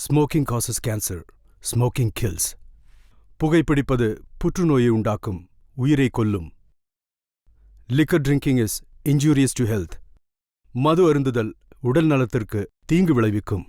Smoking causes cancer. Smoking kills. புகைப்பிடிப்பது புற்றுநோயை உண்டாக்கும், உயிரை கொல்லும். Liquor drinking is injurious to health. மது அருந்துதல் உடல் நலத்திற்கு தீங்கு விளைவிக்கும்.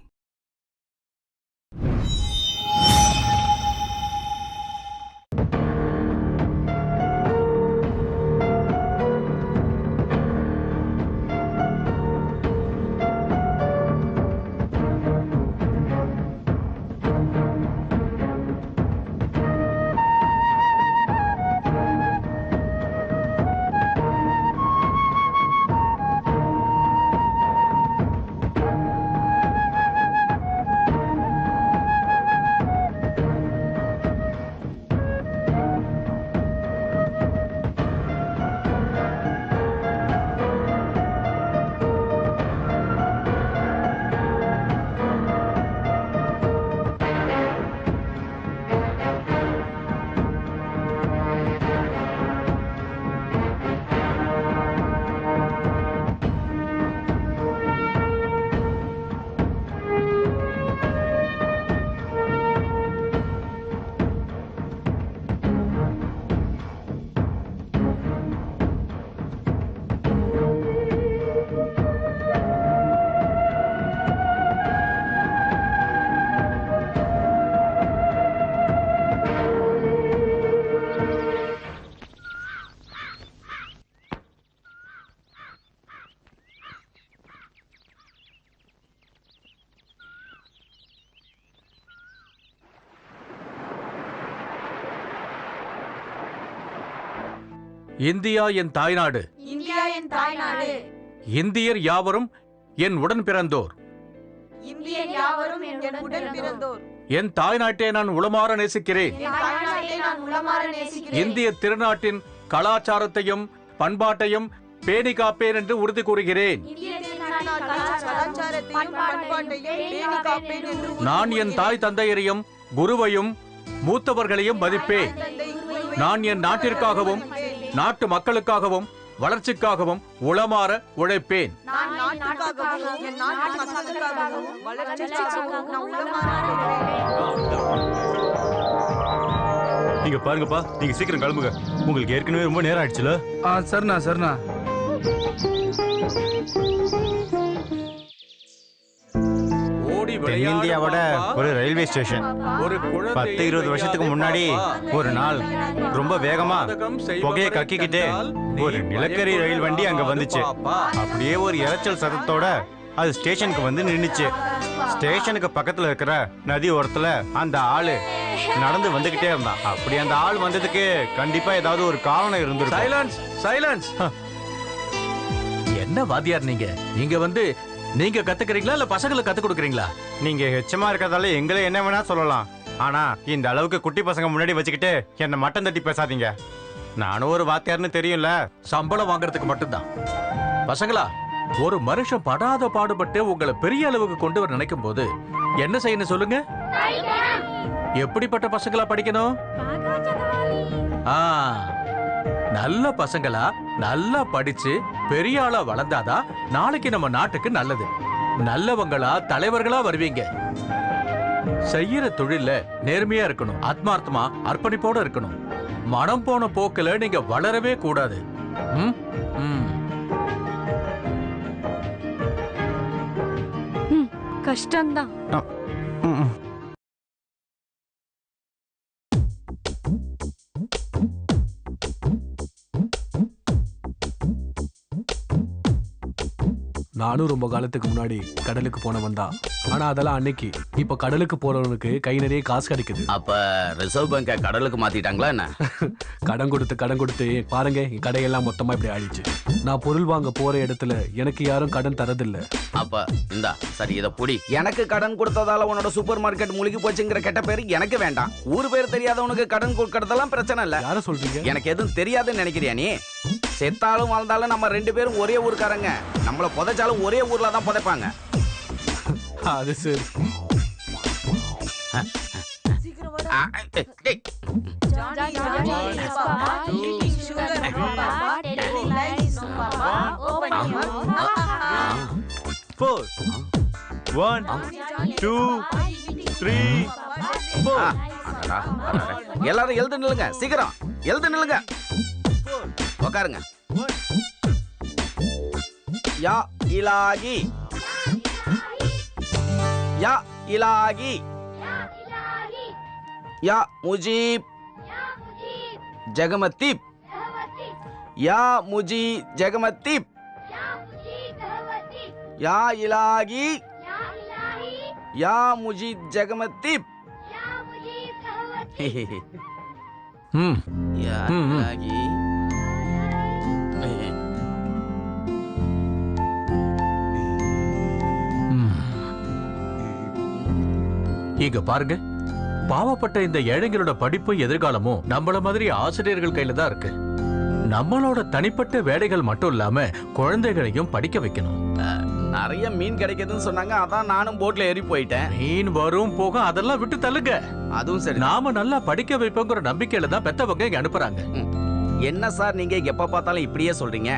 இந்தியா என் தாய்நாடு. இந்தியா என் தாய்நாடு. இந்தியர் யாவரும் என் உடன் பிறந்தோர். இந்தியர் யாவரும் என் உடன் பிறந்தோர். என் தாய்நாட்டை நான் உளமாற நேசிக்கிறேன். என் தாய்நாட்டை நான் உளமாற நேசிக்கிறேன். இந்திய திருநாட்டின் கலாச்சாரத்தையும் பண்பாட்டையும் பேணி காப்பேன் என்று உறுதி கூறுகிறேன். நான் என் தாய் தந்தையரையும் குருவையும் மூத்தவர்களையும் மதிப்பேன். நான் என் நாட்டிற்காகவும் நாட்டு மக்களுக்காகவும் வளர்ச்சிக்காகவும் உளமாற உழைப்பேன். நீங்க பாருங்கப்பா, நீங்க சீக்கிரம் கிளம்புங்க. உங்களுக்கு ஏற்கனவே ரொம்ப நேரம் ஆயிடுச்சுல. சரிண்ணா. தென்னிந்தியாவோட ஒரு ரயில்வே ஸ்டேஷன் 10-20 வருஷத்துக்கு முன்னாடி ஒரு நாள் ரொம்ப வேகமா புகையை கக்கிக்கிட்டே ஒரு நிலக்கரி ரயில் வண்டி அங்க வந்துச்சு. அப்படியே ஒரு இரைச்சல் சத்தத்தோட அது ஸ்டேஷனுக்கு வந்து நின்னுச்சு. ஸ்டேஷனுக்கு பக்கத்துல இருக்கிற நதி ஓரத்துல அந்த ஆளு நடந்து வந்துகிட்டே இருந்தான். அப்படி அந்த ஆள் வந்ததுக்கு கண்டிப்பா ஏதாவது ஒரு காரணம் இருந்திருக்கும். Silence, silence. என்ன வாத்தியார் நீங்க? இங்க வந்து நீங்க கத்துக்கிறீங்களா இல்ல பசங்களுக்கு கத்து கொடுக்கறீங்களா? நீங்க ஹெச்சமா இருக்கிறதால எங்களை என்ன வேணா சொல்லலாம். ஆனா இந்த அளவுக்கு குட்டி பசங்க முன்னாடி வச்சுக்கிட்டு என்ன மட்டம் தட்டி பேசாதீங்க. நானும் ஒரு வாத்தியார்னு தெரியும்ல. சம்பளம் வாங்குறதுக்கு மட்டும்தான். பசங்களா, ஒரு மனுஷன் படாத பாடுபட்டு உங்களை பெரிய அளவுக்கு கொண்டு வர நினைக்கும் போது என்ன செய்யணும் சொல்லுங்க? எப்படிப்பட்ட பசங்களா படிக்கணும்? நல்ல பசங்களா நல்லா படிச்சு பெரிய ஆளா வளர்ந்தாதான் நாளைக்கு நம்ம நாட்டுக்கு நல்லது. நல்லவங்களா தலைவர்களா வருவீங்க. செய்யற தொழில நேர்மையா இருக்கணும், ஆத்மார்த்தமா அர்ப்பணிப்போட இருக்கணும். மனம் போன போக்குல நீங்க வளரவே கூடாது. கஷ்டம்தான். நானும் ரொம்ப காலத்துக்கு முன்னாடி கடலுக்கு போனவன் தான். ஆனா அதெல்லாம் அன்னைக்கு. இப்ப கடலுக்கு போறவனுக்கு கை நிறைய காசு கிடைக்குது. அப்ப ரிசர்வ் பேங்க கடலுக்கு மாத்திட்டாங்களா என்ன? கடன் கொடுத்து பாருங்க, என் கடையெல்லாம் மொத்தமா இப்படி ஆயிடுச்சு. நான் பொருள் வாங்க போற இடத்துல எனக்கு யாரும் கடன் தரதில்ல. அப்ப இந்தா சரி, இத புடி. எனக்கு கடன் கொடுத்ததால உன்னோட சூப்பர் மார்க்கெட் முழுகி போச்சுங்கிற கெட்ட பேரு எனக்கு வேண்டாம். ஊர் பேர் தெரியாதவனுக்கு கடன் கொடுக்கறதெல்லாம் பிரச்சனை இல்ல. யார சொல்றீங்க? எனக்கு எதுவும் தெரியாதுன்னு நினைக்கிறியா நீ? செத்தாலும் வாழ்ந்தாலும் நம்ம 2 பேரும் ஒரே ஊருக்காரங்க. நம்மள புதைச்சாலும் ஒரே ஊர்ல தான் புதைப்பாங்க. அது சரி. Four, 1, 2, அடடா, அடடா. எல்லாரும் எழுந்து நில்லுங்க, சீக்கிரம் எழுந்து நில்லுங்க, உட்காருங்க. யா இலாகி, யா இலாகி, யா முஜீப் ஜகமத்தீப், யா முஜி ஜகமத்தீப், யா இலாகி, யா முஜி ஜகமத்தீப். ம் யா ம். இலாகி. இங்க பாருங்க, பாவப்பட்ட இந்த ஏழைங்களோட படிப்பும் எதிர்காலமும் நம்மள மாதிரி ஆசிரியர்கள் கையில தான் இருக்கு. நம்மளோட தனிப்பட்ட வேலைகள் மட்டும் இல்லாம குழந்தைகளையும் படிக்க வைக்கணும். நிறைய மீன் கிடைக்குதுன்னு சொன்னாங்க, அதான் நானும் போட்ல ஏறி போயிட்டேன். மீன் வரும் போக அதெல்லாம் விட்டு தள்ளுங்க. அதுவும் சரி. நாம நல்லா படிக்க வைப்போங்கிற நம்பிக்கையில தான் பெத்தவங்க இங்க அனுப்புறாங்க. என்ன சார் நீங்க எப்ப பார்த்தாலும் இப்படியே சொல்றீங்க?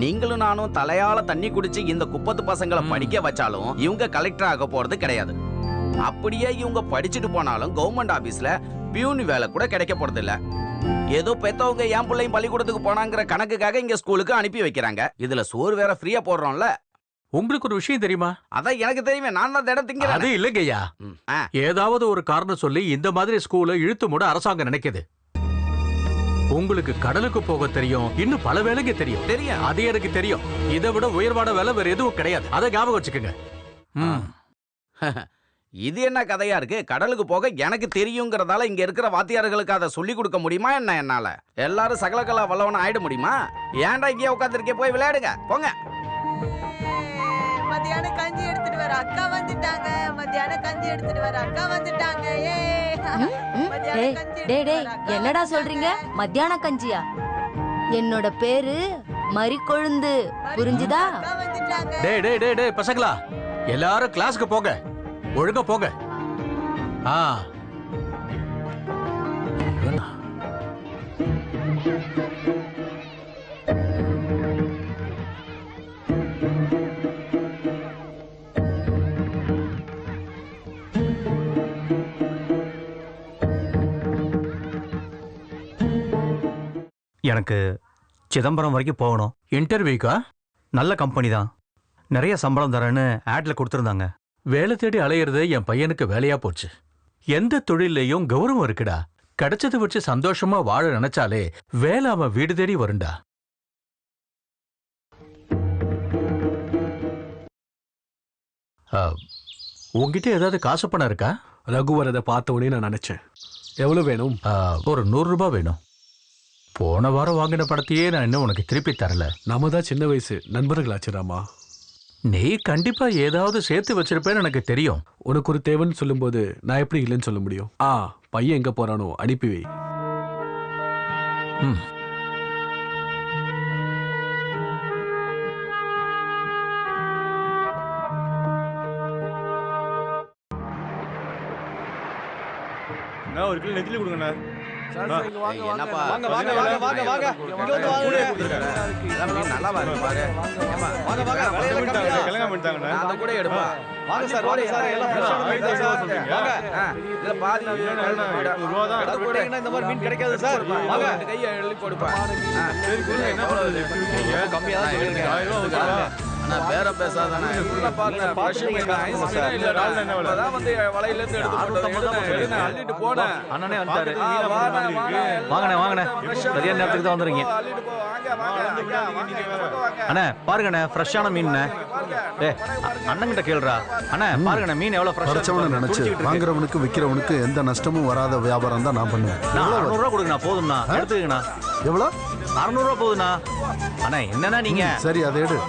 நீங்களும் நானும் தலையால தண்ணி குடிச்சு இந்த குப்பத்து பசங்களை படிக்க வச்சாலும் இவங்க கலெக்டர் ஆக போறது கிடையாது. அப்படியே இவங்க படிச்சுட்டு போனாலும் கவர்மெண்ட் ஆபீஸ்ல பியூன் வேலை கூட கிடைக்க போறது இல்ல. ஏதோ பெத்தவங்க என் பிள்ளையும் பள்ளிக்கூடத்துக்கு போனாங்கிற கணக்குக்காக இங்க ஸ்கூலுக்கு அனுப்பி வைக்கிறாங்க. இதுல சோறு வேற ஃப்ரீயா போடுறோம்ல. உங்களுக்கு ஒரு விஷயம் தெரியுமா? அதான் எனக்கு தெரியுமே, நான் தான் திடம் திங்கிறேன். அது இல்லைங்கய்யா, ஏதாவது ஒரு காரணம் சொல்லி இந்த மாதிரி ஸ்கூலை இழுத்து மூட அரசாங்கம் நினைக்குது. உங்களுக்கு கடலுக்கு போக தெரியும், இன்னும் பல வேலைக்கு தெரியும். தெரியும். அது எனக்கு தெரியும். இதை விட உயர்வான வேலை வேற எதுவும் கிடையாது. அதை ஞாபகம் வச்சுக்கோங்க. இது என்ன கதையா இருக்கு? கடலுக்கு போக எனக்கு தெரியுங்கிறதால இங்க இருக்கிற வாத்தியார்களுக்கு அதை சொல்லி கொடுக்க முடியுமா என்ன? என்னால எல்லாரும் சகலகலா வல்லவன ஆயிட முடியுமா? ஏன்டா இங்கே உட்காந்துருக்கே, போய் விளையாடுங்க போங்க. மத்தியானம் கஞ்சி எடுத்துட்டு வர அக்கா வந்துட்டாங்க. மத்தியானம் கஞ்சி எடுத்துட்டு வர அக்கா வந்துட்டாங்க. என்னடா சொல்றீங்க? மத்தியான கஞ்சியா? என்னோட பேரு மரிக்கொழுந்து, புரிஞ்சுதா? டேய் டேய் டேய் டேய் பசங்களா, எல்லாரும் கிளாஸ்க்கு போங்க, ஒழுங்கா போங்க. எனக்கு சிதம்பரம் வரைக்கும் போகணும். இன்டர்வியூக்கா? நல்ல கம்பெனி தான், நிறைய சம்பளம் தரேன்னு ஆட்ல கொடுத்துருந்தாங்க. வேலை தேடி அலையிறது என் பையனுக்கு வேலையா போச்சு. எந்த தொழிலையும் கௌரவம் இருக்குடா. கிடைச்சதை வச்சு சந்தோஷமா வாழ நினைச்சாலே வேலை அவன் வீடு தேடி வருண்டா. உங்ககிட்ட ஏதாவது காசு பணம் இருக்கா? ரகு வரதை பார்த்த உடனே நான் நினைச்சேன், எவ்வளவு வேணும்? ஒரு 100 ரூபாய் வேணும். போன வாரம் வாங்கின படத்தையே நான் இன்னும் உனக்கு திருப்பி தரல. நாம தான் சின்ன வயசு நண்பர்களாச்சு ராமா. நீ கண்டிப்பா ஏதாவது சேர்த்து வச்சிருப்பேன்னு எனக்கு தெரியும். உனக்கு ஒரு தேவைன்னு சொல்லும்போது நான் எப்படி இல்லைன்னு சொல்ல முடியும்? பையன் எங்க போறானோ அனுப்பி வை. ஒரு கிலோ நெத்திலி கொடுங்கண்ணா. என்னப்பா வாங்க வாங்க வாங்க வாங்க வாங்க இங்க வந்து வாங்க. நல்லா பாரு பாரு. வாங்க வாங்க விலையில கம்மியா. கல்யாணம் பண்ணிட்டாங்கண்ணா. அத கூட எடுப்பா. வாங்க சார் வாங்க சார் எல்லாம் ஃப்ரெஷ்ஷான மீன் தான் சார் சொல்றீங்க. வாங்க. இல்ல பாதி ரூபா தான். கடை போட்டீங்கன்னா இந்த மாதிரி மீன் கிடைக்காது சார். வாங்க. கையை எழுதி போடுப்பா. சரி கொடுங்க, என்ன பண்றது? கம்மியா தான் சொல்றீங்க. 1000 ரூபா. அண்ணா பேர பேசாதானே. உள்ள பாருங்க ஃப்ரெஷ் மீன் ஐஸ் மீன் இல்ல. ரால்ல என்ன விலை? அதான் வந்து வலையில இருந்து எடுத்து போட்டது. அள்ளிட்டு போனே. அண்ணனே வந்துட்டாரு. வாங்கண்ணே வாங்கண்ணே. சரியான நேரத்துக்கு தான் வந்துறீங்க. அள்ளிட்டு போ. வாங்க. அண்ணே பாருங்கண்ணே ஃப்ரெஷ்ஷான மீன்ண்ணே. அண்ணங்கிட்ட கேளுடா. அண்ணே பாருங்கண்ணே மீன் எவ்வளவு பறிச்சவனை நினைச்சு வாங்குறவனுக்கு விற்கிறவனுக்கு எந்த நஷ்டமும் வராத வியாபாரம் தான் நான் பண்ணுவேன். 600 ரூபா கொடுங்கண்ணா, போதும்ண்ணா. எடுத்துக்கங்கண்ணா. எவ்வளோ? 600 ரூபா போதுண்ணா. அண்ணே என்னண்ணா நீங்க? சரி அதை எடு.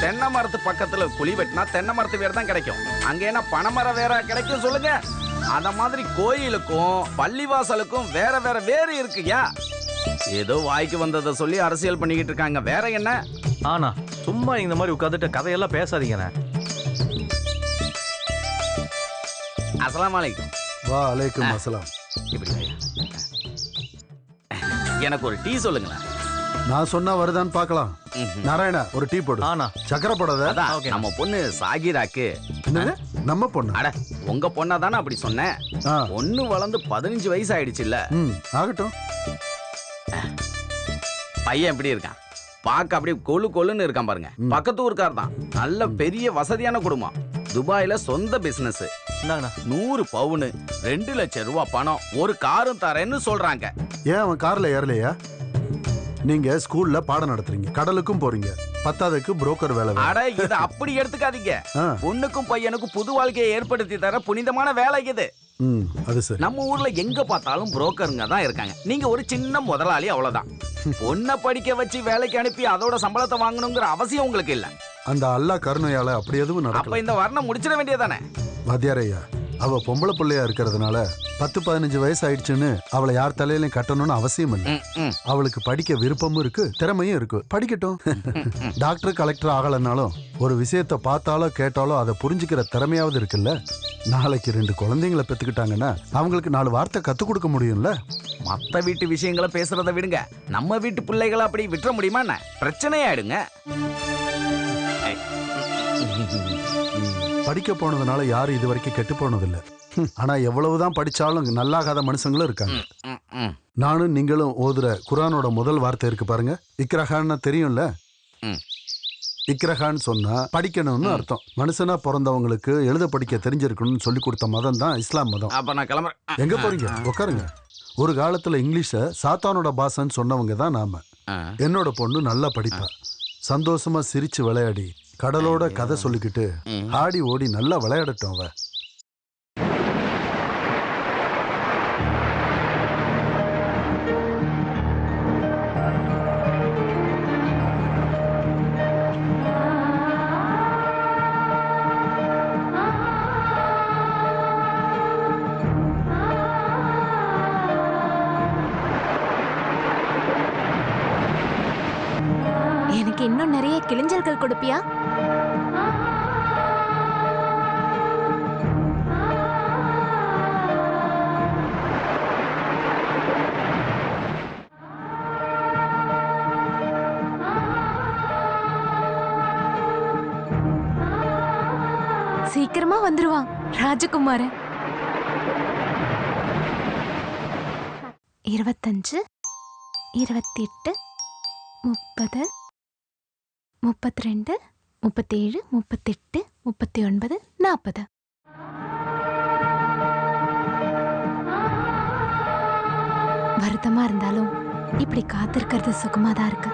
தென்னை மரத்து பக்கத்துல குழி வெட்டினா தென்னை மரத்து வேற தான் கிடைக்கும். அங்க என்ன பனைமரம் வேற கிடைக்கும் சொல்லுங்க? அத மாதிரி கோயிலுக்கும் பள்ளிவாசலுக்கும் வேற வேற வேறு இருக்குயா. ஏதோ வாய்க்கு வந்ததை சொல்லி அரசியல் பண்ணிக்கிட்டு இருக்காங்க. வேற என்ன? ஆனா சும்மா இந்த மாதிரி உட்காந்துட்டு கதையெல்லாம் பேசாதீங்கண்ணே. அஸ்ஸலாமு அலைக்கும். வா அலைக்கும் அஸ்ஸலாம். இப்படி எனக்கு ஒரு டீ சொல்லுங்களேன். நான் சொன்னா வருதான்னு பார்க்கலாம். நாராயணா ஒரு டீ போடு. ஆனா சக்கரை போடாத. அதான் நம்ம பொண்ணு சாகிராக்கு. என்னது? நம்ம பொண்ணு? அட உங்க பொண்ணா தானே அப்படி சொன்னேன். ஆ. பொண்ணு வளர்ந்து 15 வயசு ஆயிடுச்சுல்ல. ஆகட்டும். பையன் எப்படி இருக்கான்? பார்க்க அப்படியே கொழு கொழுன்னு இருக்கான் பாருங்க. பக்கத்து ஊருக்கார் தான். நல்ல பெரிய வசதியான குடும்பம். துபாயில சொந்த பிசினஸ். 100 பவுனு 2 லட்சம் ரூபாய் பணம், ஒரு காரும் தரேன்னு சொல்றாங்க. ஏன் அவன் கார்ல ஏறலையா? நீங்க ஸ்கூல்ல பாடம் நடத்துறீங்க, கடலுக்கும் போறீங்க, பத்தாவதுக்கு புரோக்கர் வேலை. அட இத அப்படி எடுத்துக்காதீங்க. பொண்ணுக்கும் பையனுக்கும் புது வாழ்க்கையை ஏற்படுத்தி தர புனிதமான வேலை இது. அது சரி. நம்ம ஊர்ல எங்க பார்த்தாலும் புரோக்கருங்க தான் இருக்காங்க. நீங்க ஒரு சின்ன முதலாளி, அவ்வளவுதான். பொண்ணை படிக்க வச்சு வேலைக்கு அனுப்பி அதோட சம்பளத்தை வாங்கணுங்கிற அவசியம் உங்களுக்கு இல்ல. அந்த அல்லா கருணையால அப்படி எதுவும் அப்ப நடக்கல. இந்த வர்ணம் முடிச்சிட வேண்டியதானே? வாத்தியாரையா, அவ பொம்பளை பிள்ளையா இருக்கிறதுனால 10-15 வயசு ஆயிடுச்சுன்னு அவளை யார் தலையிலையும் கட்டணும்னு அவசியம் இல்லை. அவளுக்கு படிக்க விருப்பமும் இருக்கு, திறமையும் இருக்கு, படிக்கட்டும். டாக்டர் கலெக்டர் ஆகலைன்னாலும் ஒரு விஷயத்த பார்த்தாலோ கேட்டாலோ அதை புரிஞ்சுக்கிற திறமையாவது இருக்குல்ல. நாளைக்கு 2 குழந்தைங்களை பெத்துக்கிட்டாங்கன்னா அவங்களுக்கு 4 வார்த்தை கத்துக் கொடுக்க முடியும்ல. மத்த வீட்டு விஷயங்களை பேசுறத விடுங்க. நம்ம வீட்டு பிள்ளைகளை அப்படி விட்டுற முடியுமா? என்ன பிரச்சனையாயிடுங்க. படிக்க போனதுனால யாரும் இது வரைக்கும் கெட்டு போனதில்லை. ஆனா எவ்வளவுதான் படிச்சாலும் நல்லாகாத மனுஷங்களும் இருக்காங்க. நானும் நீங்களும் ஓதுற குர்ஆனோட முதல் வார்த்தை இருக்கு பாருங்க, இக்ரஹான்னு தெரியும்ல. இக்ரஹான்னு சொன்னா படிக்கணும்னு அர்த்தம். மனுஷனா பிறந்தவங்களுக்கு எழுத படிக்க தெரிஞ்சிருக்கணும்னு சொல்லி கொடுத்த மதம் தான் இஸ்லாம் மதம். அப்ப நான் கிளம்புறேன். எங்க போறீங்க? உட்காருங்க. ஒரு காலத்துல இங்கிலீஷ சாத்தானோட பாஷன்னு சொன்னவங்க தான் நாம. என்னோட பொண்ணு நல்லா படிப்பா, சந்தோஷமா சிரிச்சு விளையாடி கடலோட கதை சொல்லிக்கிட்டு ஆடி ஓடி நல்லா விளையாடட்டும் அவ. எனக்கு இன்னும் நிறைய கிளிஞ்சல்கள் கொடுப்பியா? சீக்கிரமா வந்துருவான் ராஜகுமாரன். 25, 28, 30, 32, 37, 38, 39, 40. வருத்தமா இருந்தாலும் இப்படி காத்திருக்கிறது சுகமாதான் இருக்கு.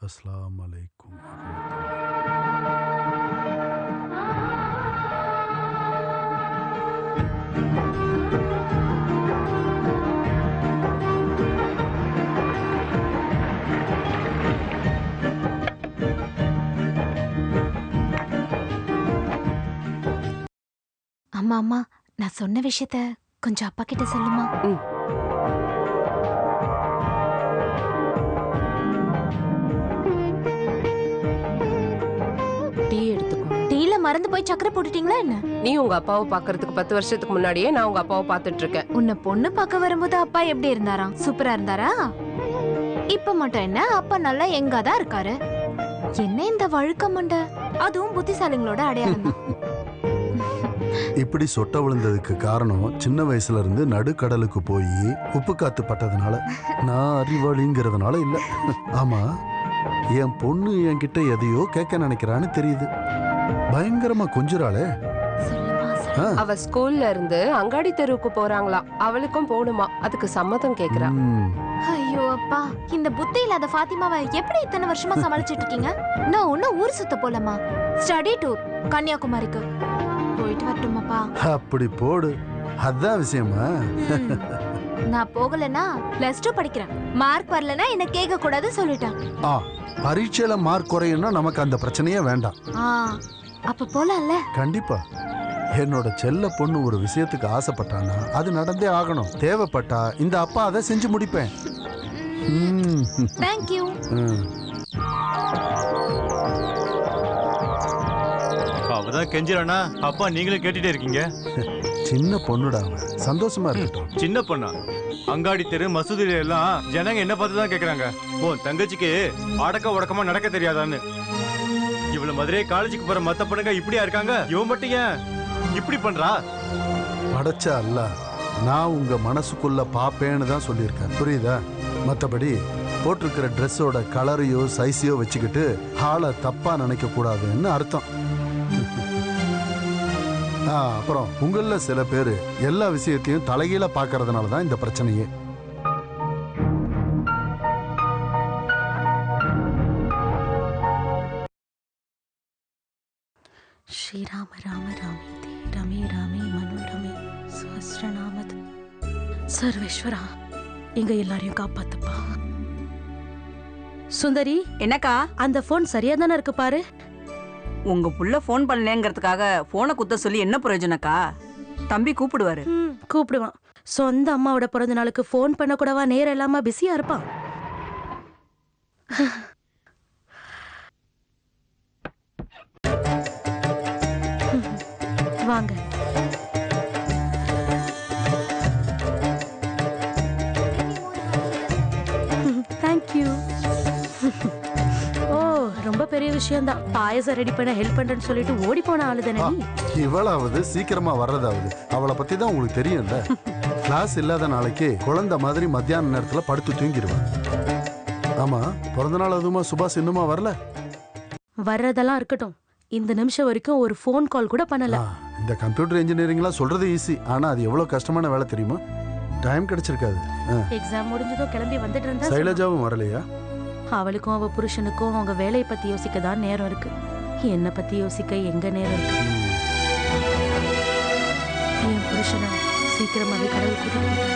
அஸ்ஸலாமு அலைக்கும். அம்மா அம்மா, நான் சொன்ன விஷயத்த கொஞ்சம் அப்பா கிட்ட சொல்லுமா? டீ எடுத்துக்கோ. டீல மறந்து போய் சக்கரை போட்டுட்டீங்களா என்ன? நீ உங்க அப்பாவை பாக்குறதுக்கு 10 வருஷத்துக்கு முன்னாடியே நான் உங்க அப்பாவை பாத்துட்டு இருக்கேன். உன்னை பொண்ணு பார்க்க வரும்போது அப்பா எப்படி இருந்தாராம்? சூப்பரா இருந்தாரா? இப்ப மட்டும் என்ன, அப்பா நல்லா எங்காதான் இருக்காரு. என்ன இந்த வழுக்க மண்டை? அதுவும் புத்திசாலிங்களோட அடையாளம் தான். இப்படி சொட்ட விழுந்ததுக்கு காரணம் சின்ன வயசுல இருந்து நடுக்கடலுக்கு போய் உப்பு காத்து பட்டதுனால, நான் அறிவாளிங்கிறதுனால இல்ல. ஆமா, என் பொண்ணு என்கிட்ட எதையோ கேட்க நினைக்கிறான்னு தெரியுது. பயங்கரமா கொஞ்சுறாளே. அவ ஸ்கூல்ல இருந்து அங்காடி தெருவுக்கு போறாங்களா, அவளுக்கும் போகணுமா, அதுக்கு சம்மதம் கேக்குறா. ஐயோ அப்பா, இந்த புத்தி இல்லாத ஃபாத்திமாவை எப்படி இத்தனை வருஷமா சமாளிச்சிட்டு இருக்கீங்க? நான் ஒன்னும் ஊர் சுத்த போலமா, ஸ்டடி டூர் கன்னியாகுமரிக்கு போயிட்டு வரட்டுமாப்பா? அப்படி போடு, அதான் விஷயமா. நான் போகலன்னா +2 படிக்கிறேன், மார்க் வரலன்னா என்ன கேட்க கூடாது சொல்லிட்டேன். பரீட்சையில மார்க் குறையும்னா நமக்கு அந்த பிரச்சனையே வேண்டாம். அப்ப போலாம்ல? கண்டிப்பா. என்னோட செல்ல பொண்ணு ஒரு விஷயத்துக்கு ஆசைப்பட்டானா அது நடந்தே ஆகணும். தேவைப்பட்டா இந்த அப்பா அதை செஞ்சு முடிப்பேன். Thank you. அவ இப்பதான் கெஞ்சிரானா அப்பா நீங்களும் கேட்டுட்டே இருக்கீங்க. சின்ன பொண்ணுடா அவ, சந்தோஷமா இருக்கட்டும். சின்ன பொண்ணா? அங்காடி தெரு மசூதியில எல்லாம் ஜனங்க என்ன பார்த்து தான் கேக்குறாங்க, உன் தங்கச்சிக்கு அடக்க உடக்கமா நடக்க தெரியாதான்னு. இவ்வளவு மதுரை காலேஜுக்கு போற மத்த பொண்ணுங்க இப்படியா இருக்காங்க, இவன் மட்டும் ஏன் இப்படி பண்றா? படைச்சா அல்ல, நான் உங்க மனசுக்குள்ள பாப்பேன்னு தான் சொல்லியிருக்கேன், புரியுதா? மற்றபடி போட்டிருக்கிற ட்ரெஸ்ஸோட கலரையோ சைஸையோ வச்சுக்கிட்டு ஆளை தப்பா நினைக்க கூடாதுன்னு அர்த்தம். அப்புறம் உங்கள சில பேர் எல்லா விஷயத்தையும் தலைகீழ பாக்குறதுனால தான் இந்த பிரச்சனையே. ஸ்ரீராம ராம ராமேதி ரமே ராமே மனோரமே சஹஸ்ரநாமத். சர்வேஸ்வரா, எங்க எல்லாரையும் காப்பாத்துப்பா. சுந்தரி, என்னக்கா? அந்த போன் சரியா தானே இருக்கு பாரு. உங்க புள்ள போன் பண்ணலங்கிறதுக்காக போனை குத்த சொல்லி என்ன பிரயோஜனக்கா? தம்பி கூப்பிடுவாரு. கூப்பிடுவான். சொந்த அம்மாவோட பிறந்த நாளுக்கு போன் பண்ண கூடவா நேரம் இல்லாம பிஸியா இருப்பான். வாங்க. தேங்க்யூ. ஓ, ரொம்ப பெரிய விஷயம் தான். பாயசம் ரெடி பண்ண ஹெல்ப் பண்றேன்னு சொல்லிட்டு ஓடி போன ஆளு தானே நீ? இவளாவது சீக்கிரமா வர்றதாவது, அவளை பத்தி தான் உங்களுக்கு தெரியும்ல. கிளாஸ் இல்லாத நாளைக்கு குழந்தை மாதிரி மத்தியான நேரத்துல படுத்து தூங்கிடுவேன். ஆமா, பிறந்த நாள் அதுமா சுபாஷ் இன்னுமா வரல? வர்றதெல்லாம் இருக்கட்டும், இந்த நிமிஷம் வரைக்கும் ஒரு ஃபோன் கால் கூட பண்ணல. இந்த கம்ப்யூட்டர் இன்ஜினியரிங்லாம் சொல்றது ஈஸி, ஆனா அது எவ்வளவு கஷ்டமான வேலை தெரியுமா? டைம் கிடைச்சிருக்காது. எக்ஸாம் முடிஞ்சதும் கிளம்பி வந்துட்டு இருந்தா. சைலஜாவும் வரலையா? அவளுக்கும் அவ புருஷனுக்கும் அவங்க வேலையை பத்தி யோசிக்க தான் நேரம் இருக்கு. என்ன பத்தி யோசிக்க எங்க நேரம் இருக்கு? என் புருஷனை சீக்கிரமாவே கடவுள் கூட்டிட்டு.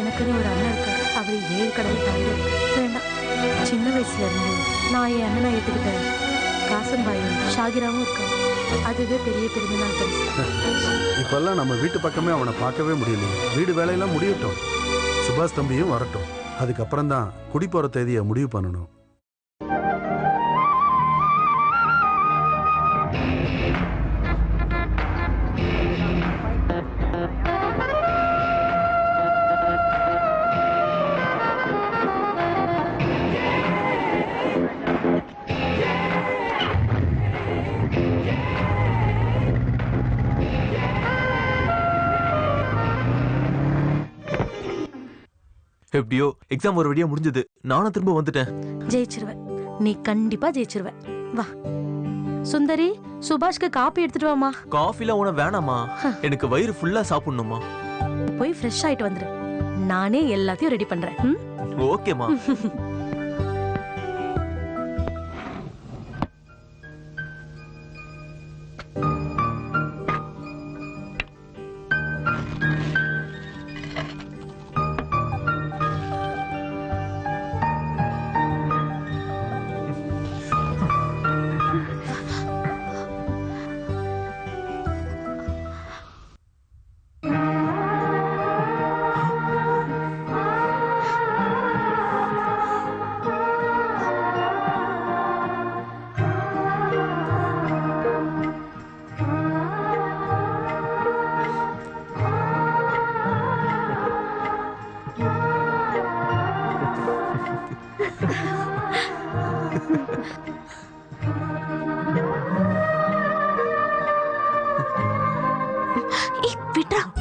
எனக்குன்னு ஒரு அண்ணன் இருக்காரு, அவர் 7 கடவுள் தாண்டி இருக்கு. வேண்டாம், சின்ன வயசுல இருந்து நான் என் அண்ணனை ஏத்துக்கிட்டேன். காசன்பாயும் ஷாகிராவும் இருக்காங்க, அதுவே பெரிய பெருமைதான் பரிசு. இப்பெல்லாம் நம்ம வீட்டு பக்கமே அவனை பார்க்கவே முடியல. வீடு வேலையெல்லாம் முடியட்டும், சுபாஷ் தம்பியும் வரட்டும், அதுக்கப்புறம் தான் குடி போற தேதியை முடிவு பண்ணணும். எப்படியோ எக்ஸாம் ஒரு வழியா முடிஞ்சது. நானும் திரும்ப வந்துட்டேன். ஜெயிச்சிருவேன், நீ கண்டிப்பா ஜெயிச்சிருவ. வா சுந்தரி, சுபாஷ்க்கு காப்பி எடுத்துட்டு வாமா. காஃபில உன வேணாமா, எனக்கு வயிறு ஃபுல்லா சாப்பிடணுமா. போய் ஃப்ரெஷ் ஆயிட்டு வந்துரு, நானே எல்லாத்தையும் ரெடி பண்றேன். ஓகேமா.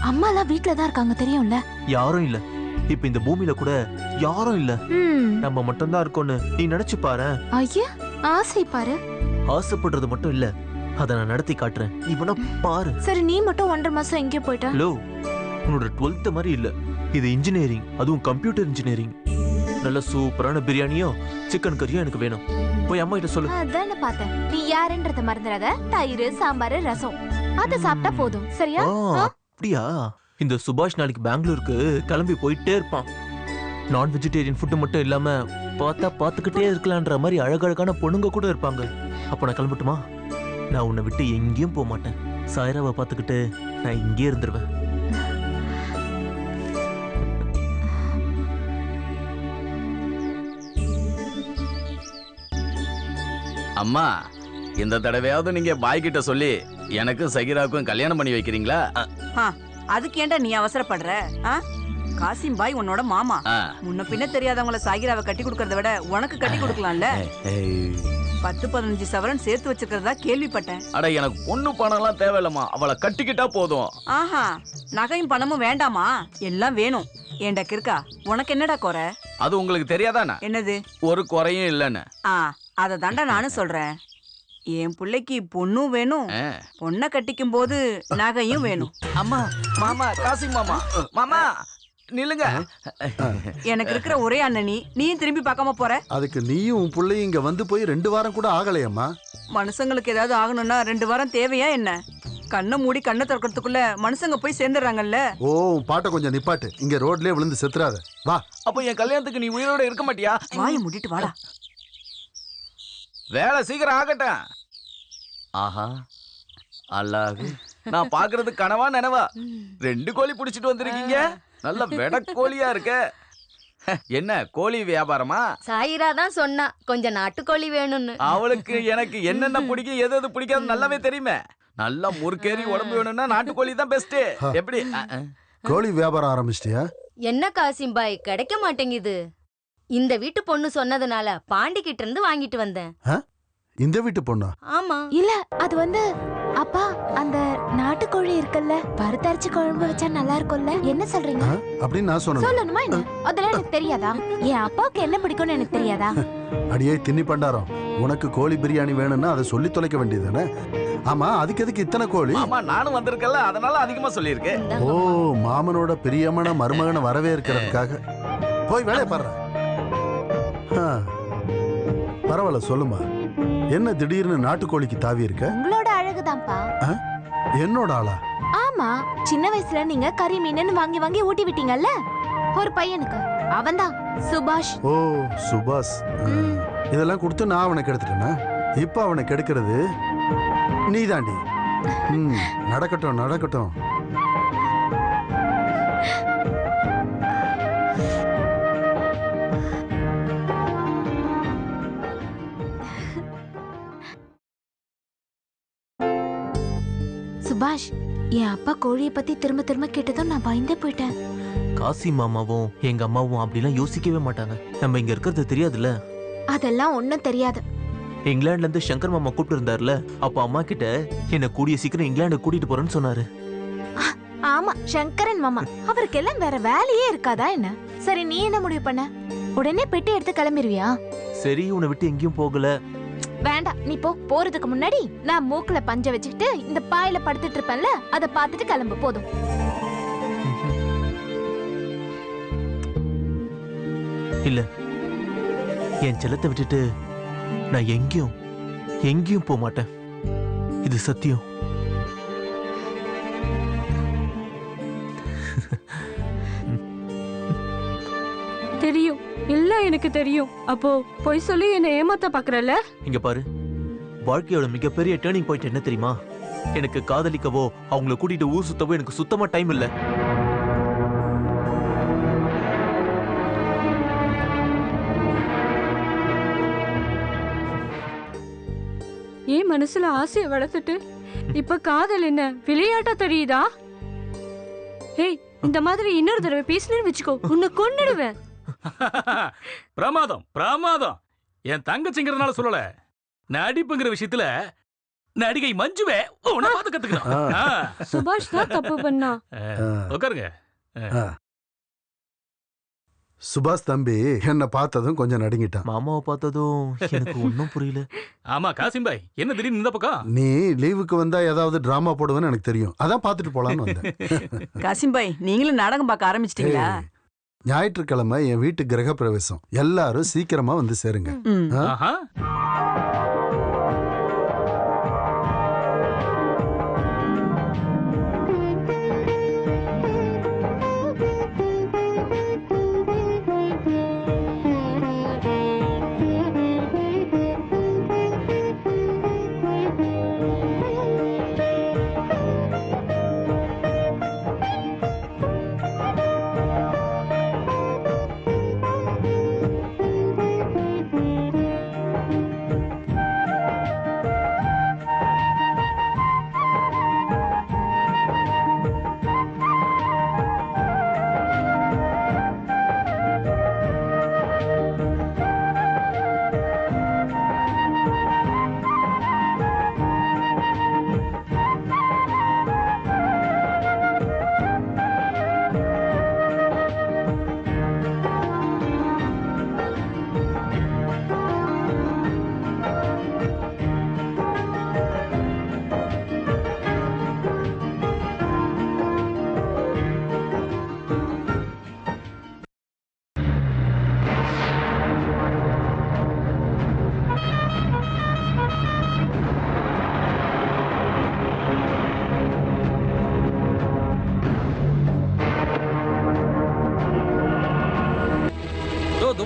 அம்மாலாம் வீட்ல தான் இருக்காங்க, தெரியும்ல? யாரும் இல்ல, இப்ப இந்த பூமியில கூட யாரும் இல்ல, நம்ம மட்டும் தான் இருக்கோம்னு நீ நினைச்சு பாரு. ஐயா, ஆசை பாரு. ஆசைப்படுறது மட்டும் இல்ல, அத நான் நடத்தி காட்டுறேன், இவனை பாரு. சரி, நீ மட்டும் 1.5 மாசம் எங்கே போயிட்ட? லோ, உன்னோட 12th மாதிரி இல்ல, இது இன்ஜினியரிங், அதுவும் கம்ப்யூட்டர் இன்ஜினியரிங். நல்ல சூப்பரான பிரியாணியும் சிக்கன் கறியும் எனக்கு வேணும். போய் அம்மா கிட்ட சொல்லு. அதான் பார்த்தேன், நீ யாருன்றத மறந்துடாத. தயிர், சாம்பார், ரசம் அத சாப்பிட்டா போதும், சரியா? அப்படியா? இந்த சுபாஷ் நாளைக்கு பெங்களூருக்கு கிளம்பி போயிட்டே இருப்பான். நான் வெஜிடேரியன் ஃபுட்டு மட்டும் இல்லாம பார்த்தா பார்த்துக்கிட்டே இருக்கலான்ற மாதிரி அழகழகான பொண்ணுங்க கூட இருப்பாங்க. அப்ப நான் கிளம்பட்டுமா? நான் உன்னை விட்டு எங்கேயும் போக மாட்டேன். சாயராவை பார்த்துக்கிட்டு நான் இங்கே இருந்துருவேன். அம்மா, இந்த தடவையாவது நீங்க பாய் கிட்ட சொல்லி எனக்கும் சகிராவுக்கும் கல்யாணம் பண்ணி வைக்கிறீங்களா? அதுக்கு ஏன்டா நீ அவசரப்படுற? காசிம் பாய் உன்னோட மாமா. முன்ன பின்ன தெரியாதவங்கள சாகிராவை கட்டி கொடுக்கறத விட உனக்கு கட்டி கொடுக்கலாம்ல. 10-15 சவரன் சேர்த்து வச்சிருக்கிறதா கேள்விப்பட்டேன். அட எனக்கு பொண்ணு பணம் எல்லாம் தேவையில்லமா, அவளை கட்டிக்கிட்டா போதும். ஆஹா, நகையும் பணமும் வேண்டாமா? எல்லாம் வேணும். ஏண்டா கிறுக்கா, உனக்கு என்னடா குறை? அது உங்களுக்கு தெரியாதானே? என்னது? ஒரு குறையும் இல்லன்னு. அத தாண்டா நானும் சொல்றேன். என் பிள்ளைக்கு பொண்ணும் வேணும், பொண்ணை கட்டிக்கும் போது நகையும் வேணும். அம்மா, மாமா, காசி மாமா, மாமா நில்லுங்க. எனக்கு இருக்கிற ஒரே அண்ணனி, நீயும் திரும்பி பார்க்காம போற? அதுக்கு நீயும் உன் பிள்ளையும் இங்க வந்து போய் 2 வாரம் கூட ஆகலையம்மா. மனுஷங்களுக்கு ஏதாவது ஆகணும்னா 2 வாரம் தேவையா என்ன? கண்ணை மூடி கண்ணை திறக்கிறதுக்குள்ள மனுஷங்க போய் சேர்ந்துடுறாங்கல்ல. ஓ, பாட்டை கொஞ்சம் நிப்பாட்டு. இங்க ரோட்லயே விழுந்து செத்துறாத. வா. அப்போ என் கல்யாணத்துக்கு நீ உயிரோட இருக்க மாட்டியா? வாயை மூடிட்டு வாடா. வேலை சீக்கிரம் ஆகட்டும். ஆஹா, அல்லாஹ், நான் பாக்குறது கனவா நனவா? 2 கோழி பிடிச்சிட்டு வந்திருக்கீங்க. நல்ல வெட கோழியா இருக்க. என்ன கோழி வியாபாரமா? சாயிரா தான் சொன்னா கொஞ்சம் நாட்டுக்கோழி வேணும்னு. அவளுக்கு எனக்கு என்னென்ன பிடிக்கும் எது எது பிடிக்காது நல்லாவே தெரியுமே. நல்லா முறுக்கேறி உடம்பு வேணும்னா நாட்டுக்கோழி தான் பெஸ்ட். எப்படி கோழி வியாபாரம் ஆரம்பிச்சிட்டியா? என்ன காசிம்பாய் கிடைக்க மாட்டேங்குது. இந்த வீட்டு பொண்ணு சொன்னதுனால பாண்டி கிட்ட இருந்து வாங்கிட்டு வந்தேன். இந்த வீட்டு பொண்ணா? ஆமா. இல்ல, அது வந்து அப்பா, அந்த நாட்டுக்கோழி இருக்குல்ல, பருத்தரிச்சு குழம்பு வச்சா நல்லா இருக்கும்ல. என்ன சொல்றீங்க? அப்படின்னு நான் சொல்லணுமா என்ன? அதெல்லாம் எனக்கு தெரியாதா? என் அப்பாவுக்கு என்ன பிடிக்கும்னு எனக்கு தெரியாதா? அடியே தின்னி பண்டாரம், உனக்கு கோழி பிரியாணி வேணும்னா அதை சொல்லி தொலைக்க வேண்டியதுதானே? ஆமா, அதுக்கு எதுக்கு இத்தனை கோழி? ஆமா, நானும் வந்திருக்கல, அதனால அதிகமா சொல்லியிருக்கேன். ஓ, மாமனோட பிரியமான மருமகனை வரவே இருக்கிறதுக்காக. போய் வேலையை பாரு. பரவாயில்ல, சொல்லுமா. என்ன திடீர்னு நாட்டுக்கோழிக்கு தாவி இருக்க? உங்களோட அழகுதான்ப்பா. என்னோட ஆளா? ஆமா, சின்ன வயசுல நீங்க கறி மீன் வாங்கி வாங்கி ஊட்டி விட்டீங்கல்ல ஒரு பையனுக்கு, அவன்தான் சுபாஷ். ஓ, சுபாஷ். இதெல்லாம் கொடுத்து நான் அவனை கெடுத்துட்டேனா? இப்ப அவனை கெடுக்கிறது நீதாண்டி. நடக்கட்டும் நடக்கட்டும். சுபாஷ், என் அப்பா கோழியை பத்தி திரும்ப திரும்ப கேட்டதும் நான் பயந்தே போயிட்டேன். காசி மாமாவும் எங்க அம்மாவும் அப்படிலாம் யோசிக்கவே மாட்டாங்க. நம்ம இங்க இருக்கிறது தெரியாதுல்ல. அதெல்லாம் ஒண்ணும் தெரியாது. இங்கிலாந்துல இருந்து சங்கர் மாமா கூப்பிட்டு இருந்தாருல, அப்ப அம்மா கிட்ட என்ன கூடிய சீக்கிரம் இங்கிலாந்து கூட்டிட்டு போறேன்னு சொன்னாரு. ஆமா, சங்கரன் மாமா. அவருக்கு எல்லாம் வேற வேலையே இருக்காதா என்ன? சரி, நீ என்ன முடிவு பண்ண? உடனே பெட்டி எடுத்து கிளம்பிடுவியா? சரி, உன்னை விட்டு எங்கேயும் போகல. வேண்டாம், நீ போ. போறதுக்கு முன்னாடி நான் மூக்குல பஞ்ச வச்சுக்கிட்டு இந்த பாயில படுத்துட்டு இருப்பேன்ல, அதை பார்த்துட்டு கிளம்பு. போதும். இல்ல, என் செல்லத்தை விட்டுட்டு நான் எங்கேயும் போக மாட்டேன். இது சத்தியம். தெரியும், இல்ல எனக்கு தெரியும். அப்போ போய் சொல்லி என்ன ஏமாத்த பாக்குறல? இங்க பாரு, வாழ்க்கையோட மிகப்பெரிய டேர்னிங் பாயிண்ட் என்ன தெரியுமா? எனக்கு காதலிக்கவோ அவங்கள கூட்டிட்டு ஊர் சுத்தவோ எனக்கு சுத்தமா டைம் இல்ல. ஏன் மனசுல ஆசையை வளர்த்துட்டு இப்ப காதல் என்ன விளையாட்டா தெரியுதா? ஏய், இந்த மாதிரி இன்னொரு தடவை பேசினேன்னு வச்சுக்கோ, உன்னை கொன்னுடுவேன். பிரமாதம் பிரமாதம். என் தங்கச்சிங்கிறதுனால சொல்லல, நடிப்புங்கிற விஷயத்துல நடிகை மஞ்சுவே உன்னை பார்த்து கத்துக்கணும். சுபாஷ் தான் தப்பு பண்ணா. உட்காருங்க. சுபாஷ் தம்பி என்ன பார்த்ததும் கொஞ்சம் நடுங்கிட்டான். மாமாவை பார்த்ததும் எனக்கு ஒன்னும் புரியல. ஆமா காசிம் பாய், என்ன திடீர்னு இந்த பக்கம்? நீ லீவுக்கு வந்தா ஏதாவது டிராமா போடுவேன்னு எனக்கு தெரியும், அதான் பார்த்துட்டு போலான்னு வந்தேன். காசிம் பாய், நீங்களும் நாடகம் பார்க்க ஆரம்பிச்சிட்டீங்களா? ஞாயிற்றுக்கிழமை என் வீட்டு கிரக பிரவேசம், எல்லாரும் சீக்கிரமா வந்து சேருங்க.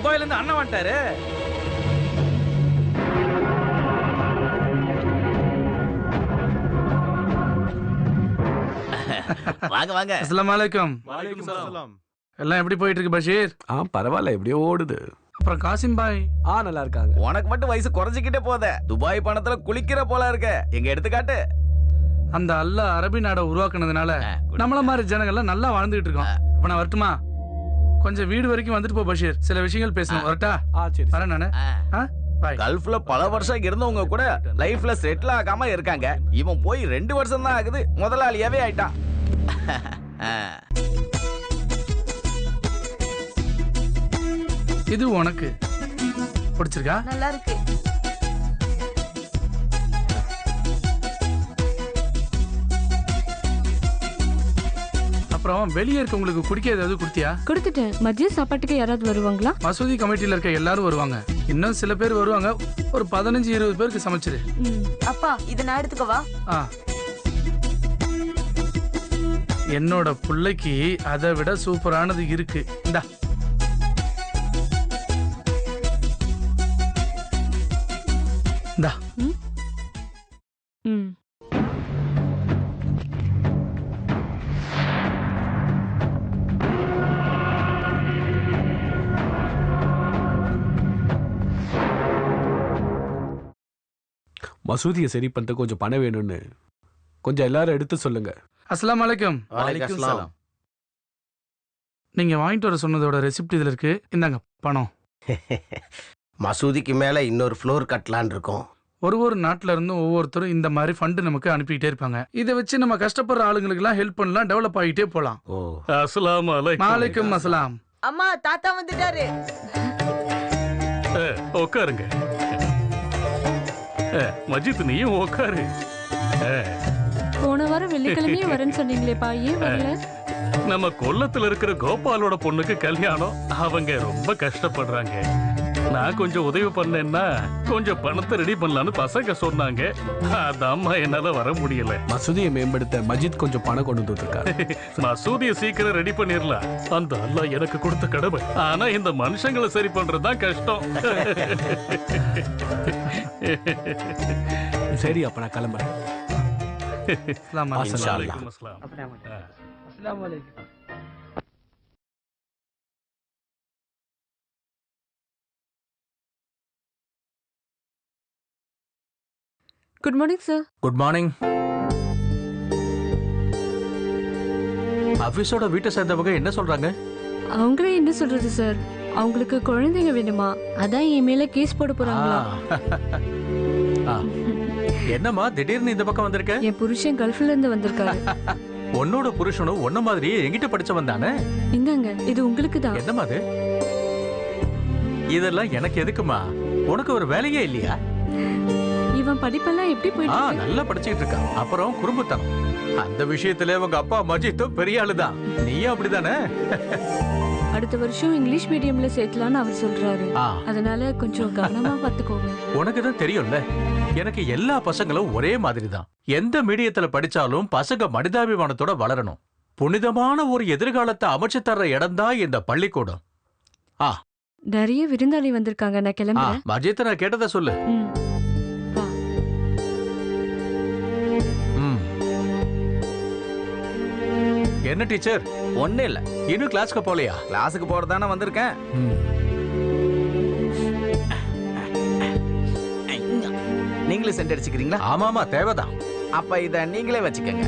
துபாயில இருந்து அண்ணன் வந்துட்டாரு. வாங்க வாங்க. அஸ்ஸலாமு அலைக்கும். எல்லாம் எப்படி போயிட்டு இருக்கு பஷீர்? பரவாயில்ல, எப்படியோ ஓடுது. அப்புறம் காசிம் பாய்? நல்லா இருக்காங்க. உனக்கு மட்டும் வயசு குறைஞ்சிக்கிட்டே போதே. துபாய் பணத்துல குளிக்கிற போல இருக்க. எங்க எடுத்துக்காட்டு. அந்த அல்லாஹ் அரபி நாடை உருவாக்குனதுனால நம்மள மாதிரி ஜனங்கள்லாம் நல்லா வாழ்ந்துகிட்டு இருக்கோம். அப்ப நான் வரட்டுமா? கொஞ்சம் வீடு வரைக்கும் வந்துட்டு போ பஷீர், சில விஷயங்கள் பேசணும். வரட்டா? சரி வரேன் நானு. கல்ஃப்ல பல வருஷம் இருந்தவங்க கூட லைஃப்ல செட்டில் ஆகாம இருக்காங்க. இவன் போய் 2 வருஷம் தான் ஆகுது, முதலாளியாவே ஆயிட்டான். இது உனக்கு பிடிச்சிருக்கா? நல்லா இருக்கு. அப்புறம் வெளியே இருக்கவங்களுக்கு குடிக்க ஏதாவது குடுத்தியா? கொடுத்துட்டேன். மதிய சாப்பாட்டுக்கு யாராவது வருவாங்களா? மசூதி கமிட்டில இருக்க எல்லாரும் வருவாங்க. இன்னும் சில பேர் வருவாங்க. ஒரு 15-20 பேருக்கு சமைச்சிரு. அப்பா இத நான் எடுத்துக்கவா? என்னோட புள்ளைக்கு அதை விட சூப்பரானது இருக்கு. இந்தா. இந்தா. மசூதியை சரி பண்ணிட்டு கொஞ்சம் பணம் வேணும்னு கொஞ்சம் எல்லாரும் எடுத்து சொல்லுங்க. அஸ்ஸலாமு அலைக்கும். நீங்க வாங்கிட்டு வர சொன்னதோட ரெசிப்ட் இதுல இருக்கு. இந்தாங்க பணம். மசூதிக்கு மேல இன்னொரு ஃப்ளோர் கட்டலான்னு இருக்கோம். ஒரு நாட்டுல இருந்தும் ஒவ்வொருத்தரும் இந்த மாதிரி ஃபண்ட் நமக்கு அனுப்பிட்டே இருப்பாங்க. இதை வச்சு நம்ம கஷ்டப்படுற ஆளுங்களுக்கு எல்லாம் ஹெல்ப் பண்ணலாம், டெவலப் ஆகிட்டே போலாம். அஸ்ஸலாமு அலைக்கும். வலைக்கும் அஸ்ஸலாம். அம்மா தாத்தா வந்துட்டாரு. உட்காருங்க. மஜித் நீயும் உட்காரு. போன வாரம் வெள்ளிக்கிழமையே வரேன்னு சொன்னீங்களேப்பா, ஏன் வரல? நம்ம கொல்லத்துல இருக்கிற கோபாலோட பொண்ணுக்கு கல்யாணம். அவங்க ரொம்ப கஷ்டப்படுறாங்க. நான் கொஞ்சம் உதவி பண்ணேன்னா கொஞ்சம் பணத்தை ரெடி பண்ணலான்னு பசங்க சொன்னாங்க. அதாம்மா என்னால வர முடியல. மசூதியை மேம்படுத்த மஜித் கொஞ்சம் பணம் கொண்டு வந்துருக்காரு. மசூதியை சீக்கிரம் ரெடி பண்ணிடலாம். அந்த அல்லாஹ் எனக்கு கொடுத்த கடமை. ஆனா இந்த மனுஷங்களை சரி பண்றதுதான் கஷ்டம். சரி, அப்ப நான் கிளம்புறேன். Good morning sir. Good morning. ஆபீஸோட வீட்டை சேர்ந்தவங்க என்ன சொல்றாங்க? அவங்களே என்ன சொல்றது சார், அவங்களுக்கு குழந்தைங்க வேணுமா, அதான் என் மேல கேஸ் போட போறாங்களா. என்னம்மா திடீர்னு இந்த பக்கம் வந்திருக்க? என் புருஷன் கல்ஃப்ல இருந்து வந்திருக்காரு. உன்னோட புருஷனும் உன்ன மாதிரியே எங்கிட்ட படிச்சவன் தானே? இந்தாங்க, இது உங்களுக்கு தான். என்னம்மா அது? இதெல்லாம் எனக்கு எதுக்குமா? உனக்கு ஒரு வேலையே இல்லையா? இவன் படிப்பெல்லாம் எப்படி போயிட்டு இருக்கு? நல்லா படிச்சிட்டு இருக்கான். அப்புறம் குறும்புத்தனம். அந்த விஷயத்துல உங்க அப்பா மஜித்தும் பெரிய ஆளுதான். நீயும் அப்படிதானே? அடுத்த வருஷம் இங்கிலீஷ் மீடியம்ல சேர்க்கலாம்னு அவர் சொல்றாரு. அதனால கொஞ்சம் கவனமா பாத்துக்கோங்க. உனக்கு தான் தெரியும்ல, எனக்கு எல்லா பசங்களும் ஒரே மாதிரி தான். எந்த மீடியத்துல படிச்சாலும் பசங்க மனிதாபிமானத்தோட வளரணும். புனிதமான ஒரு எதிர்காலத்தை அமைச்சு தர்ற இடம் தான் இந்த பள்ளிக்கூடம். நிறைய விருந்தாளி வந்திருக்காங்க, நான் கிளம்புறேன். மஜித், நான் கேட்டதை சொல்லு. என்ன டீச்சர்? ஒண்ணு இல்ல. இன்னும் கிளாஸ்க்கு போலையா? கிளாஸுக்கு போறதானே வந்திருக்கேன். நீங்களே சென்ட் அடிச்சுக்கிறீங்களா? ஆமாமா, தேவைதான். அப்ப இத நீங்களே வச்சுக்கோங்க.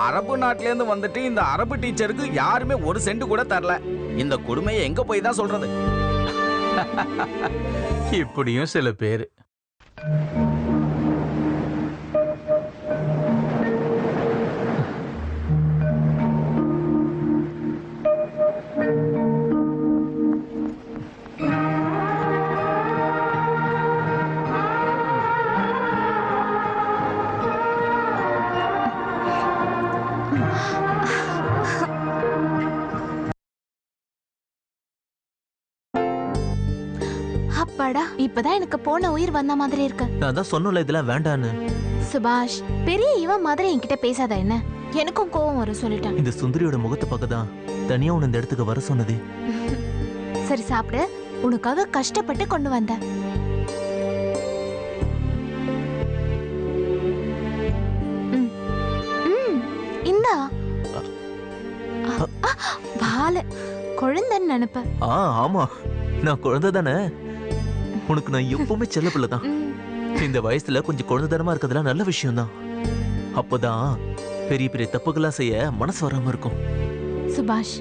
அரபு நாட்டுல இருந்து வந்துட்டு இந்த அரபு டீச்சருக்கு யாருமே ஒரு சென்ட் கூட தரல. இந்த கொடுமையை எங்க போய் தான் சொல்றது? இப்படியும் சில பேரு. அப்பாடா, இப்பதான் எனக்கு போன உயிர் வந்த மாதிரி இருக்கு. நான் தான் சொன்னல இதெல்லாம் வேண்டான்னு. சுபாஷ், பெரிய இவன் மாதிரி என்கிட்ட பேசாத என்ன? எனக்கும் கோவம் வரும் சொல்லிட்டேன். இந்த சுந்தரியோட முகத்தை பார்க்க தான் தனியா உன்னை இந்த இடத்துக்கு வர சொன்னதே. சரி சாப்பிடு, உனக்காக கஷ்டப்பட்டு கொண்டு வந்தேன். இந்தா வால குழந்தைன்னு நினைப்ப. ஆமா, நான் குழந்தை தானே. உனக்கு நான் எப்பவுமே செல்ல பிள்ளை தான். இந்த வயசுல கொஞ்சம் குழந்தைத்தனமா இருக்கிறதுலாம் நல்ல விஷயம் தான். அப்பதான் பெரிய பெரிய தப்புகள்லாம் செய்ய மனசு வராம இருக்கும். சுபாஷ்,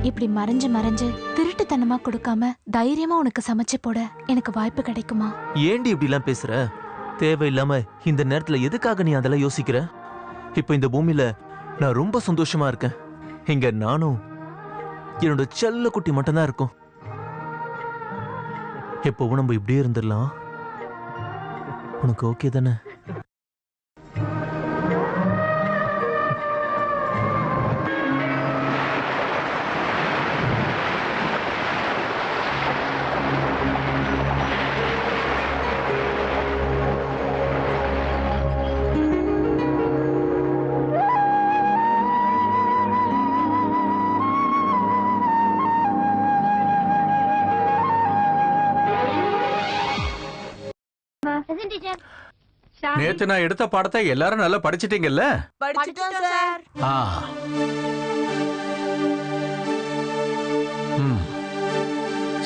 இப்படி மறைஞ்சு மறைஞ்சு திருட்டுத்தனமா கொடுக்காம தைரியமா உனக்கு சமைச்சு போட எனக்கு வாய்ப்பு கிடைக்குமா? ஏண்டி இப்படி எல்லாம் பேசுற? தேவையில்லாம இந்த நேரத்துல எதுக்காக நீ அதெல்லாம் யோசிக்கிற? இப்ப இந்த பூமியில நான் ரொம்ப சந்தோஷமா இருக்கேன். இங்க நானும் என்னோட செல்ல குட்டி மட்டும்தான் இருக்கும். எப்பவும் நம்ம இப்படியே இருந்துடலாம். உனக்கு ஓகே தானே? நேத்து நான் எடுத்த பாடத்தை எல்லாரும் நல்லா படிச்சிட்டீங்கல்ல? படிச்சிட்டோம் சார்.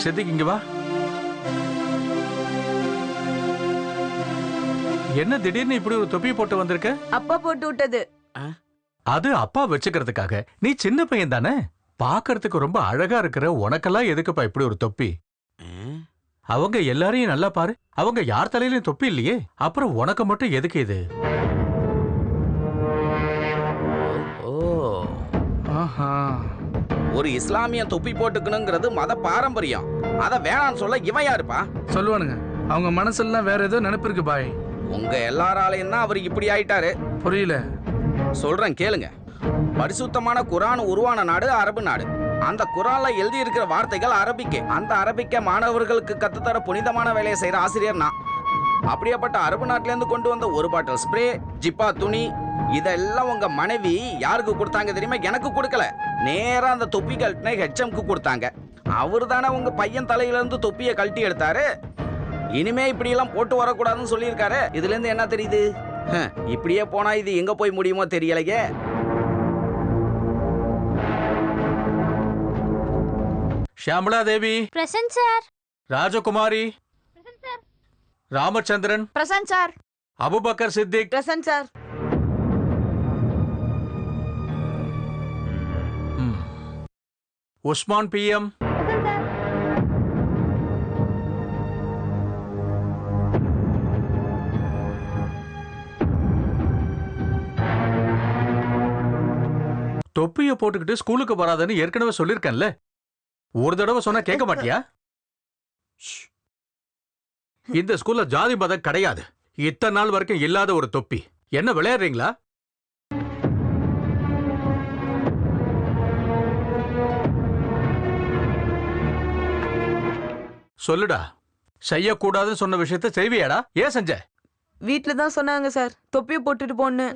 சித்திக் இங்க வா. என்ன திடீர்னு இப்படி ஒரு தொப்பி போட்டு வந்திருக்க? அப்பா போட்டு விட்டது. அது அப்பா வச்சுக்கிறதுக்காக. நீ சின்ன பையன் தானே, பாக்குறதுக்கு ரொம்ப அழகா இருக்கிற உனக்கெல்லாம் எதுக்குப்பா இப்படி ஒரு தொப்பி? அவங்க எல்லாரையும் நல்லா பாரு, அவங்க யார் தலையிலயும் தொப்பி இல்லையே, அப்புறம் உனக்கு மட்டும் எதுக்கு இது? ஒரு இஸ்லாமிய தொப்பி போட்டுக்கணுங்கிறது மத பாரம்பரியம். அத வேணான்னு சொல்ல இவன் யாருப்பா? சொல்லுவானுங்க, அவங்க மனசெல்லாம் வேற ஏதோ நினைப்பு இருக்கு பாய். உங்க எல்லாராலையும் தான் அவர் இப்படி ஆயிட்டாரு. புரியல. சொல்றேன் கேளுங்க. பரிசுத்தமான குர்ஆன் உருவான நாடு அரபு நாடு. அந்த குர்ஆன்ல எழுதி இருக்கிற வார்த்தைகள் அரபிக்கு. அந்த அரபிக்க மாணவர்களுக்கு கத்துத்தர புனிதமான வேலையை செய்யற ஆசிரியர் நான். அப்படியேப்பட்ட அரபு நாட்டில இருந்து கொண்டு வந்த ஒரு பாட்டில் ஸ்ப்ரே, ஜிப்பா துணி, இதெல்லாம் உங்க மனைவி யாருக்கு கொடுத்தாங்க தெரியுமா? எனக்கு கொடுக்கல. நேரா அந்த தொப்பி கழட்டின ஹெச்எம்க்கு கொடுத்தாங்க. அவரு தானே உங்க பையன் தலையில இருந்து தொப்பியை கழட்டி எடுத்தாரு. இனிமே இப்படி எல்லாம் போட்டு வரக்கூடாதுன்னு சொல்லியிருக்காரு. இதுல இருந்து என்ன தெரியுது? இப்படியே போனா இது எங்க போய் முடியுமோ தெரியலையே. Shyamala Devi present sir. Rajakumari present sir. Ramachandran present sir. Abubakar Siddique present sir. Usman PM. தொப்பிய போட்டுக்கிட்டு ஸ்கூலுக்கு வராதன்னு ஏற்கனவே சொல்லிருக்கேன்ல. ஒரு தடவை சொன்னா கேட்க மாட்டியா? இந்த ஸ்கூல்ல ஜாதி மதம் கிடையாது. இத்தனை நாள் வரைக்கும் இல்லாத ஒரு தொப்பி. என்ன விளையாடுறீங்களா? சொல்லுடா, செய்யக்கூடாதுன்னு சொன்ன விஷயத்த செய்வியாடா? ஏன் செஞ்ச? வீட்ல தான் சொன்னாங்க சார், தொப்பியை போட்டுட்டு போன்னு.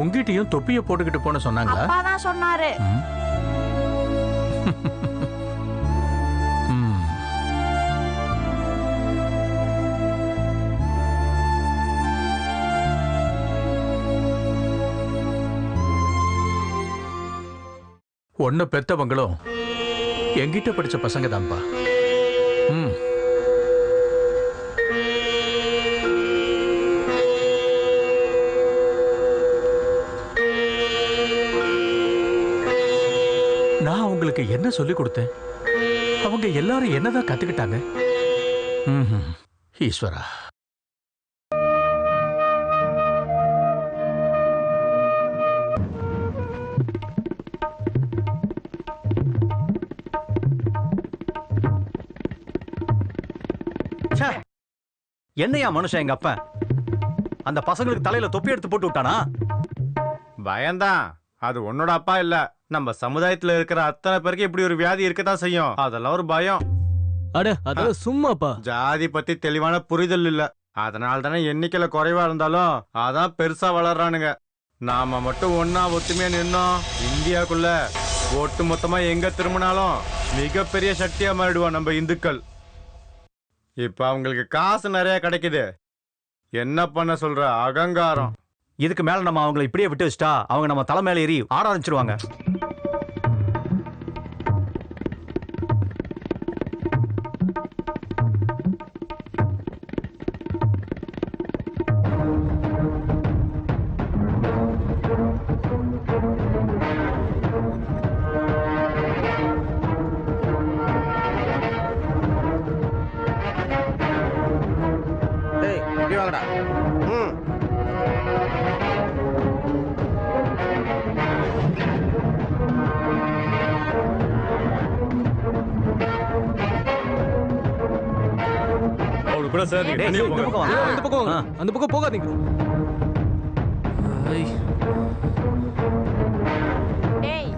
உங்கிட்டையும் தொப்பிய போட்டுக்கிட்டு போன சொன்னாங்களா? அப்பா தான் சொன்னாரு. ஒன்னு பெத்தவங்களும் எங்கிட்ட படிச்ச பசங்க தான்ப்பா. நான் அவங்களுக்கு என்ன சொல்லி கொடுத்தேன்? அவங்க எல்லாரும் என்னதான் கத்துக்கிட்டாங்க? ஈஸ்வரா. என்னையா மனுஷன் எங்க அப்பா அந்த பசங்களுக்கு தலையில தொப்பி எடுத்து போட்டு விட்டானா? பயம்தான். அது உன்னோட அப்பா இல்ல, நம்ம சமுதாயத்துல இருக்கிற அத்தனை பேருக்கு இப்படி ஒரு வியாதி இருக்கதான் செய்யும். அதெல்லாம் ஒரு பயம். அட அதெல்லாம் சும்மாப்பா. ஜாதி பத்தி தெளிவான புரிதல் இல்ல, அதனால தானே எண்ணிக்கையில குறைவா இருந்தாலும் அதான் பெருசா வளர்றானுங்க. நாம மட்டும் ஒன்னா ஒத்துமையா நின்னோம், இந்தியாக்குள்ள ஒட்டு மொத்தமா எங்க திரும்பினாலும் மிகப்பெரிய சக்தியா மாறிடுவோம் நம்ம இந்துக்கள். இப்ப அவங்களுக்கு காசு நிறைய கிடைக்குது, என்ன பண்ண சொல்ற அகங்காரம். இதுக்கு மேல நம்ம அவங்களை இப்படியே விட்டு வச்சுட்டா அவங்க நம்ம தலை மேல ஏறி ஆட ஆரம்பிச்சிருவாங்க. அந்த பக்கம் போகாதீங்க. டேய்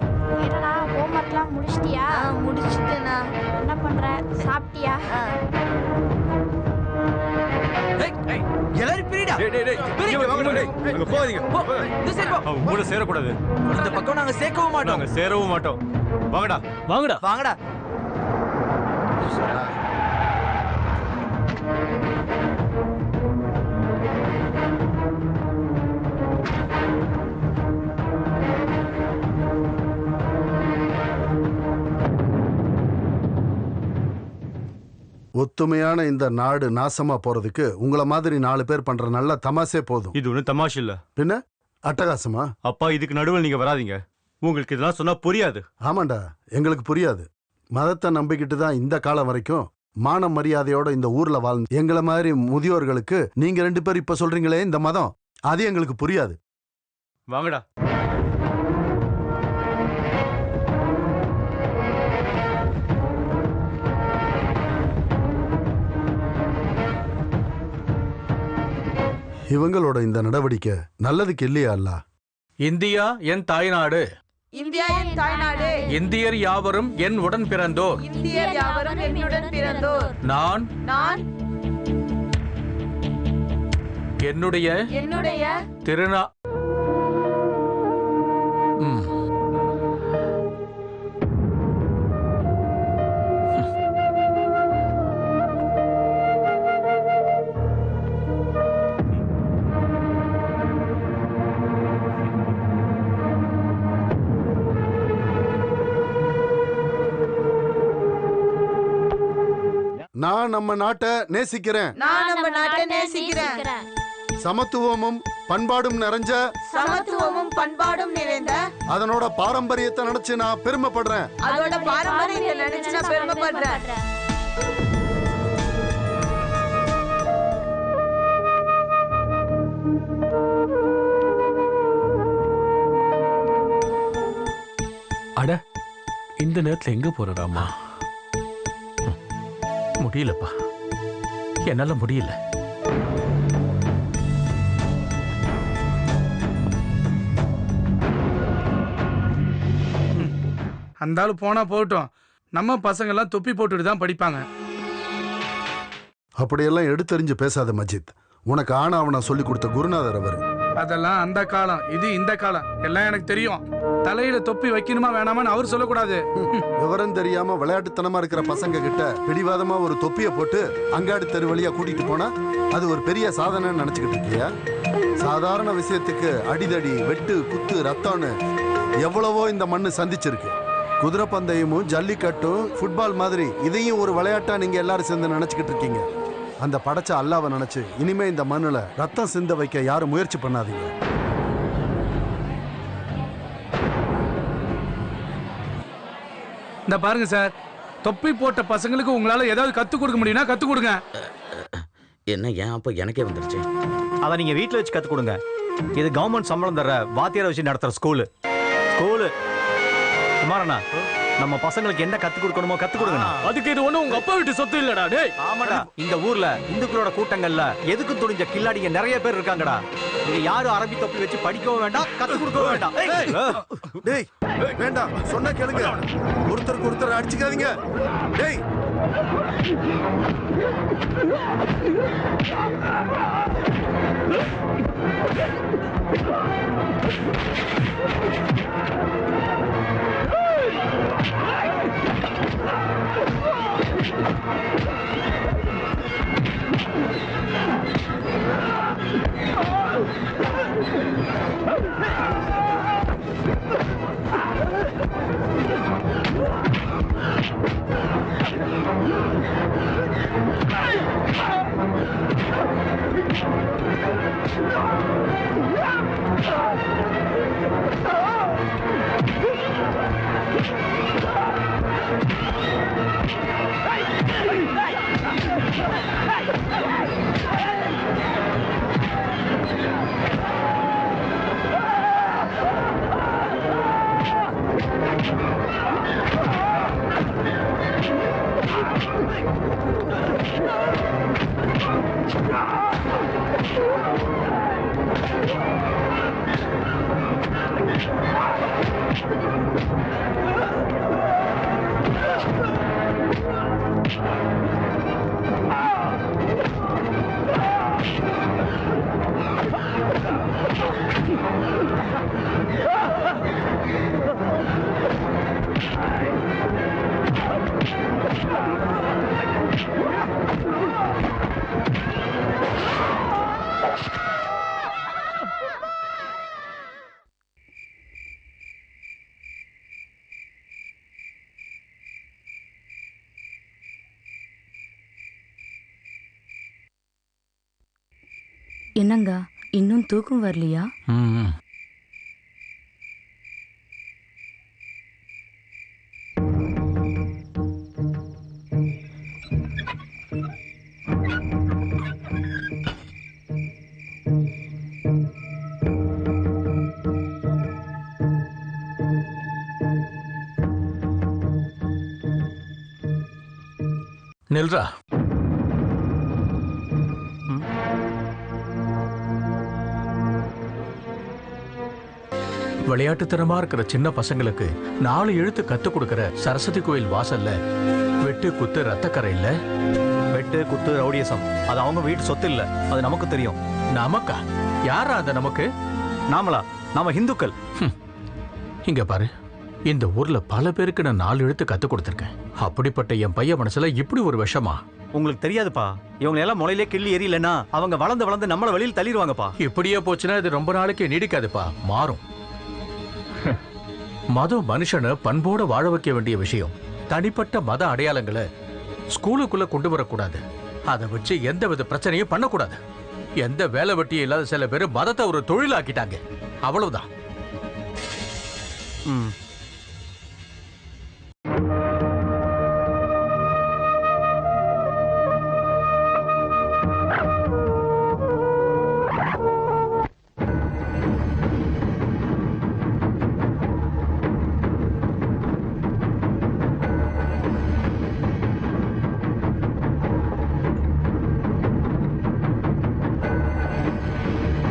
என்னடா ஹோம்வொர்க்லாம் முடிச்சிட்டியா? முடிச்சிட்டேனா. என்ன பண்ற? சாப்பிட்டியா? எல்லாரும் பிரிடா. அங்க போகாதீங்க, அவங்க கூட சேரக்கூடாது. இந்த பக்கம் நாங்க சேர்க்கவும் மாட்டோம். நாங்க சேரவும் மாட்டோம். வாங்கடா வாங்கடா வாங்கடா. ஒத்துமையான இந்த நாடு நாசமா போறதுக்கு உங்கள மாதிரி 4 பேர் பண்ற நல்ல தமாசே போதும். இது ஒன்றும் தமாஷ் இல்ல, பின்ன அட்டகாசமா? அப்பா இதுக்கு நடுவில் நீங்க வராதீங்க, உங்களுக்கு இதெல்லாம் சொன்னா புரியாது. ஆமாண்டா, எங்களுக்கு புரியாது. மதத்தை நம்பிக்கிட்டு தான் இந்த காலம் வரைக்கும் மான மரியாதையோட இந்த ஊர்ல வாழ்ந்து எங்களை மாதிரி முதியோர்களுக்கு நீங்க 2 பேர் இப்ப சொல்றீங்களே இந்த மதம், அது எங்களுக்கு புரியாது. வாங்கடா. இவங்களோட இந்த நடவடிக்கை நல்லதுக்கு இல்லையா அல்ல? இந்தியா என் தாய்நாடு, இந்தியா என் தாய்நாடு, இந்தியர் யாவரும் என் உடன் பிறந்தோர், இந்தியர் யாவரும் என்னுடன் பிறந்தோர், நான் என்னுடைய திருநா நான் நம்ம நாட்டை நேசிக்கிறேன். நான் நம்ம நாட்டை நேசிக்கிறேன். சமத்துவமும் பண்பாடும் நிறைஞ்ச அதனோட பாரம்பரியத்தை நினைச்சு நான் பெருமைப்படுறேன். அதோட பாரம்பரியத்தை நினைச்சு நான் பெருமைப்படுறேன். அட இந்த நேரத்துல எங்க போறடாமா? முடியலப்பா, என்னால முடியல. அந்த ஆளு போனா போகட்டும், நம்ம பசங்க எல்லாம் தொப்பி போட்டுட்டு தான் படிப்பாங்க. அப்படியெல்லாம் எடுத்தறிஞ்சு பேசாத மஜித். உனக்கு ஆனா சொல்லி கொடுத்த குருநாதர் அவர். அதெல்லாம் அந்த காலம், இது இந்த காலம், எல்லாம் எனக்கு தெரியும். தலையில தொப்பி வைக்கணுமா வேணாமான்னு அவர் சொல்லக்கூடாது. விவரம் தெரியாம விளையாட்டுத்தனமா இருக்கிற பசங்க கிட்ட பிடிவாதமா ஒரு தொப்பியை போட்டு அங்காடி தெரு வழியா கூட்டிட்டு போனா அது ஒரு பெரிய சாதனைன்னு நினைச்சுக்கிட்டு இருக்கியா? சாதாரண விஷயத்துக்கு அடிதடி, வெட்டு, குத்து, ரத்தம்னு எவ்வளவோ இந்த மண்ணு சந்திச்சிருக்கு. குதிரை பந்தயமும் ஜல்லிக்கட்டும் ஃபுட்பால் மாதிரி இதையும் ஒரு விளையாட்டா நீங்க எல்லாரும் சேர்ந்து நினைச்சுக்கிட்டு இருக்கீங்க. அந்த படைச்ச அல்லாவை நினைச்சு இனிமே இந்த மண்ணுல ரத்தம் சிந்த வைக்க யாரும் முயற்சி பண்ணாதீங்க. இந்த பாருங்க சார், தொப்பி போட்ட பசங்களுக்கு உங்களால ஏதாவது கத்து கொடுக்க முடியும்னா கத்து கொடுங்க. என்ன ஏன் அப்ப எனக்கே வந்துருச்சு? அதை நீங்க வீட்டுல வச்சு கத்து கொடுங்க. இது கவர்மெண்ட் சம்பளம் தர வாத்தியாரை வச்சு நடத்துற ஸ்கூலு. குமாரண்ணா, நம்ம பசங்களுக்கு என்ன கத்து கொடுக்கணுமோ கத்து கொடுங்க. அதுக்கு இது ஒண்ணு உங்க அப்பா வீட்டு சொத்து இல்லடா. டேய் ஆமாடா, இந்த ஊர்ல இந்துக்களோட கூட்டங்கள்ல எதுக்கு துணிஞ்ச கில்லாடிங்க நிறைய பேர் இருக்காங்கடா. இங்க யாரும் அரபி தொப்பி வச்சு படிக்கவும் வேண்டாம் கத்து கொடுக்கவும் வேண்டாம். டேய் வேண்டாம் சொன்னா கேளுங்க. ஒருத்தருக்கு ஒருத்தர் அடிச்சுக்காதீங்க. டேய் என்னங்க இன்னும் தூக்கம் வரலையா? நில்றா. விளையாட்டுத்தனமா இருக்கிற சின்ன பசங்களுக்கு 4 எழுத்து கத்து கொடுக்கிற சரஸ்வதி கோயில் வாசல்ல வெட்டு குத்து ரத்தக்கரை இல்ல. வெட்டு குத்து ரவுடியசம் அது அவங்க வீட்டு சொத்து இல்ல, அது நமக்கு தெரியும். நமக்கா? யாரா அது நமக்கு? நாமளா? நாம இந்துக்கள். இங்க பாரு, இந்த ஊர்ல பல பேருக்கு நான் 4 எழுத்து கத்து கொடுத்திருக்கேன். அப்படிப்பட்ட என் பையன் மனசுல இப்படி ஒரு விஷமா? உங்களுக்கு தெரியாதுப்பா, இவங்க எல்லாம் முளையிலே கிள்ளி எரியலன்னா அவங்க வளர்ந்து வளர்ந்து நம்மள வெளியில் தள்ளிடுவாங்கப்பா. இப்படியே போச்சுன்னா இது ரொம்ப நாளைக்கு நீடிக்காதுப்பா, மாறும். மதம் மனுஷனை பண்போட வாழ வைக்க வேண்டிய விஷயம். தனிப்பட்ட மத அடையாளங்களை ஸ்கூலுக்குள்ள கொண்டு வரக்கூடாது. அதை வச்சு எந்த வித பிரச்சனையும் பண்ணக்கூடாது. எந்த வேலை வெட்டியும் இல்லாத சில பேர் மதத்தை ஒரு தொழிலாக்கிட்டாங்க, அவ்வளவுதான்.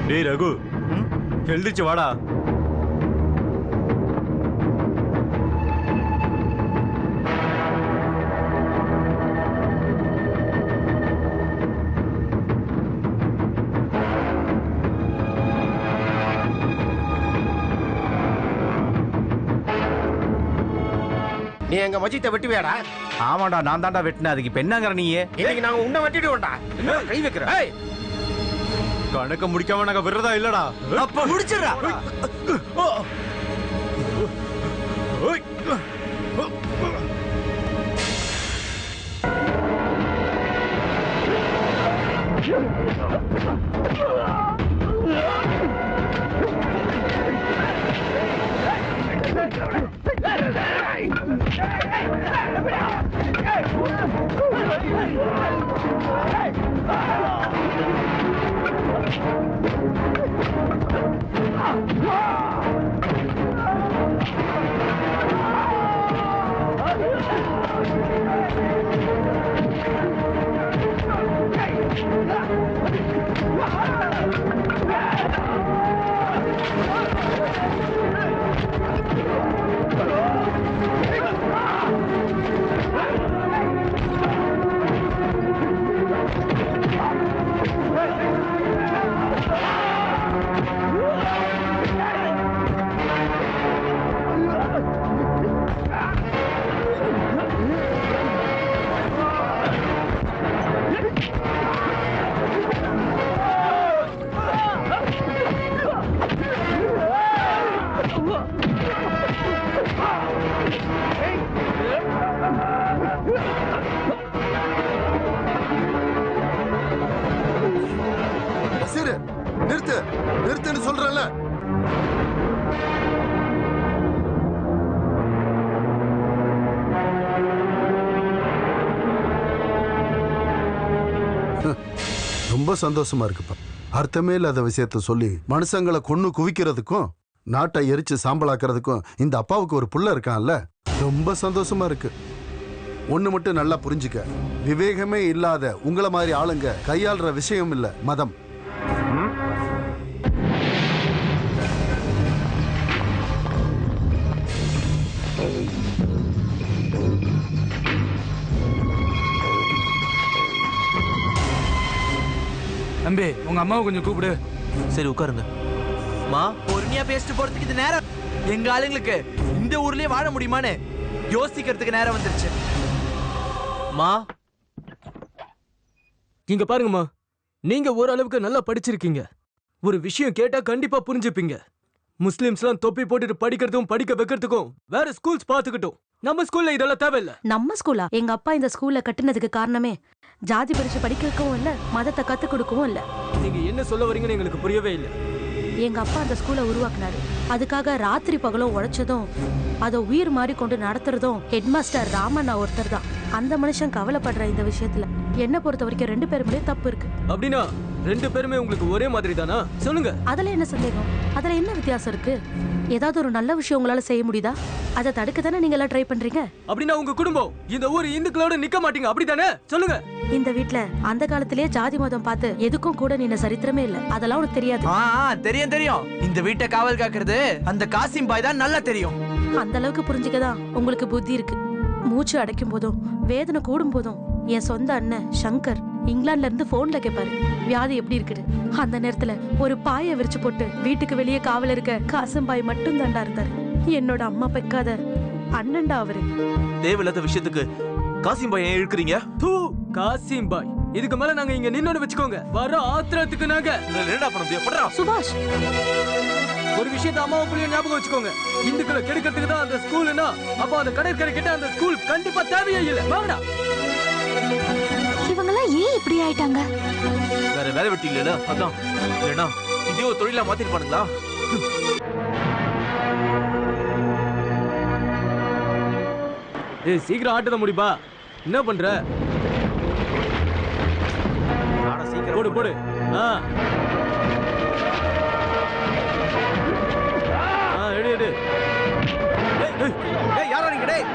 டேய் ரகு, எழுந்திருச்சு வாடா. நீ எங்க மஜித்தை வெட்டுவியாடா? ஆமாடா, நான் தான்டா வெட்டினேன். அதுக்கு இப்ப என்னங்கற நீயே? இன்னைக்கு நாங்க உன்னை வெட்டிடுவோம்டா. என்ன கை வைக்கிற? கணக்க முடிக்காம நாங்க விடுறதா இல்லடா. அப்ப முடிச்சிடா. Ah! நிறுத்து நிறுத்துன்னு சொல்றல. ரொம்ப சந்தோஷமா இருக்குப்பா. அர்த்தமே இல்லாத விஷயத்த சொல்லி மனுஷங்களை கொன்னு குவிக்கிறதுக்கும் நாட்டை எரிச்சு சாம்பலாக்குறதுக்கும் இந்த அப்பாவுக்கு ஒரு புள்ள இருக்கான்ல, ரொம்ப சந்தோஷமா இருக்கு. ஒண்ணு மட்டும் நல்லா புரிஞ்சுக்க, விவேகமே இல்லாத உங்கள மாதிரி ஆளுங்க கையாளுற விஷயம் இல்ல மதம். தம்பி உங்க அம்மாவை கொஞ்சம் கூப்பிடு. சரி உட்காருங்க. மா பொறுமையா பேசிட்டு போறதுக்கு இது நேரம். எங்க ஆளுங்களுக்கு இந்த ஊர்லயே வாழ முடியுமான்னு யோசிக்கிறதுக்கு நேரம் வந்துருச்சு. மா இங்க பாருங்கம்மா, நீங்க ஓரளவுக்கு நல்லா படிச்சிருக்கீங்க. ஒரு விஷயம் கேட்டா கண்டிப்பா புரிஞ்சுப்பீங்க. முஸ்லிம்ஸ்லாம் தொப்பி போட்டுட்டு படிக்கிறதும் படிக்க வைக்கிறதுக்கும் வேற ஸ்கூல்ஸ் பாத்துக்கிட்டோம். நம்ம ஸ்கூல்ல இதெல்லாம் தேவையில்ல. நம்ம ஸ்கூலா? எங்க அப்பா இந்த ஸ்கூல்ல கட்டுனதுக்கு காரணமே ஜாதி பிரிச்சு படிக்க வைக்கவும் இல்ல, மதத்தை கத்து கொடுக்கவும் இல்ல. நீங்க என்ன சொல்ல வரீங்கன்னு எங்களுக்கு புரியவே இல்லை. எங்க அப்பா அந்த ஸ்கூலை உருவாக்குனாரு. அதுக்காக ராத்திரி பகலும் உழைச்சதும் அதை உயிர் மாதிரி கொண்டு நடத்துறதும் ஹெட்மாஸ்டர் ராமண்ணா ஒருத்தர் தான். அந்த மனுஷன் கவலைப்படுற இந்த விஷயத்துல என்ன பொறுத்த வரைக்கும் 2 பேருமே தப்பு இருக்கு. அப்படின்னா 2 பேருமே உங்களுக்கு ஒரே மாதிரி தானா? சொல்லுங்க. அதுல என்ன சந்தேகம்? அதுல என்ன வித்தியாசம் இருக்கு? ஏதாவது ஒரு நல்ல விஷயம் உங்களால செய்ய முடியுதா? அதை தடுக்க தானே நீங்க எல்லாம் ட்ரை பண்றீங்க. அப்படின்னா உங்க குடும்பம் இந்த ஊர் இந்துக்களோட நிக்க மாட்டீங்க, அப்படிதானே? சொல்லுங்க. இந்த வீட்ல அந்த காலத்திலேயே ஜாதி மதம் பார்த்து எதுக்கும் கூட நின்ன சரித்திரமே இல்ல. அதெல்லாம் உனக்கு தெரியாது. தெரியும் தெரியும். இந்த வீட்டை காவல் காக்குறது அந்த காசிம் பாய் தான் நல்லா தெரியும். அந்த அளவுக்கு புரிஞ்சுக்கதான் உங்களுக்கு புத்தி இருக்கு. மூச்சு அடைக்கும் போதும் வேதனை கூடும் போதும் என் சொந்த அண்ணன் சங்கர் இங்கிலாந்துல இருந்து போன்ல கேட்பாரு வியாதி எப்படி இருக்குது. அந்த நேரத்துல ஒரு பாயை விரிச்சு போட்டு வீட்டுக்கு வெளியே காவல் இருக்க காசிம் பாய் மட்டும் தாண்டா இருந்தாரு. என்னோட அம்மா பெக்காத அண்ணன்டா அவரு. தேவையில்லாத விஷயத்துக்கு காசிம் பாய் ஏன் இழுக்கிறீங்க? காசிம் பாய் இதுக்கு மேல நாங்க இங்க நின்னு வச்சுக்கோங்க. வர ஆத்திரத்துக்கு நாங்க என்னடா பண்ண முடியும்? சுபாஷ், ஒரு விஷயத்தை அம்மாவும் புள்ளியும் ஞாபகம் வச்சுக்கோங்க. இந்துக்களை கெடுக்கிறதுக்கு தான் அந்த ஸ்கூல்னா அப்ப அந்த கடற்கரை கிட்ட அந்த ஸ்கூல் கண்டிப்பா தேவையே இல்ல. வாங்கடா. இவங்கெல்லாம் ஏன் இப்படி ஆயிட்டாங்க? வேற வேலை வெட்டி இல்ல, அதான். இல்லைன்னா இதே ஒரு தொழிலா மாத்திருப்பானுங்களா? ஏய் சீக்கிரம் ஆட்டத முடிப்பா. என்ன பண்ற? போடு போடு. எடு எடு. ஏய் யாரா நீங்க? டேய்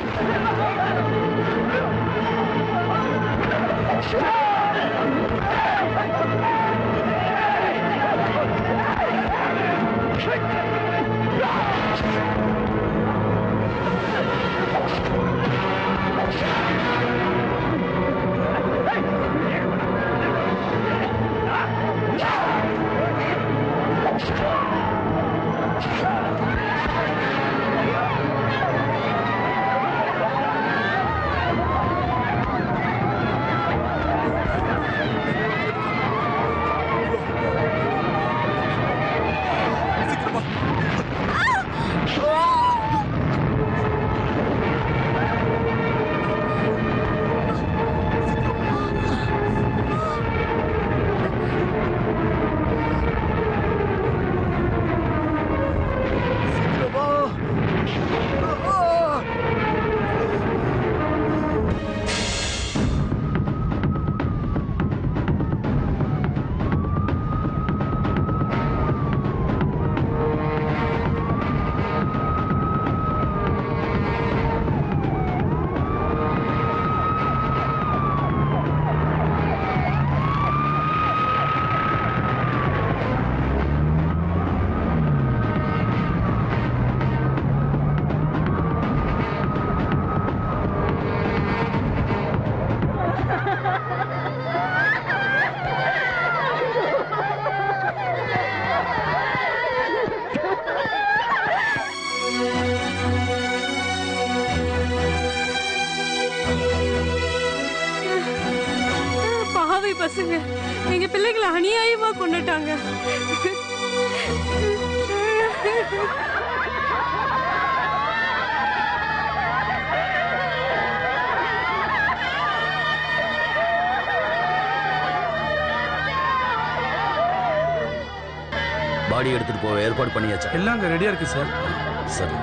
பசங்க எங்க பிள்ளைகளை அநியாயமா கொண்டுட்டாங்க. பாடி எடுத்துட்டு போக ஏற்பாடு பண்ணியாச்சா? எல்லாம் அங்க ரெடியா இருக்கு சார். சரி.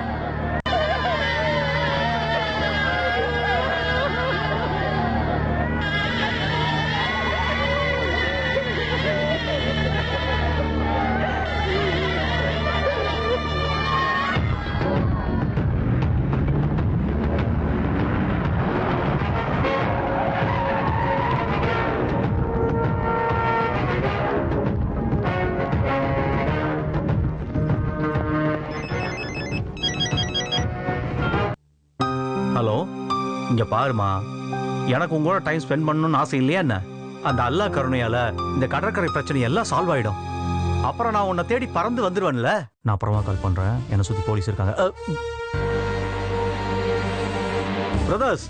ஹலோ, இங்க பாருமா, எனக்கு உங்களோட டைம் ஸ்பெண்ட் பண்ணணும்னு ஆசை இல்லையா என்ன? அந்த அல்லாஹ் கருணையால இந்த கடற்கரை பிரச்சனை எல்லாம் சால்வ் ஆயிடும். அப்புறம் நான் உன்னை தேடி பறந்து வந்துடுவேன்ல. நான் அப்புறமா கால் பண்றேன். என்னை சுத்தி போலீஸ் இருக்காங்க. பிரதர்ஸ்,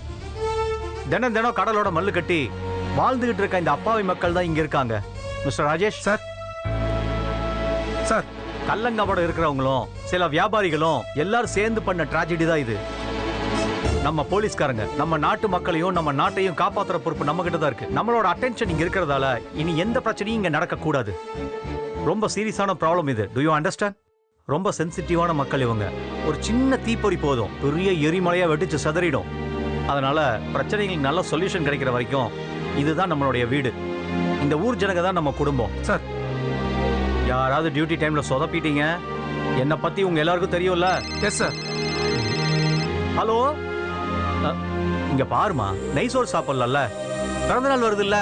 தினம் தினம் கடலோட மல்லு கட்டி வாழ்ந்துகிட்டு இருக்க இந்த அப்பாவி மக்கள் தான் இங்க இருக்காங்க. Mister Rajesh sir. சார், கல்லங்கபடம் இருக்கிறவங்களும் சில வியாபாரிகளும் எல்லாரும் சேர்ந்து பண்ண டிராஜடி தான் இது. நம்ம போலீஸ்காரங்க நம்ம நாட்டு மக்களையும் நம்ம நாட்டையும் காப்பாற்றுற பொறுப்பு நம்ம கிட்ட தான் இருக்கு. நம்மளோட அட்டென்ஷன் இங்க இருக்கிறதால இனி எந்த பிரச்சனையும் இங்க நடக்க கூடாது. ரொம்ப சீரியஸான ப்ராப்ளம் இது. To you understand? ரொம்ப சென்சிட்டிவான மக்கள் இவங்க. ஒரு சின்ன தீப்பொறி போதும் பெரிய எரிமலையா வெடிச்சு சதறிடும். அதனால பிரச்சனைகளுக்கு நல்ல சொல்யூஷன் கிடைக்கிற வரைக்கும் இதுதான் நம்மளுடைய வீடு. இந்த ஊர் ஜனங்க தான் நம்ம குடும்பம். சார், யாராவது டியூட்டி டைம்ல சொதப்பிட்டீங்க, என்னை பத்தி உங்க எல்லாருக்கும் தெரியும்ல? Yes sir. ஹலோ, இங்க பாருமா, நெய் சோறு சாப்பிடல, பிறந்த நாள் வருது இல்ல,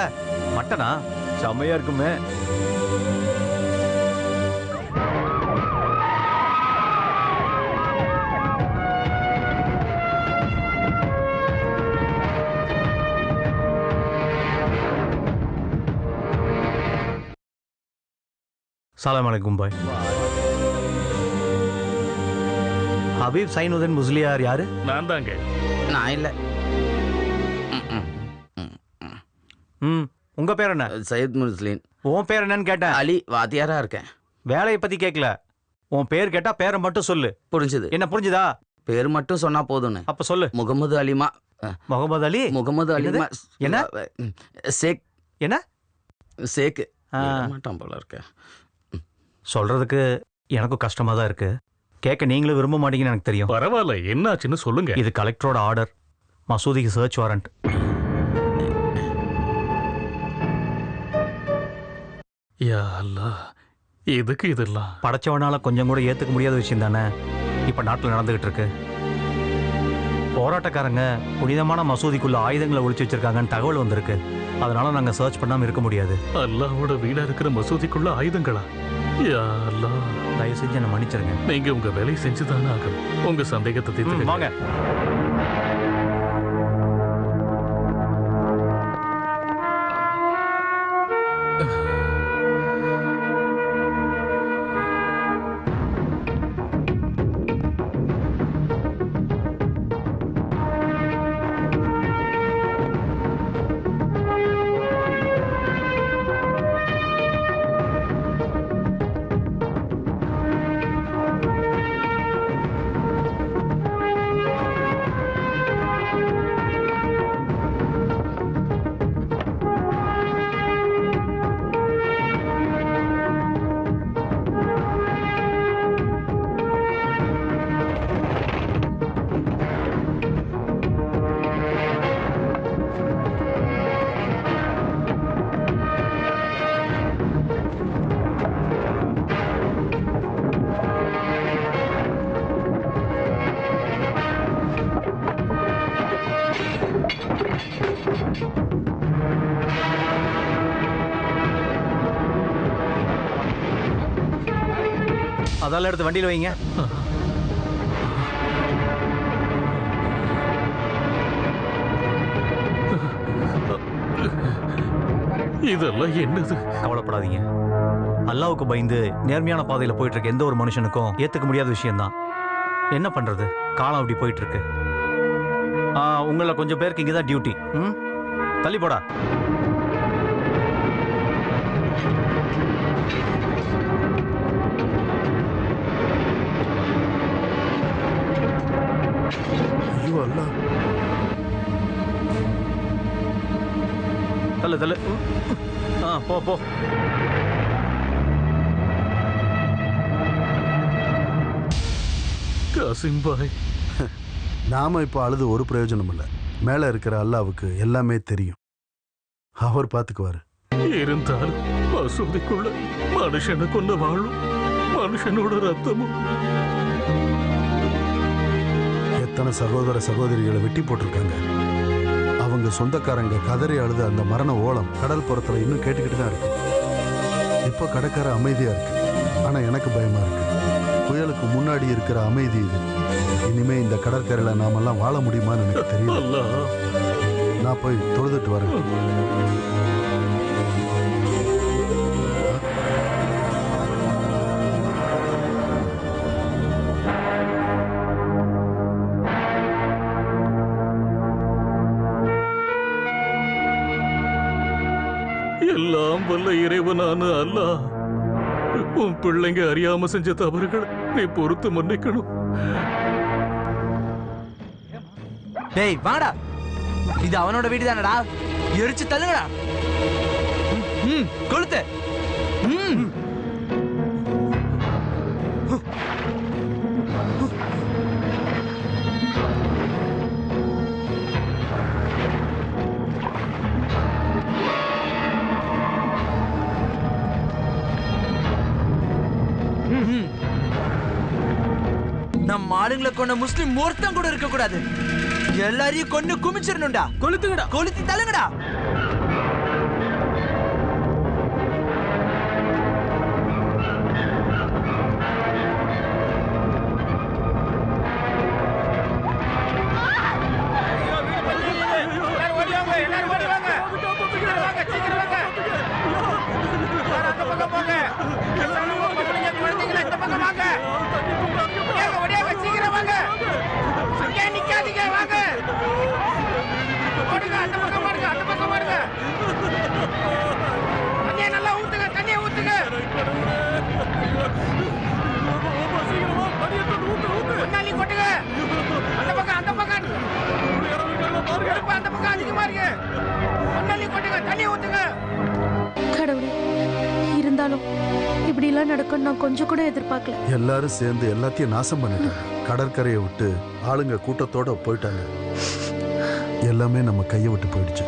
மட்டனா செம்மையா இருக்குமே. சலாம் அலைக்கும் பாய். ஹபீப் சைனுதீன் முஸ்லியார் யாரு? நான் தாங்க. நான் இல்ல. உங்க பேர் என்ன? சையத் முஸ்லிம். உன் பேர் என்னன்னு கேட்டேன். அலி, வாத்தியாரா இருக்கேன். வேலையை பத்தி கேட்கல. உன் பேர் கேட்டா பேரை மட்டும் சொல்லு. புரிஞ்சுது. என்ன புரிஞ்சுதா? பேர் மட்டும் சொன்னா போதும்னு. அப்ப சொல்லு. முகமது அலிமா. முகமது அலி? முகமது அலிமா. என்ன? சேக். என்ன? சேக். மாட்டான் போல இருக்க. சொல்றதுக்கு எனக்கும் கஷ்டமா தான் இருக்கு. கேட்க நீங்களும் விரும்ப மாட்டீங்கன்னு எனக்கு தெரியும். பரவாயில்ல, என்னாச்சுன்னு சொல்லுங்க. இது கலெக்டரோட ஆர்டர். மசூதிக்கு சர்ச் வாரண்ட். யா அல்லாஹ், எதுக்கு இதெல்லாம்? படைச்சவனால கொஞ்சம் கூட ஏத்துக்க முடியாத விஷயம் தானே இப்ப நாட்டில் நடந்துகிட்டு இருக்கு. போராட்டக்காரங்க புனிதமான மசூதிக்குள்ள ஆயுதங்களை ஒளிச்சு வச்சிருக்காங்கன்னு தகவல் வந்திருக்கு. அதனால நாங்க சர்ச் பண்ணாம இருக்க முடியாது. அல்லாஹ்வோட வீடா இருக்கிற மசூதிக்குள்ள ஆயுதங்களா? யா அல்லாஹ், தயவு செஞ்சு என்ன மன்னிச்சிருங்க. நீங்க உங்க வேலையை செஞ்சுதானே ஆகணும். உங்க சந்தேகத்தை தீர்த்து வாங்க. அதெல்லாம் எடுத்து வண்டியில் வைங்க. இதெல்லாம் என்னது? கவலைப்படாதீங்க. அல்லாவுக்கு பயந்து நேர்மையான பாதையில போயிட்டு இருக்க எந்த ஒரு மனுஷனுக்கும் ஏத்துக்க முடியாத விஷயம்தான். என்ன பண்றது, காலம் அப்படி போயிட்டு இருக்கு. உங்களை கொஞ்சம் பேருக்கு இங்கதான் டியூட்டி. தள்ளி போடா. தள்ளு தள்ளு. போ போ. காசிம் பாய், நாம இப்போ அழுது ஒரு பிரயோஜனம் இல்லை. மேல இருக்கிற அல்லாவுக்கு எல்லாமே தெரியும். அவர் பார்த்துக்குவாரு. இருந்தாலும் மசூதிக்குள்ள மனுஷனை கொண்டு வாழும் மனுஷனோட ரத்தமும். எத்தனை சகோதர சகோதரிகளை வெட்டி போட்டிருக்காங்க. அவங்க சொந்தக்காரங்க கதறி அழுத அந்த மரண ஓலம் கடல் புறத்துல இன்னும் கேட்டுக்கிட்டு தான் இருக்கு. இப்ப கடற்கரை அமைதியா இருக்கு. ஆனா எனக்கு பயமா இருக்கு. புயலுக்கு முன்னாடி இருக்கிற அமைதி இது. இனிமே இந்த கடற்கரையில நாமெல்லாம் வாழ முடியுமான்னு எனக்கு தெரியல. நான் போய் தொழுதுட்டு வரேன். எல்லாம் வல்ல இறைவனான அல்லாஹ் உன் பிள்ளைங்க அறியாம செஞ்ச தவறுகளை நீ பொறுத்து மன்னிக்கணும். டேய் வாடா, இது அவனோட வீடு தானடா, எரிச்சு தள்ளுங்கடா. கொளுத்து. நம்ம ஆளுங்களை கொண்ட முஸ்லிம் ஒருத்தம் கூட இருக்க கூடாது. எல்லாரையும் கொண்டு குமிச்சிடணும்டா. கொளுத்துங்கடா, கொளுத்தி தள்ளுங்கடா. கடவுளே, இருந்தாலும் இப்படி எல்லாம் நடக்கும் நான் கொஞ்சம் கூட எதிர்பார்க்கல. எல்லாரும் சேர்ந்து எல்லாத்தையும் நாசம் பண்ணிட்டாங்க. கடற்கரையை விட்டு ஆளுங்க கூட்டத்தோட போயிட்டாங்க. எல்லாமே நம்ம கையை விட்டு போயிடுச்சு.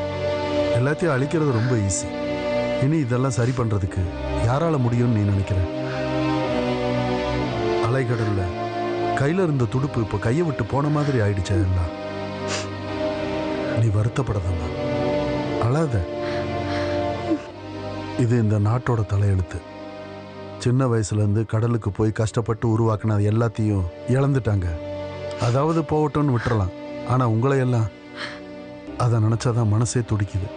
எல்லாத்தையும் அழிக்கிறது ரொம்ப ஈஸி. இனி இதெல்லாம் சரி பண்றதுக்கு யாரால முடியும்னு நீ நினைக்கிற? அலைகடல்ல கையில இருந்த துடுப்பு இப்ப கையை விட்டு போன மாதிரி ஆயிடுச்சு. எல்லாம் நீ வருத்தப்படாதம்மா, அழாத. இது இந்த நாட்டோட தலையெழுத்து. சின்ன வயசுல இருந்து கடலுக்கு போய் கஷ்டப்பட்டு உருவாக்குன எல்லாத்தையும் இழந்துட்டாங்க. அதாவது போகட்டும்னு விட்டுறலாம். ஆனா உங்களை எல்லாம் அதை நினைச்சாதான் மனசே துடிக்குது.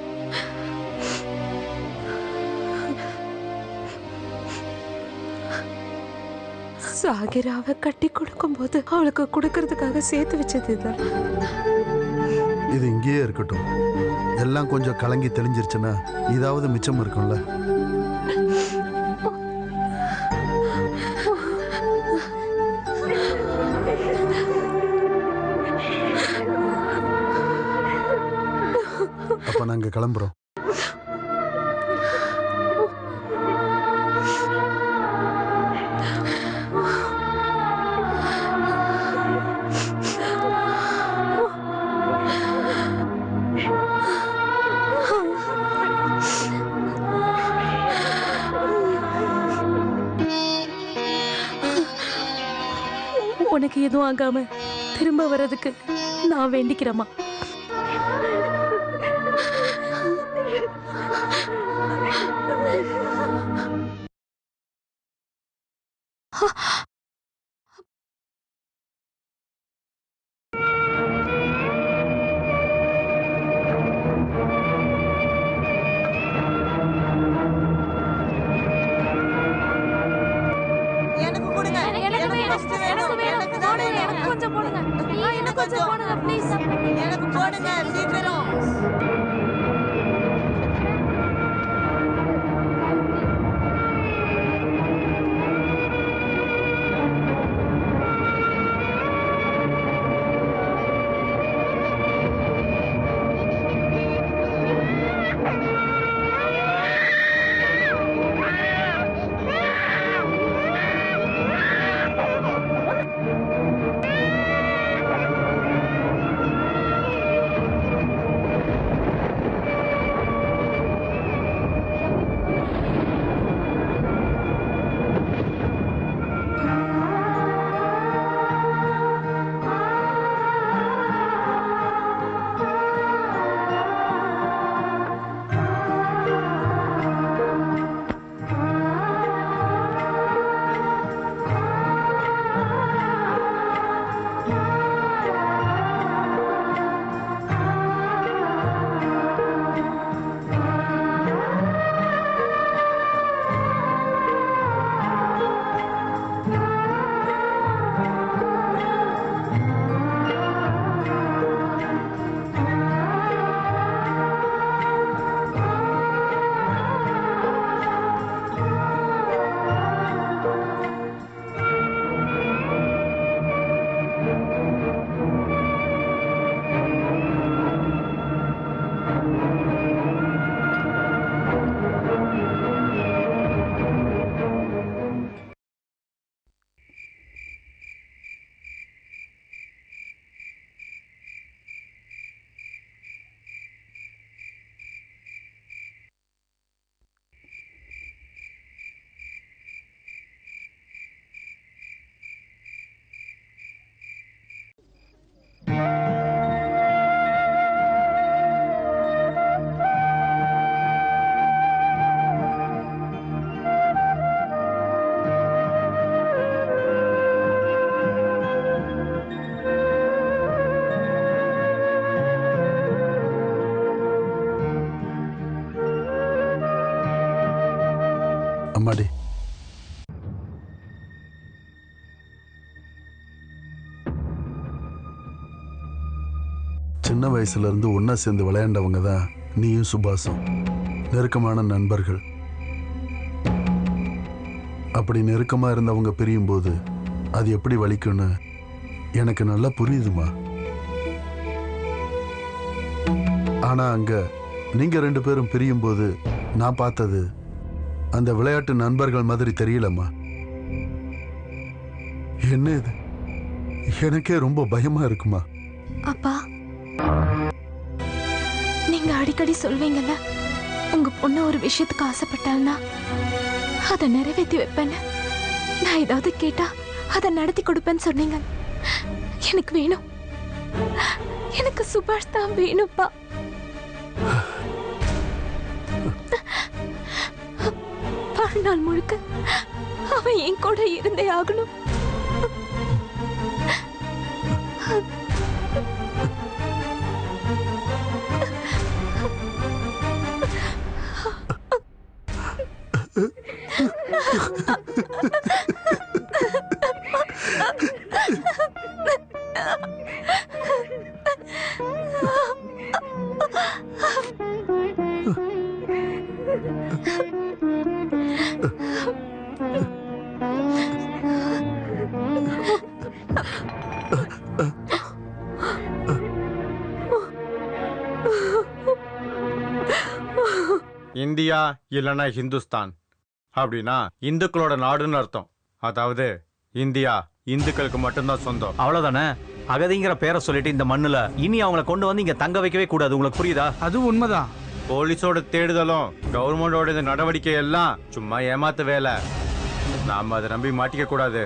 சாகிராவை கட்டி கொடுக்கும் போது அவளுக்கு கொடுக்கறதுக்காக சேர்த்து வச்சது தான். இது இங்கேயே இருக்கட்டும். எல்லாம் கொஞ்சம் கலங்கி தெளிஞ்சிருச்சுன்னா இதாவது மிச்சம் இருக்கும்ல. அப்ப நாங்க கிளம்புறோம். உனக்கு எதுவும் ஆகாம திரும்ப வர்றதுக்கு நான் வேண்டிக்கிறேம்மா. கொஞ்சம் போடுங்க, இன்னும் கொஞ்சம் போடுங்க ப்ளீஸ். எனக்கு போடுங்க சீக்கிரம். அம்மாடி. சின்ன வயசுல இருந்து ஒன்னா சேர்ந்து விளையாண்டவங்க தான் நீயும் சுபாஷும், நெருக்கமான நண்பர்கள். அப்படி நெருக்கமா இருந்தவங்க பிரியும் போது அது எப்படி வலிக்கும்னு எனக்கு நல்லா புரியுதுமா. ஆனா அங்க நீங்க 2 பேரும் பிரியும் போது நான் பார்த்தது அந்த விளையாட்டு நண்பர்கள் மாதிரி தெரியலம்மா. என்ன இது? எனக்கே ரொம்ப பயமா இருக்குமா. அப்பா, நீங்க அடிக்கடி சொல்வீங்கல்ல, உங்க பொண்ணு ஒரு விஷயத்துக்கு ஆசைப்பட்டாள்னா அதை நிறைவேற்றி வைப்பேன்னு. நான் ஏதாவது கேட்டா அதை நடத்தி கொடுப்பேன்னு சொன்னீங்க. எனக்கு வேணும், எனக்கு சுபாஷ் தான் வேணும்ப்பா. வாழ்நாள் முழுக்க அவன் என் கூட இருந்தே ஆகணும். இந்தியா இல்லைன்னா ஹிந்துஸ்தான் அப்படின்னா இந்துக்களோட நாடுன்னு அர்த்தம். அதாவது இந்தியா இந்துக்களுக்கு மட்டும்தான் சொந்தம். அவ்வளவுதானே? அகதிங்கிற பேரை சொல்லிட்டு இந்த மண்ணுல இனி அவங்களை கொண்டு வந்து இங்க தங்க வைக்கவே கூடாது. உங்களுக்கு புரியுதா? அது உண்மைதான். போலீஸோட தேடுதலும் கவர்மெண்டோட இந்த நடவடிக்கை எல்லாம் சும்மா ஏமாத்து வேலை. நாம அதை நம்பி மாட்டிக்க கூடாது.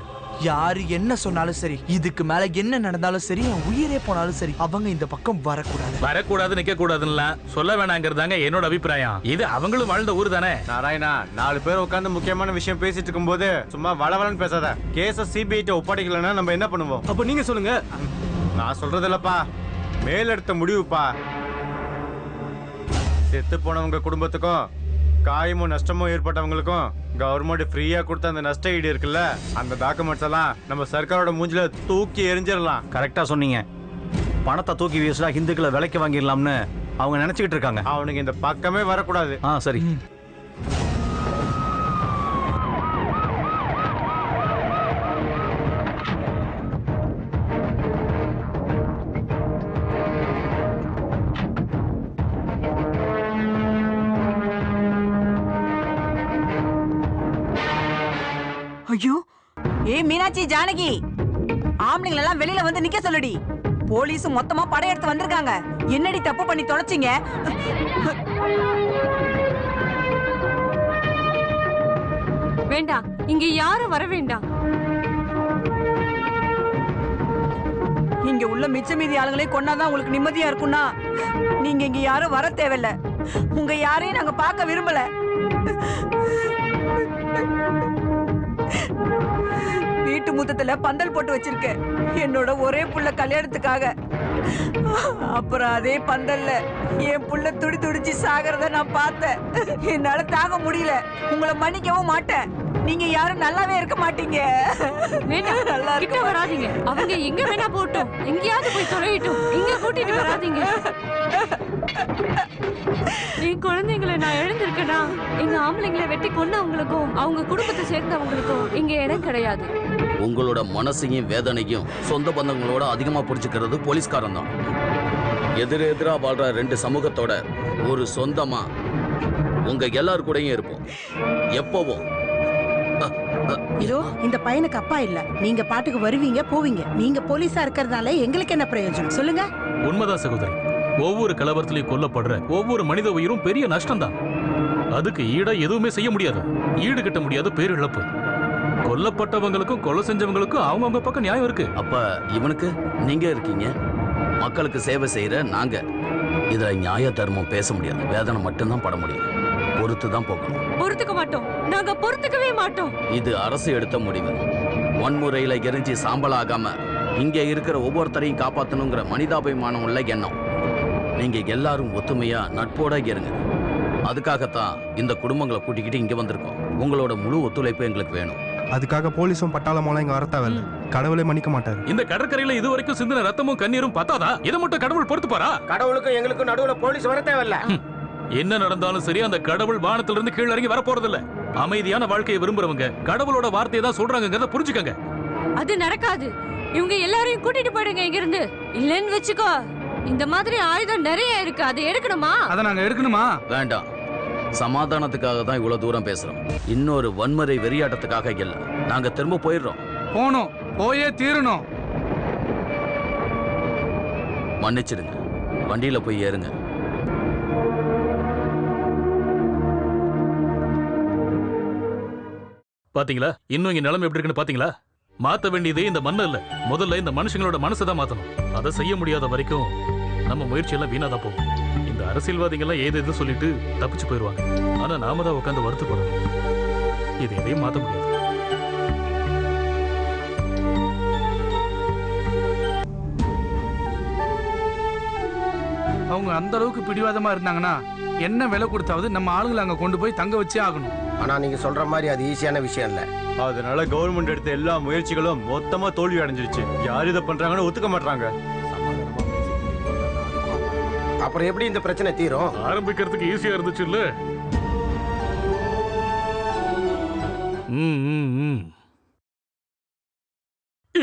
யாரு என்ன சொன்னாலும் சரி, இதுக்கு மேல என்ன நடந்தாலும் சரி, என் உயிரே போனாலும் சரி, அவங்க இந்த பக்கம் வரக்கூடாது நிக்க கூடாதுன்னு சொல்ல வேணாங்கிறதாங்க என்னோட அபிப்பிராயம். இது அவங்களும் வாழ்ந்த ஊர் தானே. நாராயணா, 4 பேர் உட்கார்ந்து முக்கியமான விஷயம் பேசிட்டு இருக்கும் போது சும்மா வளவலன்னு பேசாத. கேஸ சிபிஐ ஒப்படைக்கலன்னா நம்ம என்ன பண்ணுவோம்? அப்ப நீங்க சொல்லுங்க. நான் சொல்றது இல்லப்பா, மேலெடுத்த முடிவுப்பா. செத்து போனவங்க குடும்பத்துக்கும் காயமும் நஷ்டமும் ஏற்பட்டவங்களுக்கும் கவர்மெண்ட் ஃப்ரீயா கொடுத்த அந்த நஷ்ட ஈடு இருக்குல்ல, அந்த டாக்குமெண்ட்ஸ் எல்லாம் நம்ம சர்க்காரோட மூஞ்சில தூக்கி எரிஞ்சிடலாம். கரெக்டா சொன்னீங்க. பணத்தை தூக்கி வீசுனா ஹிந்துக்களை விலைக்கு வாங்கிடலாம்னு அவங்க நினைச்சுக்கிட்டு இருக்காங்க. அவனுக்கு இந்த பக்கமே வரக்கூடாது. சரி. ஐயோ, ஏ மீனாட்சி, ஜானகி, ஆம்பளைங்களை எல்லாம் வெளியில வந்து நிக்க சொல்லுடி. போலீஸ் மொத்தமா படையெடுத்து வந்திருக்காங்க. என்னடி தப்பு பண்ணி தொலைச்சிங்க? வேண்டாம், இங்க யாரும் வர வேண்டாம். இங்க உள்ள மிச்ச மீதி ஆளுங்களே கொன்னாதான் உங்களுக்கு நிம்மதியா இருக்கும்னா நீங்க இங்க யாரும் வர தேவையில்ல. உங்க யாரையும் நாங்க பார்க்க விரும்பல. வீட்டு முத்தத்துல பந்தல் போட்டு வச்சிருக்கேன் என்னோட ஒரே புள்ள கல்யாணத்துக்காக. அப்புறம் அதே பந்தல்ல என் புள்ள துடி துடிச்சு சாகிறத நான் பார்த்தேன். என்னால தாங்க முடியல. உங்களை மன்னிக்கவும் மாட்டேன். நீங்க யாரும் நல்லாவே இருக்க மாட்டீங்க. நல்லா கிட்ட வராதீங்க. அவங்க எங்க வேணா போட்டும், எங்கேயாவது போய் தொலையிட்டும், இங்க கூட்டிட்டு வராதீங்க. என் குழந்தைங்களை நான் எழுந்திருக்கேனா, எங்க ஆம்பளைங்களை வெட்டி கொண்டவங்களுக்கும் அவங்க குடும்பத்தை சேர்ந்தவங்களுக்கும் இங்க இடம் கிடையாது. உங்களோட மனசையும் வேதனையும் சொந்த பந்தங்களோட அதிகமா புரிஞ்சுக்கிறது போலீஸ்காரன் தான். எதிரெதிரா வாழ்ற 2 சமூகத்தோட ஒரு சொந்தமா உங்க எல்லார் கூடயும் இருப்போம் எப்பவும். இதோ இந்த பையனுக்கு அப்பா இல்ல. நீங்க பாட்டுக்கு வருவீங்க போவீங்க. நீங்க போலீஸா இருக்கிறதால எங்களுக்கு என்ன பிரயோஜனம் சொல்லுங்க? உண்மைதான் சகோதரி. ஒவ்வொரு கலவரத்திலையும் கொல்லப்படுற ஒவ்வொரு மனித உயிரும் பெரிய நஷ்டம் தான். அதுக்கு ஈடா எதுவுமே செய்ய முடியாது. ஈடு கட்ட முடியாத பேரிழப்பு. கொல்லப்பட்டவங்களுக்கும் கொலை செஞ்சவங்களுக்கும் அவங்கவுங்க பக்கம் நியாயம் இருக்கு. அப்ப இவனுக்கு நீங்க இருக்கீங்க, மக்களுக்கு சேவை செய்யற நாங்க. இதுல நியாய தர்மம் பேச முடியாது. வேதனை மட்டும்தான் பட முடியும். பொறுத்து தான் போகணும். பொறுத்துக்க மாட்டோம். நாங்க பொறுத்துக்கவே மாட்டோம். இது அரசு எடுத்த முடிவு. வன்முறையில எரிஞ்சு சாம்பலாகாம இங்க இருக்கிற ஒவ்வொருத்தரையும் காப்பாத்தணுங்கிற மனிதாபிமானம் உள்ள எண்ணம். நீங்க எல்லாரும் ஒத்துமையா நட்போட இருங்க. அதுக்காகத்தான் இந்த குடும்பங்களை கூட்டிக்கிட்டு இங்க வந்திருக்கோம். உங்களோட முழு ஒத்துழைப்பு எங்களுக்கு வேணும். அதுக்காக போலீஸும் பட்டாளமெல்லாம் இங்க வரத்தாவில்ல. கடவுளே மன்னிக்க மாட்டாரு. இந்த கடற்கரையில இது வரைக்கும் சிந்தின ரத்தமும் கண்ணீரும் பத்தாதா? இதை மட்டும் கடவுள் பொறுத்து பாரா? கடவுளுக்கும் எங்களுக்கும் நடுவுல போலீஸ் வர தேவையில்ல. என்ன நடந்தாலும் சரி, அந்த கடவுள் வானத்துல இருந்து கீழ இறங்கி வர போறது இல்ல. அமைதியான வாழ்க்கையை விரும்புறவங்க கடவுளோட வார்த்தையை தான் சொல்றாங்கங்கறத புரிஞ்சுக்கங்க. அது நடக்காது. இவங்க எல்லாரையும் கூட்டிட்டு போயிடுங்க இங்க இருந்து. இல்லன்னு வெச்சுக்கோ, இந்த மாதிரி ஆயுதம் நிறைய இருக்கு. அதை எடுக்கணுமா? அத நாங்க எடுக்கணுமா? வேண்டாம். சமாதானத்துக்காக தான் இவ்வளவு தூரம் பேசுறோம். இன்னொரு வன்முறை வெறியாட்டத்துக்காக இல்ல. நாங்க திரும்ப போயிடுறோம். போனோம், போயே தீரணும். மன்னிச்சிடுங்க. வண்டியில போய் ஏறுங்க. பாத்தீங்களா இன்னும் இங்க நிலைமை எப்படி இருக்குன்னு பாத்தீங்களா? மாத்த வேண்டியதே இந்த மண்ண இல்ல, முதல்ல இந்த மனுஷங்களோட மனசை தான் மாத்தணும். அதை செய்ய முடியாத வரைக்கும் நம்ம முயற்சி எல்லாம் வீணாதான் போகும். இந்த அரசியல்வாதிகள் எல்லாம் ஏதேதோ சொல்லிட்டு தப்பிச்சு போயிருவாங்க. ஆனா நாம தான் உட்காந்து வருத்தப்படணும். இது எதையும் மாத்த முடியாது. அவங்க அந்த அளவுக்கு பிடிவாதமா இருந்தாங்கன்னா என்ன விலை கொடுத்தாவது நம்ம ஆளுங்களை அங்க கொண்டு போய் தங்க வச்சே ஆகணும். ஆனா நீங்க சொல்ற மாதிரி அது ஈஸியான விஷயம் இல்ல. அதனால கவர்மெண்ட் எடுத்த எல்லா முயற்சிகளும் மொத்தமா தோல்வி அடைஞ்சிருச்சு. யார் இதை பண்றாங்கன்னு ஒத்துக்க மாட்டாங்க. அப்புறம் எப்படி இந்த பிரச்சனை தீரும்? ஆரம்பிக்கிறதுக்கு ஈஸியா இருந்துச்சு இல்ல?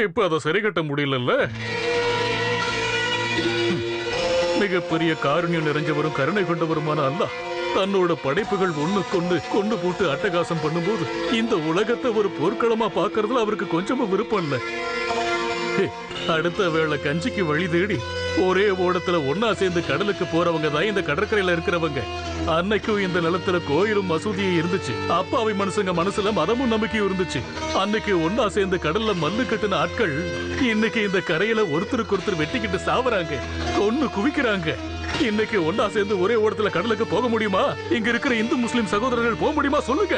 இப்ப அதை சரி கட்ட முடியல. மிகப்பெரிய காருண்யம் நிறைஞ்சவரும் கருணை கொண்டவருமான அல்லாஹ் தன்னோட படைப்புகள் ஒண்ணுக்கொண்டு கொண்டு போட்டு அட்டகாசம் பண்ணும்போது இந்த உலகத்தை ஒரு போர்க்களமா பாக்குறதுல அவருக்கு கொஞ்சமும் விருப்பம் இல்ல. அடுத்த வேளை கஞ்சிக்கு வழி தேடி ஒரே ஓடத்துல ஒன்னா சேர்ந்து கடலுக்கு போறவங்க தான் இந்த கடற்கரையில இருக்கிறவங்க. அன்னைக்கும் இந்த நிலத்துல கோயிலும் மசூதியும் இருந்துச்சு. அப்பாவி மனுஷங்க மனசுல மதமும் நம்பிக்கையும் இருந்துச்சு. அன்னைக்கு ஒன்னா சேர்ந்து கடல்ல மல்லு கட்டின ஆட்கள் இன்னைக்கு இந்த கரையில ஒருத்தருக்கு ஒருத்தர் வெட்டிக்கிட்டு சாவறாங்க, கொன்னு குவிக்கிறாங்க. இன்னைக்கு ஒன்னா சேர்ந்து ஒரே ஓடத்துல கடலுக்கு போக முடியுமா? இங்க இருக்கிற இந்து முஸ்லிம் சகோதரர்கள் போக முடியுமா சொல்லுங்க?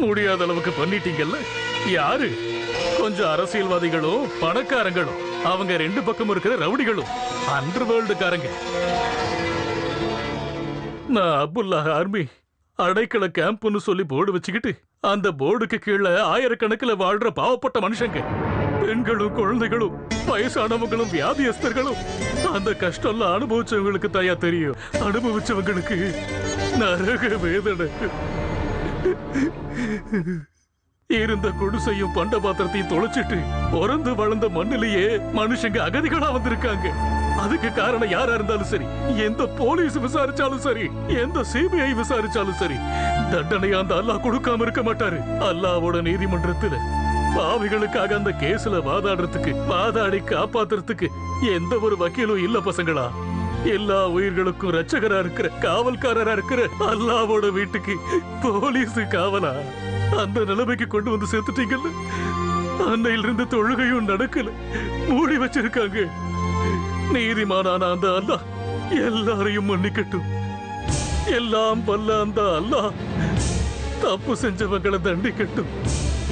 முடியாத அளவுக்கு பண்ணிட்டீங்கல்ல. யாரு? கொஞ்சம் அரசியல்வாதிகளும் பணக்காரங்களும், அவங்க ரெண்டு பக்கம் இருக்கிற ரவுடிகளும் அண்டர் வேர்ல்டுக்காரங்க. நான் அப்துல்லா ஆர்மி அடைக்கல கேம்ப்னு சொல்லி போர்டு வச்சுக்கிட்டு அந்த போர்டுக்கு கீழே ஆயிரக்கணக்கில் வாழ்ற பாவப்பட்ட மனுஷங்க, பெண்களும் குழந்தைகளும் வயசானவங்களும் வியாதியஸ்தர்களும், அந்த கஷ்டம்லாம் அனுபவிச்சவங்களுக்கு தயா தெரியும். அனுபவிச்சவங்களுக்கு நரக வேதனை. இருந்த குடிசையும் பண்ட பாத்திரத்தையும் தொலைச்சிட்டு பிறந்து வளர்ந்த மண்ணிலேயே மனுஷங்க அகதிகளா வந்திருக்காங்க. அதுக்கு காரணம் யாரா இருந்தாலும் சரி, எந்த போலீஸ் விசாரிச்சாலும் சரி, எந்த சிபிஐ விசாரிச்சாலும் சரி, தண்டனையா அந்த அல்லாஹ் கொடுக்காம இருக்க மாட்டாரு. அல்லாஹ்வோட நீதிமன்றத்துல பாவிகளுக்காக அந்த கேஸ்ல வாதாடி காப்பாத்துறதுக்கு எந்த ஒரு வக்கீலும் இல்ல பசங்களா. எல்லா உயிர்களுக்கும் ரட்சகரா இருக்கிற காவல்காரரா இருக்கிற அல்லாஹ்வோட வீட்டுக்கு போலீஸ் காவலா? அந்த நிலைமைக்கு கொண்டு வந்து சேர்த்துட்டீங்கல்ல. அன்னையிலிருந்து தொழுகையும் நடக்கல, மூடி வச்சிருக்காங்க. நீதிமானான அந்த அல்லாஹ் எல்லாரையும் மன்னிக்கட்டும். எல்லாம் வல்ல அந்த அல்லாஹ் தப்பு செஞ்சவங்களை தண்டிக்கட்டும்.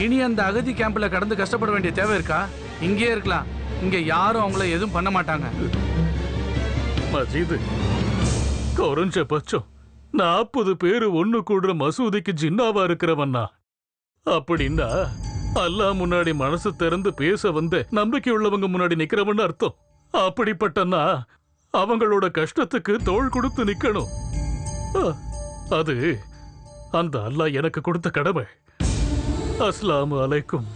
இனி அந்த அகதி கேம்ப்ல கடந்து கஷ்டப்பட வேண்டிய தேவை இருக்கா? இங்கே இருக்கலாம். இங்க யாரும் அவங்கள எதுவும் பண்ண மாட்டாங்க. மஜீது, குறைஞ்சபட்சம் 40 பேரு ஒண்ணு கூடுற மசூதிக்கு ஜின்னாவா இருக்கிறவன்னா, அப்படின்னா அல்லாஹ் முன்னாடி மனசு திறந்து பேச வந்த நம்பிக்கை உள்ளவங்க முன்னாடி நிக்கிறவன்னு அர்த்தம். அப்படிப்பட்டன்னா அவங்களோட கஷ்டத்துக்கு தோள் கொடுத்து நிக்கணும். அது அந்த அல்லாஹ் எனக்கு கொடுத்த கடமை. அஸ்ஸலாமு அலைக்கும்.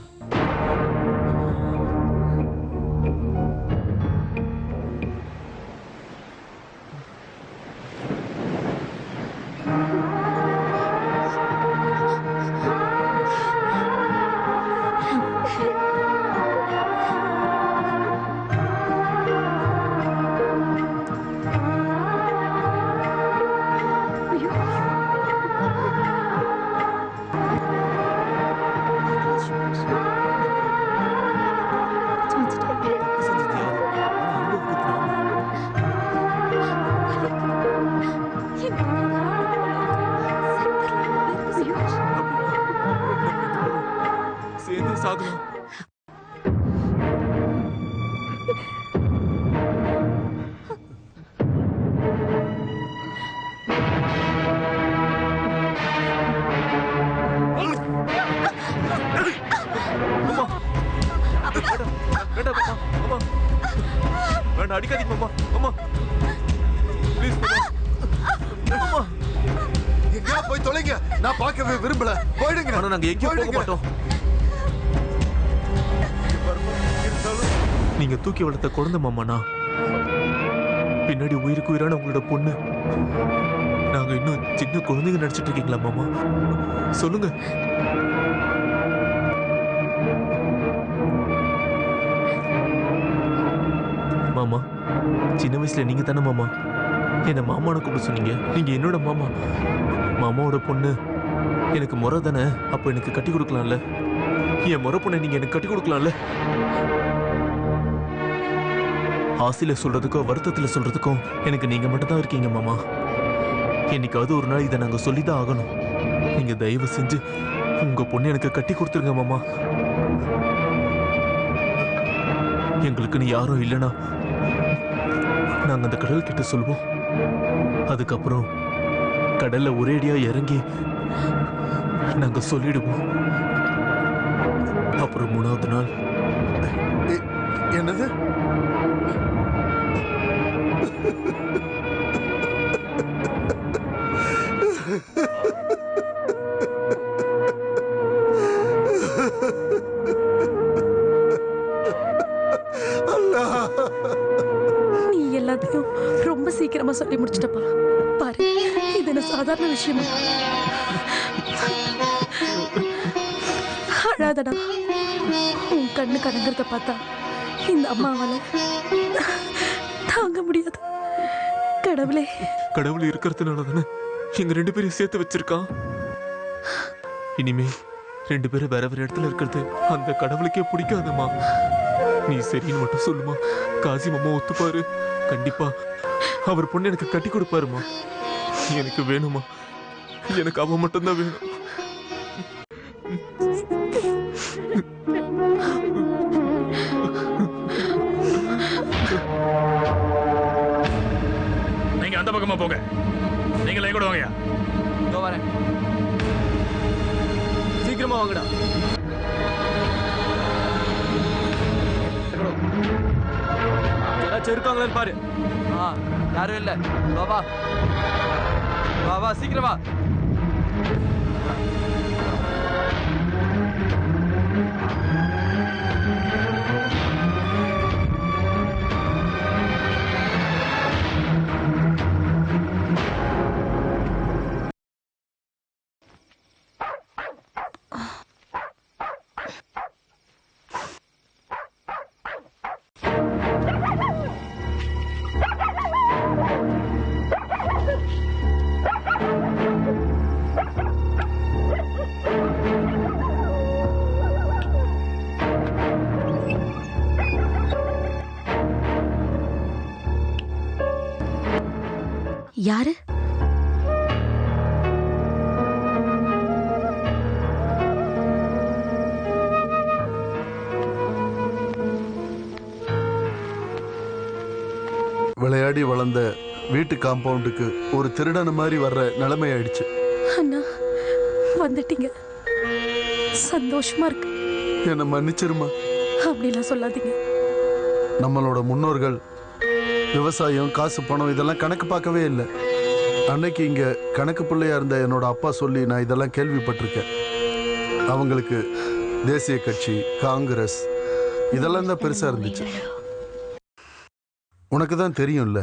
சேர்ந்து சாகணும். என்ன அடிக்காதீங்க மாமா. மாமா ப்ளீஸ் மாமா. எங்கயா போய் தொலைங்க. நான் பார்க்கவே விரும்பல. போயிடுங்க. ஆனா நாங்க எங்கேயும் போக மாட்டோம். நீங்க தூக்கி வளர்த்த குழந்தை மாமாண்ணா. பின்னாடி உயிருக்கு உயிரான உங்களோட பொண்ணு. நாங்க இன்னும் சின்ன குழந்தைங்க நடிச்சிட்டு இருக்கீங்களா மாமா? சொல்லுங்க. மாமா சின்ன வயசுல நீங்க தானே மாமா என்ன மாமான்னு கூப்பிட சொன்னீங்க. நீங்க என்னோட மாமா. மாமாவோட பொண்ணு எனக்கு முறை தானே. அப்ப எனக்கு கட்டி கொடுக்கலாம்ல. என் முறை பொண்ணை நீங்க எனக்கு கட்டி கொடுக்கலாம்ல. ஆசையில சொல்றதுக்கோ வருத்தத்துல சொல்றதுக்கும் எனக்கு நீங்க மட்டும் தான் இருக்கீங்க மாமா. என்னைக்காவது ஒரு நாள் இதை நாங்க சொல்லிதான் ஆகணும். நீங்க தயவு செஞ்சு உங்க பொண்ணு எனக்கு கட்டி கொடுத்துருங்க மாமா. எங்களுக்குன்னு யாரும் இல்லைன்னா நாங்க அந்த கடல் கிட்ட சொல்லுவோம். அதுக்கப்புறம் கடல்ல ஒரேடியா இறங்கி நாங்க சொல்லிடுவோம். அப்புறம் 3வது நாள் என்னது? நீ எல்லாத்தையும் ரொம்ப சீக்கிரமா சொல்லி முடிச்சிட்டப்பா. பாரு, இது என்ன சாதாரண விஷயமா? அழாதடா. உன் கண்ணு கலங்குறத பார்த்தா இந்த அம்மாவால தாங்க முடியாது. கடவுளே, கடவுள் இருக்கிறதுனால தானே எங்க 2 பேரையும் சேர்த்து வச்சிருக்கான். இனிமே 2 பேரும் வேற வேற இடத்துல இருக்கிறது அந்த கடவுளுக்கே பிடிக்காதம்மா. நீ சரின்னு மட்டும் சொல்லுமா. காசி மாமா ஒத்துப்பாரு. கண்டிப்பா அவர் பொண்ணு எனக்கு கட்டி கொடுப்பாருமா. எனக்கு வேணுமா. எனக்கு அவ மட்டும்தான் வேணும். நீங்க அந்த பக்கமா போங்க. நீங்களே கூட வாங்கயா. இதோ வரேன். சீக்கிரமா வாங்கடா. யாராச்சும் இருக்காங்களான்னு பாரு. யாரும் இல்ல. வா வா வா வா, சீக்கிரம் வா. யாரு? விளையாடி வளர்ந்த வீட்டு காம்பவுண்டுக்கு ஒரு திருடன மாதிரி வர்ற நிலைமை ஆயிடுச்சு. அண்ணா, வந்துட்டீங்க. சந்தோஷமா இருக்கு. என்ன மன்னிச்சிருமா. அப்படிலாம் சொல்லாதீங்க. நம்மளோட முன்னோர்கள் விவசாயம், காசு, பணம் இதெல்லாம் கணக்கு பார்க்கவே இல்லை. அன்னைக்கு இங்க கணக்கு பிள்ளையா இருந்த என்னோட அப்பா சொல்லி நான் இதெல்லாம் கேள்விப்பட்டிருக்கேன். அவங்களுக்கு தேசிய கட்சி, காங்கிரஸ் இதெல்லாம் தான் பெருசா இருந்துச்சு. உனக்கு தான் தெரியும்ல,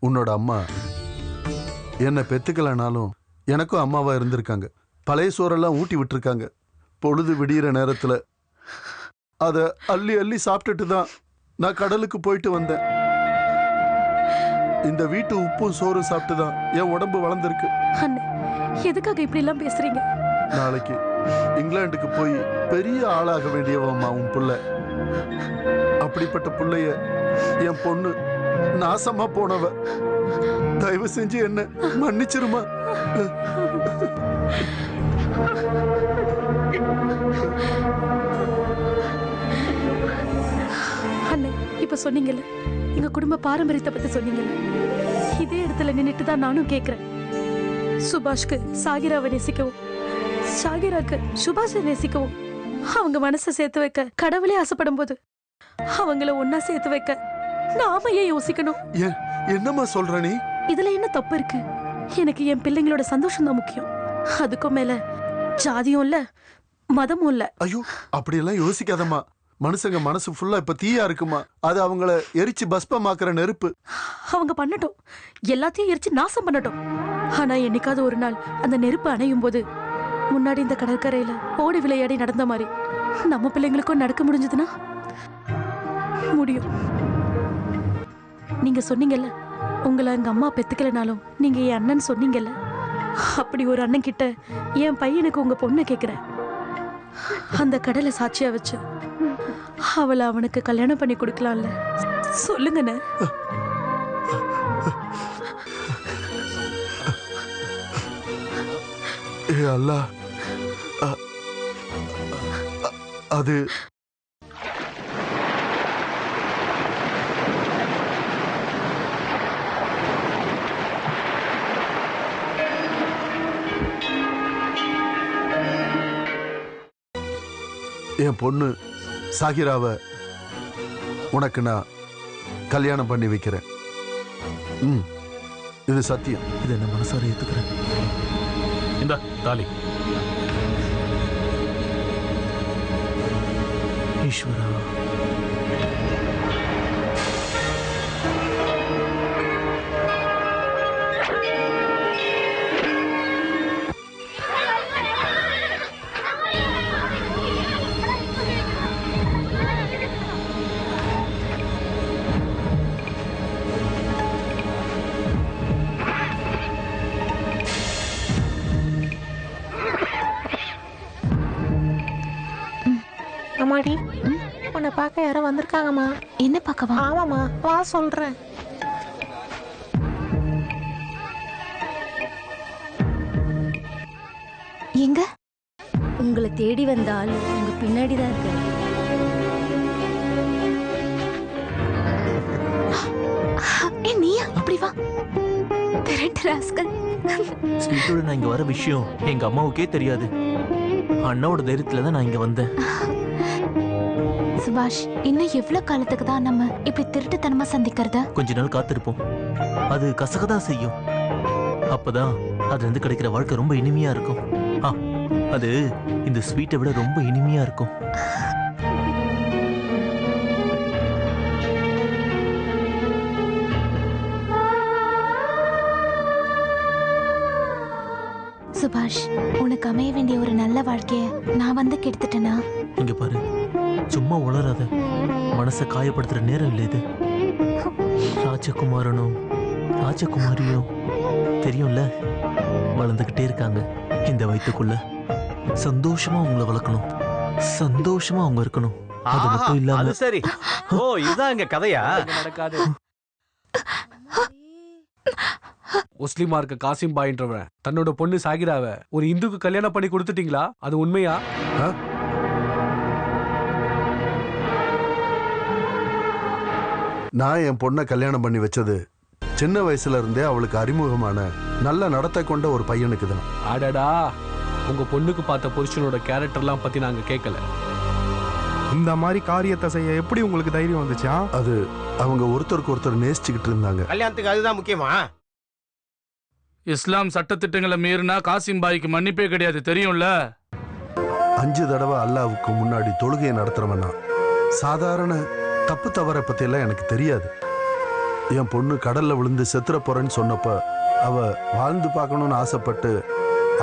உன்னோட அம்மா என்னை பெத்துக்கலனாலும் எனக்கும் அம்மாவா இருந்திருக்காங்க. பழைய சோறெல்லாம் ஊட்டி விட்டுருக்காங்க. பொழுது விடிகிற நேரத்துல அதை அள்ளி அள்ளி சாப்பிட்டுட்டு தான் நான் கடலுக்கு போயிட்டு வந்தேன். இந்த வீட்டு உப்பும் சோறும் சாப்பிட்டு தான் என் உடம்பு வளர்ந்துருக்கு. அண்ணே, எதுக்காக இப்படி எல்லாம் பேசுறீங்க? நாளைக்கு இங்கிலாந்துக்கு போய் பெரிய ஆளாக வேண்டியவம்மா உன் புள்ள. அப்படிப்பட்ட புள்ளைய என் பொண்ணு நாசமா போனவ. தயவு செஞ்சு என்ன மன்னிச்சிருமா. அண்ணே, இப்ப சொன்னீங்கல்ல, எங்க குடும்ப பாரம்பரியத்தை பத்தி சொன்னீங்கல்ல, இதே இடத்துல நின்னுட்டு தான் நானும் கேக்குறேன். சுபாஷ்க்கு சாகிராவை நேசிக்கவும், சாகிராக்கு சுபாஷை நேசிக்கவும் அவங்க மனசை சேர்த்து வைக்க கடவுளே ஆசைப்படும் போது அவங்கள ஒன்னா சேர்த்து வைக்க நாம ஏன் யோசிக்கணும்? என்னம்மா சொல்ற நீ? இதுல என்ன தப்பு இருக்கு? எனக்கு என் பிள்ளைங்களோட சந்தோஷம் தான் முக்கியம். அதுக்கும் மேல ஜாதியும் இல்ல, மதமும் இல்ல. ஐயோ, அப்படியெல்லாம் யோசிக்காதம்மா. மனுஷங்க மனசு ஃபுல்லா இப்ப தீயா இருக்குமா. அது அவங்கள எரிச்சு பஸ்பமாக்குற நெருப்பு. அவங்க பண்ணட்டும், எல்லாத்தையும் எரிச்சு நாசம் பண்ணட்டும். ஆனா என்னைக்காவது ஒரு நாள் அந்த நெருப்பு அணையும் போது முன்னாடி இந்த கடற்கரையில ஓடி விளையாடி நடந்த மாதிரி நம்ம பிள்ளைங்களுக்கும் நடக்க முடிஞ்சதுன்னா முடியும். நீங்க சொன்னீங்கல்ல, உங்களை எங்க அம்மா பெத்துக்கலனாலும் நீங்க என் அண்ணன் சொன்னீங்கல்ல. அப்படி ஒரு அண்ணன் கிட்ட என் பையனுக்கு உங்க பொண்ணு கேக்குறேன். அந்த கடலை சாட்சியா வச்சு அவளை அவனுக்கு கல்யாணம் பண்ணி கொடுக்கலாம்ல. சொல்லுங்கண்ணே. ஏ அல்லாஹ், அது என் பொண்ணு சாகிராவை உனக்கு நான் கல்யாணம் பண்ணி வைக்கிறேன். இது சத்தியம். இதை நான் மனசார ஏத்துக்கிறேன். இந்த தாலி. ஈஸ்வரா, அம்மாடி, உன்னை பார்க்க யாரோ வந்திருக்காங்கம்மா. என்ன பார்க்கவா? ஆமாம்மா, வா சொல்றேன். எங்க? உங்களை தேடி வந்தால் உங்க பின்னாடி தான் இருக்கு. நீயா? அப்படி வா. திருட்டு ராஸ்கல். ஸ்வீட்டோட நான் இங்க வர விஷயம் எங்க அம்மாவுக்கே தெரியாது. அண்ணாவோட தைரியத்துல தான் நான் இங்க வந்தேன். சுபாஷ், இன்னும் எவ்வளவு காலத்துக்கு தான் நம்ம இப்படி திருட்டுத்தனமா சந்திக்கிறத? கொஞ்ச நாள் காத்திருப்போம். அது கசகதான் செய்யும். அப்பதான் அதுல இருந்து கிடைக்கிற வாழ்க்கை ரொம்ப இனிமையா இருக்கும். அது இந்த ஸ்வீட்டை விட ரொம்ப இனிமையா இருக்கும். சுபாஷ், உனக்கு அமைய வேண்டிய ஒரு நல்ல வாழ்க்கைய நான் வந்து கெடுத்துட்டேனா? இங்க பாரு, சும்மா உளராத. மனசை காயப்படுத்துற நேரம் இல்லை இது. ராஜகுமாரனும் ராஜகுமாரியும் தெரியும்ல, வளர்ந்துகிட்டே இருக்காங்க. இந்த வயிற்றுக்குள்ள சந்தோஷமா அவங்கள வளர்க்கணும், சந்தோஷமா அவங்க இருக்கணும். அது மட்டும் இல்லாம அது சரி. ஓ, இதுதான் இங்க கதையா? நடக்காது. முஸ்லிமா இருக்க காசிம் பாயின்றவன் தன்னோட பொண்ணு சாகிராவ ஒரு இந்துக்கு கல்யாணம் பண்ணி கொடுத்துட்டீங்களா? அது உண்மையா? நான் என் பொண்ணை கல்யாணம் பண்ணி வச்சது சின்ன வயசுல இருந்தே அவளுக்கு அறிமுகமான நல்ல நடத்தை கொண்ட ஒரு பையனுக்கு தான். அடடா, உங்க பொண்ணுக்கு பார்த்த புருஷனோட கேரக்டர்லாம் பத்தி நாங்க கேட்கல. இந்த மாதிரி காரியத்தை செய்ய எப்படி உங்களுக்கு தைரியம் வந்துச்சா? அது அவங்க ஒருத்தருக்கு ஒருத்தர் நேசிச்சுக்கிட்டு இருந்தாங்க. கல்யாணத்துக்கு அதுதான் முக்கியமா? இஸ்லாம் சட்டத்திட்டங்களை மீறினா காசிம் பாய்க்கு மன்னிப்பே கிடையாது, தெரியும்ல? 5 தடவை அல்லாவுக்கு முன்னாடி தொழுகையை நடத்துறவனா. சாதாரண தப்பு தவறை பத்தி எல்லாம் எனக்கு தெரியாது. என் பொண்ணு கடல்ல விழுந்து செத்துற போறேன்னு சொன்னப்ப அவ வாழ்ந்து பார்க்கணும்னு ஆசைப்பட்டு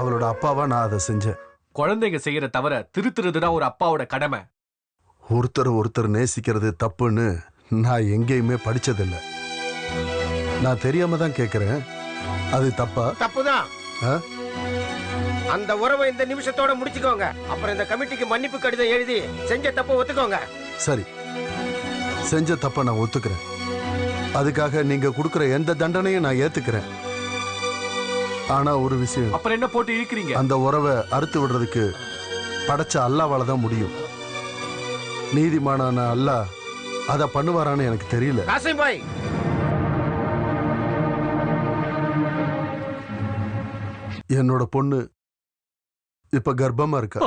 அவளோட அப்பாவா நான் அதை செஞ்சேன். குழந்தைங்க செய்யற தவிர திருத்துறதுதான் ஒரு அப்பாவோட கடமை. ஒருத்தர் நேசிக்கிறது தப்புன்னு நான் எங்கேயுமே படிச்சதில்லை. நான் தெரியாம தான் கேட்கிறேன், அது தப்பா? தப்புதான். அந்த உறவை இந்த நிமிஷத்தோட முடிச்சுக்கோங்க. அப்புறம் இந்த கமிட்டிக்கு மன்னிப்பு கடிதம் எழுதி செஞ்ச தப்ப ஒத்துக்கோங்க. சரி, செஞ்ச தப்ப நான் ஒத்துக்கிறேன். அதுக்காக நீங்க கொடுக்கிற எந்த தண்டனையும் நான் ஏத்துக்கிறேன். ஆனா ஒரு விஷயம், அப்புறம் என்ன போட்டு இழுக்கிறீங்க? அந்த உறவை அறுத்து விடுறதுக்கு படைச்ச அல்லாவால தான் முடியும். நீதிமானான அல்லாஹ் அத பண்ணுவாரான்னு எனக்கு தெரியல. காசிம் பாய், என்னோட பொண்ணு இப்ப கர்ப்பமா இருக்கா.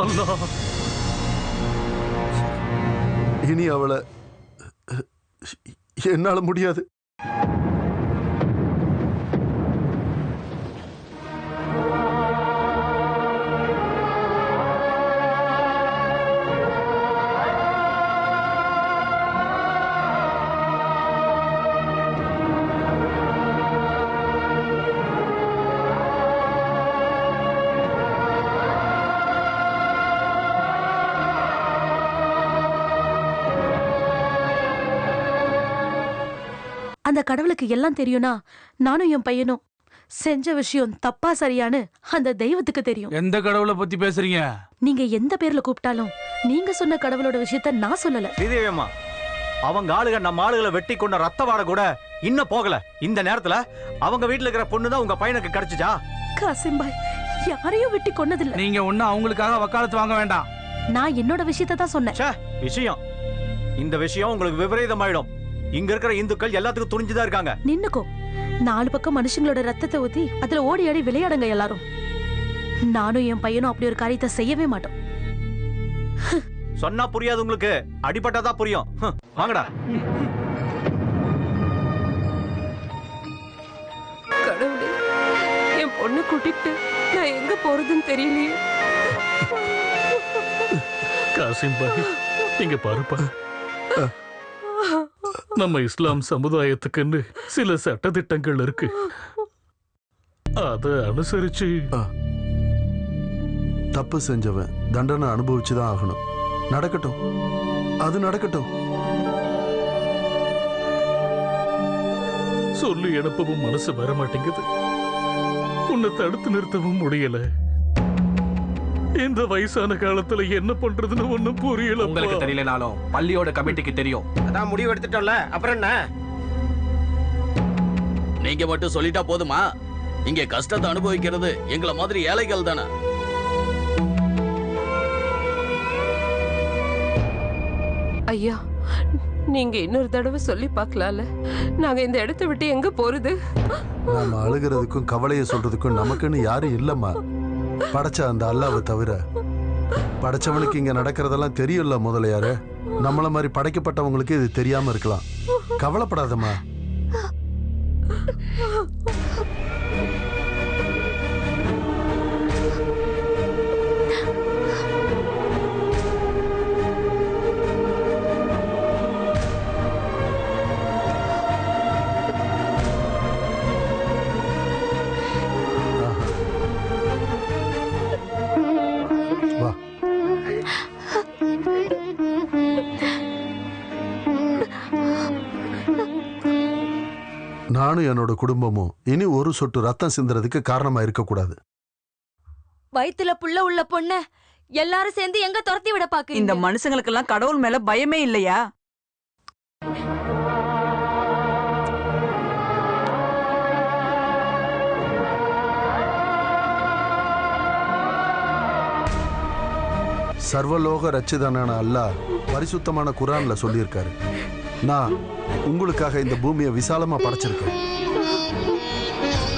இனி அவளை என்னால முடியாது. அந்த கடவுளுக்கு எல்லாம் தெரியும்னா நானும் என் பையனும் செஞ்ச விஷயம் தப்பா சரியான்னு அந்த தெய்வத்துக்கு தெரியும். எந்த கடவுளை பத்தி பேசுறீங்க? நீங்க எந்த பேர்ல கூப்பிட்டாலும் நீங்க சொன்ன கடவுளோட விஷயத்த நான் சொல்லல. ஸ்ரீதேவியம்மா, அவங்க ஆளுக நம்ம ஆளுகளை வெட்டி கொண்ட ரத்த வாட கூட இன்னும் போகல. இந்த நேரத்துல அவங்க வீட்டுல இருக்கிற பொண்ணுதான் உங்க பையனுக்கு கிடைச்சுச்சா? காசிம் பாய் யாரையும் வெட்டி கொன்னதில்ல. நீங்க ஒண்ணு அவங்களுக்காக வக்காலத்து வாங்க வேண்டாம். நான் என்னோட விஷயத்த தான் சொன்னேன். விஷயம் இந்த விஷயம் உங்களுக்கு விபரீதமாயிடும். இங்க இருக்கிற இந்துக்கள் எல்லாத்துக்கும் துணிஞ்சுதான் இருக்காங்க. நின்னுக்கோ. 4 பக்கம் மனுஷங்களோட ரத்தத்தை ஊத்தி அதுல ஓடி ஆடி விளையாடுங்க எல்லாரும். நானும் என் பையனும் அப்படி ஒரு காரியத்தை செய்யவே மாட்டோம். சொன்னா புரியாது உங்களுக்கு, அடிபட்டாதான் புரியும். வாங்கடா. கடவுளே, என் பொண்ணு கூட்டிட்டு நான் எங்க போறதுன்னு தெரியலையே. காசிம் பாய், இங்க பாருப்பா, நம்ம இஸ்லாம் சமுதாயத்துக்குன்னு சில சட்டதிட்டங்கள் இருக்கு. அத அனுசரிச்சு தப்பு செஞ்சவன் தண்டனை அனுபவிச்சுதான் ஆகணும். நடக்கட்டும், அது நடக்கட்டும். சொல்லி அனுப்பவும் மனசு வர மாட்டேங்குது. உன்னை தடுத்து நிறுத்தவும் முடியல. இந்த வயசான காலத்துல என்ன பண்றதுன்னு ஒண்ணும் புரியல. உங்களுக்கு தெரியலனாலும் பள்ளியோட கமிட்டிக்கு தெரியும். அதான் முடிவு எடுத்துட்டோம்ல, அப்புறம் என்ன? நீங்க மட்டும் சொல்லிட்டா போதுமா? இங்க கஷ்டத்தை அனுபவிக்கிறது எங்களை மாதிரி ஏழைகள் தானே. ஐயா, நீங்க இன்னொரு தடவை சொல்லி பார்க்கலாம்ல. நாங்க இந்த இடத்தை விட்டு எங்க போறது? நாம அழுகிறதுக்கும் கவலையை சொல்றதுக்கும் நமக்குன்னு யாரும் இல்லம்மா. படைச்ச அந்த அல்லாவை தவிர படைச்சவனுக்கு இங்க நடக்கிறதெல்லாம் தெரியும்ல முதலையாரு. நம்மள மாதிரி படைக்கப்பட்டவங்களுக்கு இது தெரியாம இருக்கலாம். கவலைப்படாதம்மா. நானும் என்னோட குடும்பமும் இனி ஒரு சொட்டு ரத்தம் சிந்துறதுக்கு காரணமா இருக்கக்கூடாது. வயித்துல புள்ள உள்ள பொண்ண எல்லாரும் சேர்ந்து எங்க துரத்தி விட பாக்குறீங்க? இந்த மனுஷங்களுக்கெல்லாம் கடவுள் மேல பயமே இல்லையா? சர்வலோக ரட்சிதனான அல்லாஹ் பரிசுத்தமான குர்ஆன்ல சொல்லியிருக்காரு, நான் உங்களுக்காக இந்த பூமியை விசாலமா படைச்சிருக்கேன்.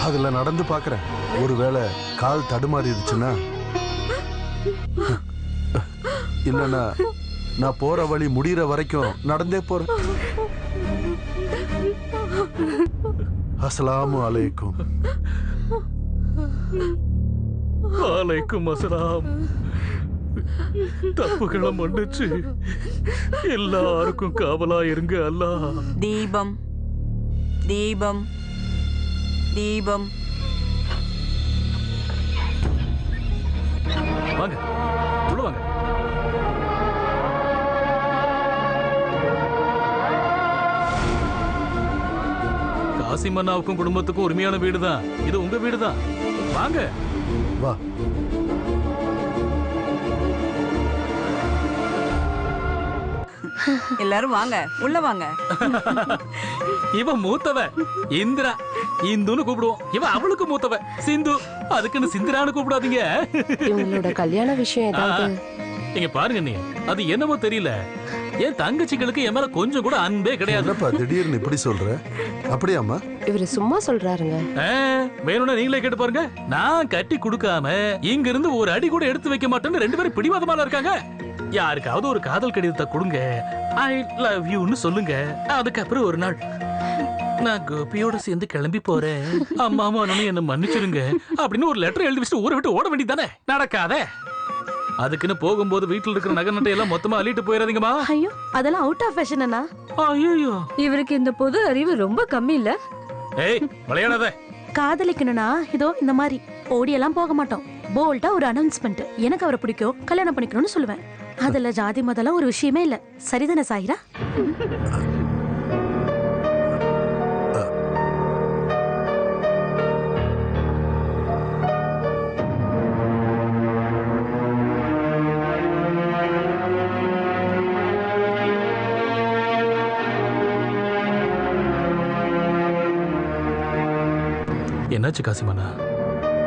அதுல நடந்து பார்க்கிறேன். ஒருவேளை கால் தடுமாறிடுச்சுன்னா, இல்லைன்னா நான் போற வழி முடிகிற வரைக்கும் நடந்தே போறேன். அஸ்ஸலாமு அலைக்கும். வலைக்கும் அஸ்ஸலாம். தப்புகளை மன்னிச்சு எல்லாருக்கும் காவலா இருங்க அல்லாஹ். தீபம் தீபம் தீபம். வாங்க உள்ள வாங்க. காசிம் அண்ணாவுக்கும் குடும்பத்துக்கும் உரிமையான வீடுதான் இது. உங்க வீடுதான். வாங்க. வா. எல்லாரும் வாங்க, உள்ள வாங்க. இவன் மூத்தவ இந்திரா, இந்துன்னு கூப்பிடுவோம். இவன் அவளுக்கு மூத்தவ சிந்து, அதுக்குன்னு சிந்திரான்னு கூப்பிடாதீங்க. இவங்களோட கல்யாண விஷயம் ஏதாவது? இங்க பாருங்க, நீ அது என்னமோ தெரியல, என் தங்கச்சிகளுக்கு என் மேல கொஞ்சம் கூட அன்பே கிடையாது. திடீர்னு இப்படி சொல்ற? அப்படியாமா? இவரு சும்மா சொல்றாருங்க. வேணும்னா நீங்களே கேட்டு பாருங்க. நான் கட்டி கொடுக்காம இங்க இருந்து ஒரு அடி கூட எடுத்து வைக்க மாட்டேன்னு 2 பேரும் பிடிவாதமால இருக்காங்க. யாருக்காவது ஒரு காதல் கடிதத்தை கொடுங்க, ஐ லவ் யூன்னு சொல்லுங்க. அதுக்கப்புறம் ஒரு நாள் நான் கோபியோட சேர்ந்து கிளம்பி போறேன், அம்மா அண்ணனும் என்ன மன்னிச்சிருங்க அப்படின்னு ஒரு லெட்டர் எழுதி வச்சுட்டு ஊரை விட்டு ஓட வேண்டியதானே? நடக்காதே. அதுக்குன்னு போகும்போது வீட்டுல இருக்கிற நகை நட்டை எல்லாம் மொத்தமா அள்ளிட்டு போயிடாதீங்கம்மா. ஐயோ அதெல்லாம் அவுட் ஆஃப் ஃபேஷன் அண்ணா. ஐயோ இவருக்கு இந்த பொது அறிவு ரொம்ப கம்மி இல்ல? ஏய் விளையாடாத. காதலிக்கணும்னா இதோ இந்த மாதிரி ஓடியெல்லாம் போக மாட்டோம். போல்டா ஒரு அனௌன்ஸ்மெண்ட், எனக்கு அவரை பிடிக்கும், கல்யாணம் பண்ணிக்கணும்னு சொல்லுவேன். அதுல ஜாதி மதம்லாம் ஒரு விஷயமே இல்ல. சரிதானே சாயிரா? என்னாச்சு காசிமண்ணா?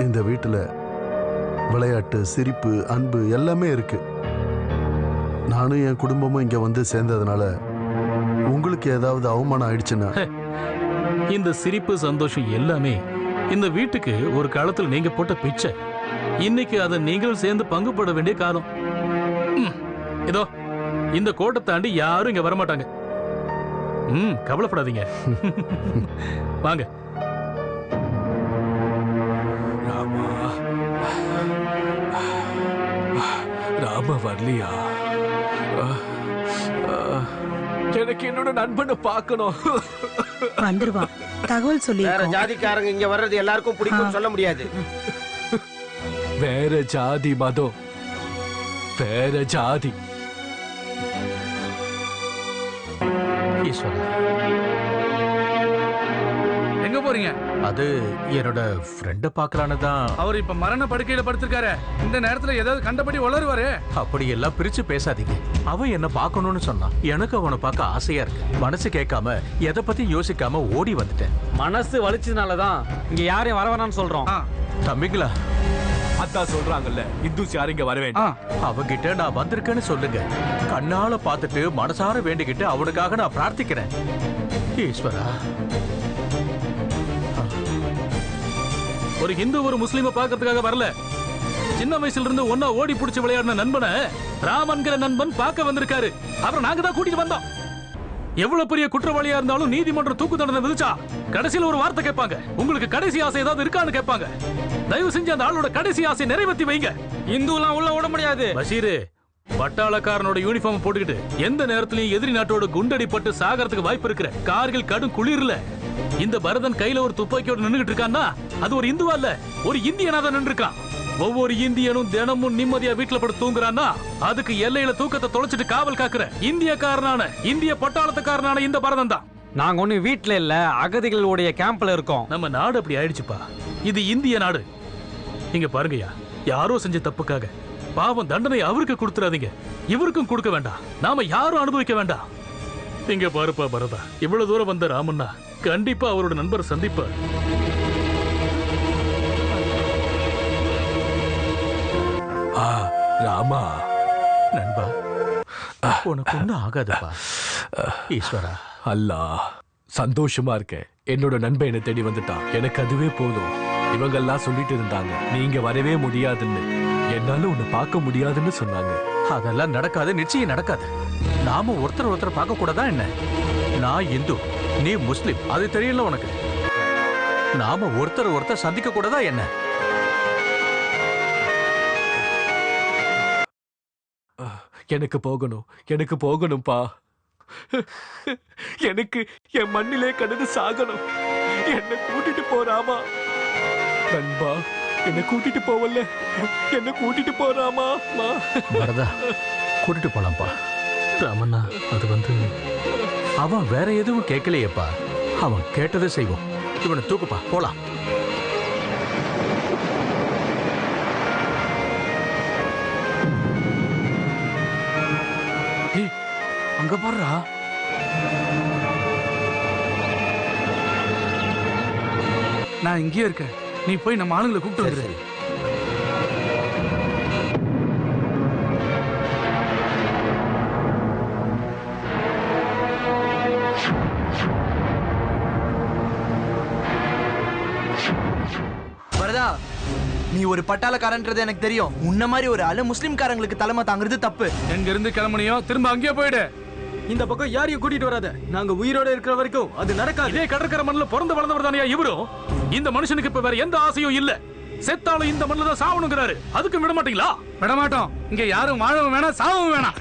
இந்த வீட்டுல விளையாட்டு, சிரிப்பு, அன்பு எல்லாமே இருக்கு. நானும் என் குடும்பமும் இங்க வந்து சேர்ந்ததுனால உங்களுக்கு ஏதாவது அவமானம் ஆயிடுச்சுன்னா? இந்த சிரிப்பு சந்தோஷம் எல்லாமே இந்த வீட்டுக்கு ஒரு காலத்தில் நீங்க போட்ட பிச்சை. இன்னைக்கு அதை நீங்களும் சேர்ந்து பங்கு போட வேண்டிய காலம். இதோ இந்த கோட்டை தாண்டி யாரும் இங்க வரமாட்டாங்க. கவலைப்படாதீங்க. வாங்க. ராம வரலையா? எனக்கு என்னோட நண்பனை பார்க்கணும். வந்துருவான். தகவல் சொல்லி வேற ஜாதிக்காரங்க இங்க வர்றது எல்லாருக்கும் பிடிக்கும் சொல்ல முடியாது. வேற ஜாதி மதம், வேற ஜாதி. எங்க போறீங்க? அது என்னோட ஃப்ரெண்ட பார்க்கலான்னு தான். அவர் இப்ப மரண படுக்கையில படுத்திருக்காரு. இந்த நேரத்துல ஏதாவது கண்டபடி வளருவாரு. அப்படி எல்லாம் பிரிச்சு பேசாதீங்க. அவன் என்ன பார்க்கணும்னு சொன்னான். எனக்கு அவனை பார்க்க ஆசையா இருக்கு. மனசு கேட்காம எதை பத்தி யோசிக்காம ஓடி வந்துட்டேன். மனசு வலிச்சதுனாலதான் இங்க யாரையும் வர வேணாம்னு சொல்றோம். தம்பிங்களா, அதான் சொல்றாங்கல்ல, இந்துஸ் யாரும் இங்க வர வேண்டாம். அவங்கிட்ட நான் வந்திருக்கேன்னு சொல்லுங்க. கண்ணால பார்த்துட்டு மனசார வேண்டிக்கிட்டு அவனுக்காக நான் பிரார்த்திக்கிறேன். ஈஸ்வரா. ஒரு ஹிந்து ஒரு முஸ்லீமை பார்க்கறதுக்காக வரல. சின்ன வயசுல இருந்து ஒன்னா ஓடி பிடிச்சு விளையாடின நண்பனை ராமன்கிற நண்பன் பார்க்க வந்திருக்காரு. அப்புறம் நாங்க தான் கூட்டிட்டு வந்தோம். எவ்வளவு பெரிய குற்றவாளியா இருந்தாலும் நீதிமன்றம் தூக்கு தண்டனை விதிச்சா கடைசியில ஒரு வார்த்தை கேட்பாங்க, உங்களுக்கு கடைசி ஆசை ஏதாவது இருக்கான்னு கேட்பாங்க. தயவு செஞ்சு அந்த ஆளோட கடைசி ஆசை நிறைவேற்றி வைங்க. இந்துலாம் உள்ள விட முடியாது. பஷீரு, பட்டாளக்காரனோட யூனிஃபார்ம் போட்டுக்கிட்டு எந்த நேரத்திலயும் எதிரி நாட்டோட குண்டடிப்பட்டு சாகறதுக்கு வாய்ப்பு இருக்கிற கார்கில் கடும் குளிர்ல இந்த பரதன் கையில ஒரு துப்பாக்கியோட நின்னுகிட்டு இருக்கான்னா அது ஒரு இந்துவா இல்ல, ஒரு இந்தியனா தான் நின்று இருக்கான். ஒவ்வொரு இந்தியனும் தினமும் நிம்மதியா வீட்டுல படுத்து தூங்குறான்னா அதுக்கு எல்லையில தூக்கத்தை தொலைச்சிட்டு காவல் காக்குற இந்திய பட்டாளத்துக்காரனான இந்த பரதன் தான். நாங்க ஒண்ணு வீட்டுல இல்ல, அகதிகளுடைய கேம்ப்ல இருக்கோம். நம்ம நாடு அப்படி ஆயிடுச்சுப்பா. இது இந்திய நாடு. இங்க பாருங்கய்யா, யாரோ செஞ்ச தப்புக்காக பாவம் தண்டனை அவருக்கு கொடுத்துறாதீங்க, இவருக்கும் கொடுக்க வேண்டாம். நாம யாரும் அனுபவிக்க வேண்டாம். இங்க பாருப்பா பரதா, இவ்வளவு தூரம் வந்த ராமண்ணா கண்டிப்பா அவரோட நண்பர் சந்திப்பார். ராமா, நண்பா, உனக்கு ஒன்னும் ஆகாதுப்பா. ஈஸ்வரா, அல்லா சந்தோஷமா இருக்கேன். என்னோட நண்பன் என்னை தேடி வந்துட்டான். எனக்கு அதுவே போதும். இவங்கெல்லாம் சொல்லிட்டு இருந்தாங்க நீங்க வரவே முடியாதுன்னு, என்னால உன்னை பார்க்க முடியாதுன்னு சொன்னாங்க. அதெல்லாம் நடக்காது, நிச்சயம் நடக்காது. நாம ஒருத்தர் பார்க்க கூடாதா என்ன? நான் இந்து, நீ முஸ்லிம், அது தெரியல உனக்கு. நாம ஒருத்தர் சந்திக்க கூடாதா என்ன? எனக்கு போகணும்பா. எனக்கு என் மண்ணிலே கடந்து சாகணும். என்ன கூட்டிட்டு போறாமா நண்பா, என்ன கூட்டிட்டு போவல்ல, என்ன கூட்டிட்டு போறாமா. வரதா, கூட்டிட்டு போலாம்ப்பா. ராமண்ணா, அது அவன் வேற எதுவும் கேட்கலையேப்பா. அவன் கேட்டதை செய்வோம். இவனை தூக்குப்பா, போலாம். அங்க பாருடா. நான் இங்கேயே இருக்கேன், நீ போய் நம்ம ஆளுங்களை கூப்பிட்டு வந்துரு. வரதா, நீ ஒரு பட்டாளக்காரன்றது எனக்கு தெரியும். உன்ன மாதிரி ஒரு ஆளு முஸ்லிம்காரங்களுக்கு தலைமை தாங்கிறது தப்பு. எங்க இருந்து கிளம்புனியோ திரும்ப அங்கேயே போயிடு. இந்த பக்கம் யாரையும் கூட்டிட்டு வராத. நாங்க உயிரோட இருக்கிற வரைக்கும் அது நடக்காது. இதே கடற்கரை மண்ணில் பிறந்து வளர்ந்தவர் தானே இவரும். இந்த மனுஷனுக்கு இப்ப வேற எந்த ஆசையும் இல்ல. செத்தாலும் இந்த மண்ணில் தான் சாவணுங்கிறாரு. அதுக்கு விட மாட்டீங்களா? விட மாட்டோம். இங்க யாரும் வாழவும் வேணாம், சாவவும் வேணாம்.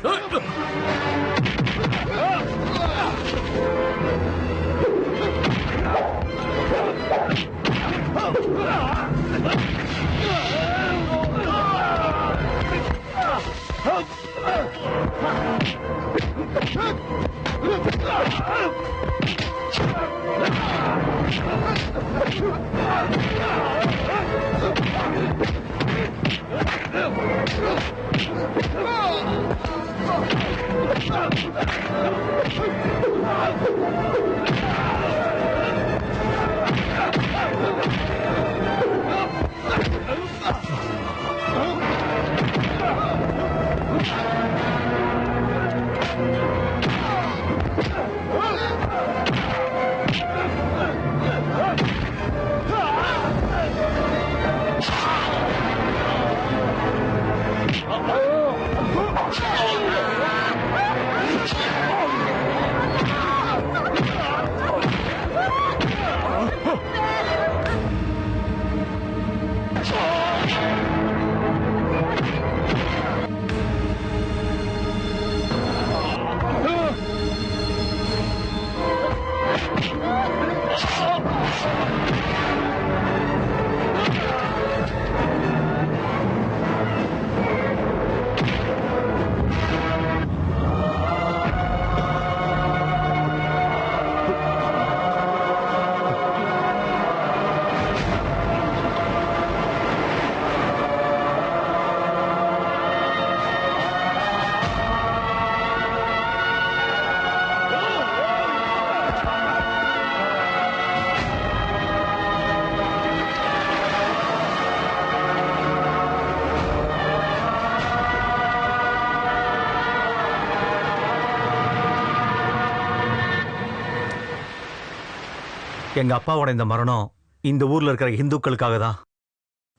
எங்க அப்பாவோட இந்த மரணம் இந்த ஊர்ல இருக்கிற இந்துக்களுக்காக தான்.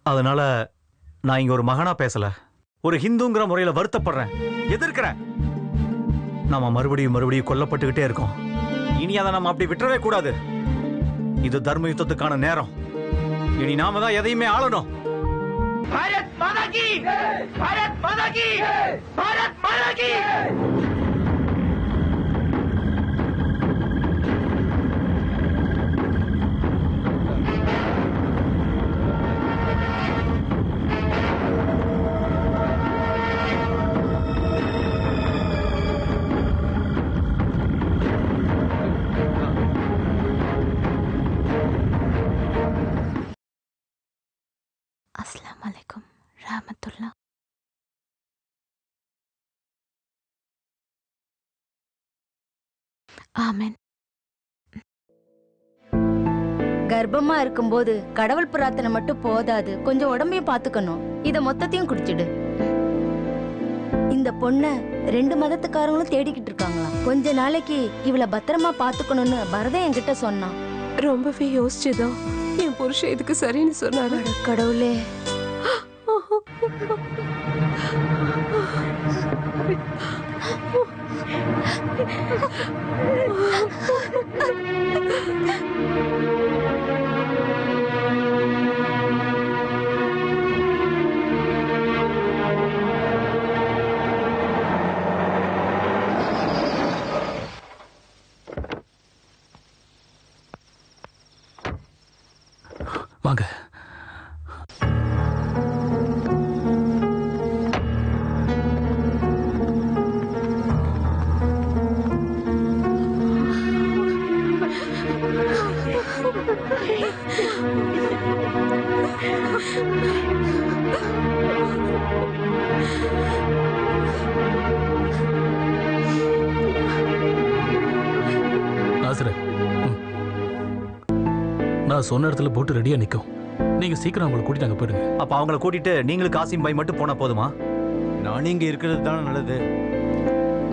அதனால நான் இங்க ஒரு மகனா பேசல, ஒரு ஹிந்துங்கிற முறையில வருத்தப்படுறேன், எதிர்க்கிறேன். நாம மறுபடியும் கொல்லப்பட்டுக்கிட்டே இருக்கோம். இனி அதை நம்ம அப்படி விட்டுறவே கூடாது. இது தர்ம யுத்தத்துக்கான நேரம். இனி நாம தான் எதையுமே ஆளணும். பாரத் மாதா கி ஜெய்! பாரத் மாதா கி ஜெய்! பாரத் மாதா கி ஜெய்! அஸ்ஸலாமு அலைக்கும் ரஹ்மத்துல்லாஹ். ஆமென். கர்ப்பமா இருக்கும்போது கடவுள் பிரார்த்தனை மட்டும் போதாது, கொஞ்சம் உடம்பையும் பாத்துக்கணும். இத மொத்தத்தையும் குடிச்சிடு. இந்த பொண்ண 2 மதத்துக்காரங்களும் தேடிக்கிட்டு இருக்காங்களாம். கொஞ்ச நாளைக்கு இவளை பத்திரமா பாத்துக்கணும்னு பரதன் என்கிட்ட சொன்னான். ரொம்பவே யோசிச்சுதான் என் புருஷன் இதுக்கு சரின்னு சொன்னாரு. கடவுளே, வாங்க. நான் சொன்ன இடத்துல போட்டு ரெடியா நிக்கும். நீங்க சீக்கிரம் அவங்களை கூட்டிட்டு அங்க போயிடுங்க. அப்ப அவங்கள கூட்டிட்டு நீங்களும் காசிம் பாய் மட்டும் போனா போதுமா? நானும் இங்க இருக்கிறது தானே நல்லது.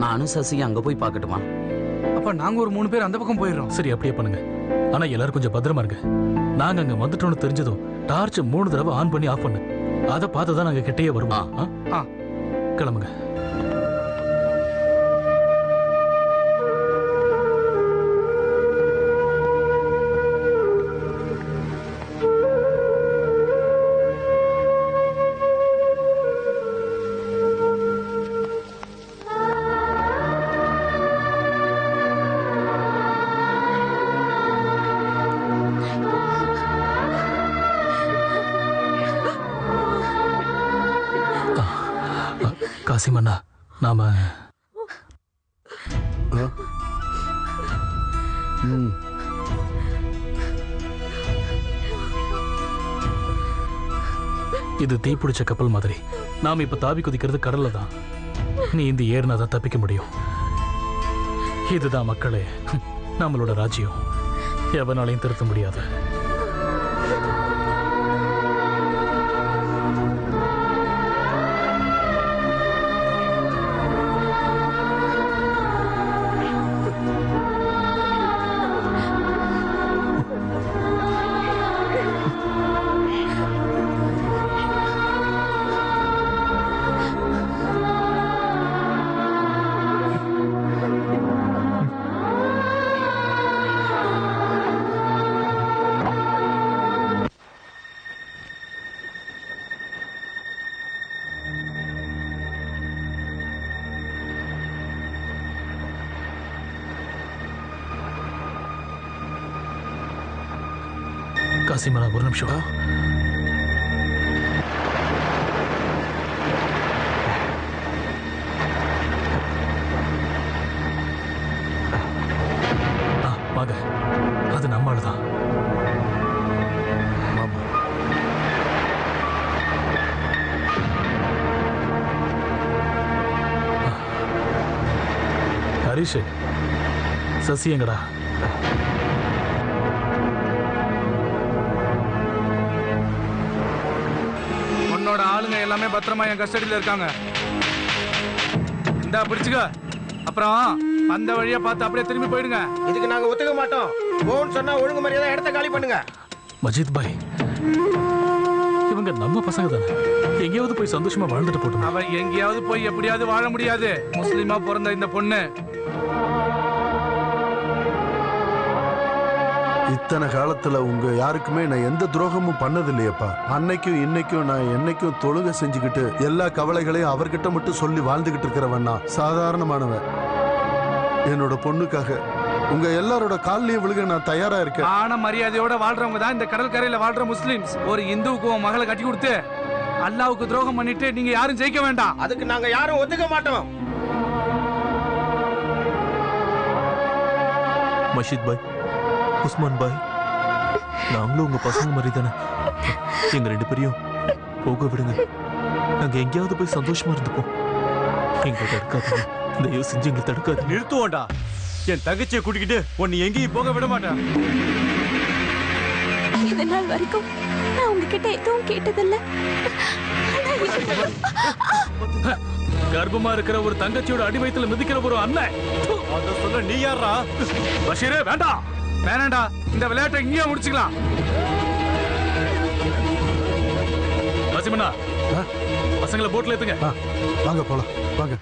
நானும் சசி அங்க போய் பார்க்கட்டுமா? அப்ப நாங்க ஒரு 3 பேர் அந்த பக்கம் போயிடுறோம். சரி, அப்படியே பண்ணுங்க. ஆனா எல்லாரும் கொஞ்சம் பத்திரமா இருங்க. நாங்க அங்க வந்துட்டோம்னு தெரிஞ்சதும் டார்ச் 3 தடவை ஆன் பண்ணி ஆஃப் பண்ணு. அதை பார்த்து தான் நாங்க கிட்டேயே வருவோம். கிளம்புங்க. காசிமண்ணா நாம இது தீப்பிடிச்ச கப்பல் மாதிரி. நாம இப்ப தாவி குதிக்கிறது கடல்ல தான். நீ இந்த ஏறினா தான் தப்பிக்க முடியும். இதுதான் மக்களே நம்மளோட ராஜ்யம். எவனாலையும் திருத்த முடியாது. காசிமண்ணா ஒரு நிமிஷம். வாங்க, அது நம்மால் தான். ஹரிஷ், சசி எங்கடா? உன்னோட ஆளுங்க எல்லாமே பத்திரமா என் கஸ்டடியில இருக்காங்க. இந்தா பிடிச்சுக்க. அப்புறம் அந்த வழியா பார்த்து அப்படியே திரும்பி போயிடுங்க. இதுக்கு நாங்க ஒத்துக்க மாட்டோம். போன்னு சொன்னா ஒழுங்கு மரியாதை இடத்த காலி பண்ணுங்க. மஜித் பாய், இவங்க நம்ம பசங்க தானே. எங்கேயாவது போய் சந்தோஷமா வாழ்ந்துட்டு போட்டோம். அவ எங்கேயாவது போய் எப்படியாவது வாழ முடியாது. முஸ்லிமா பிறந்த இந்த பொண்ணு இத்தனை காலத்துல உங்க யாருக்குமே நான் எந்த துரோகமும் பண்ணது இல்லையப்பா. அன்னைக்கும் இன்னைக்கும் நான் என்னைக்கும் தொழுகை செஞ்சுக்கிட்டு எல்லா கவலைகளையும் அவர்கிட்ட மட்டும் சொல்லி வாழ்ந்துகிட்டு இருக்கிறவன் நான் சாதாரணமானவன். என்னோட பொண்ணுக்காக உங்க எல்லாரோட காலிலையும் விழுக நான் தயாரா இருக்கேன். மான மரியாதையோட வாழ்றவங்க தான் இந்த கடற்கரையில வாழ்ற முஸ்லிம்ஸ். ஒரு இந்துவுக்கு மகளை கட்டி கொடுத்து அல்லாவுக்கு துரோகம் பண்ணிட்டு நீங்க யாரும் ஜெயிக்க வேண்டாம். அதுக்கு நாங்க யாரும் ஒத்துக்க மாட்டோம். மஷித் பாய், உஸ்மான் பாய், நாங்களும் உங்க பசங்க மாதிரி தானே. எங்க 2 பேரையும் போக விடுங்க. நாங்க எங்கேயாவது போய் சந்தோஷமா இருந்துப்போம். எங்களை தடுக்காதீங்க. தயவு செஞ்சு எங்களை தடுக்காது. நிறுத்துவோண்டா. என் தங்கச்சியை கூட்டிக்கிட்டு உன்னை எங்கேயும் போக விட மாட்டேன். இது நாள் வரைக்கும் நான் உங்ககிட்ட எதுவும் கேட்டதில்லை. கர்ப்பமா இருக்கிற ஒரு தங்கச்சியோட அடிவயத்துல மிதிக்கிற ஒரு அண்ணன். அத சொல்ல நீ யாரா? பஷீரே வேண்டாம். வேணாண்டா, இந்த விளையாட்டை இங்கேயே முடிச்சுக்கலாம். காசிமண்ணா, பசங்களை போட்ல ஏத்துங்க. வாங்க போலாம், வாங்க.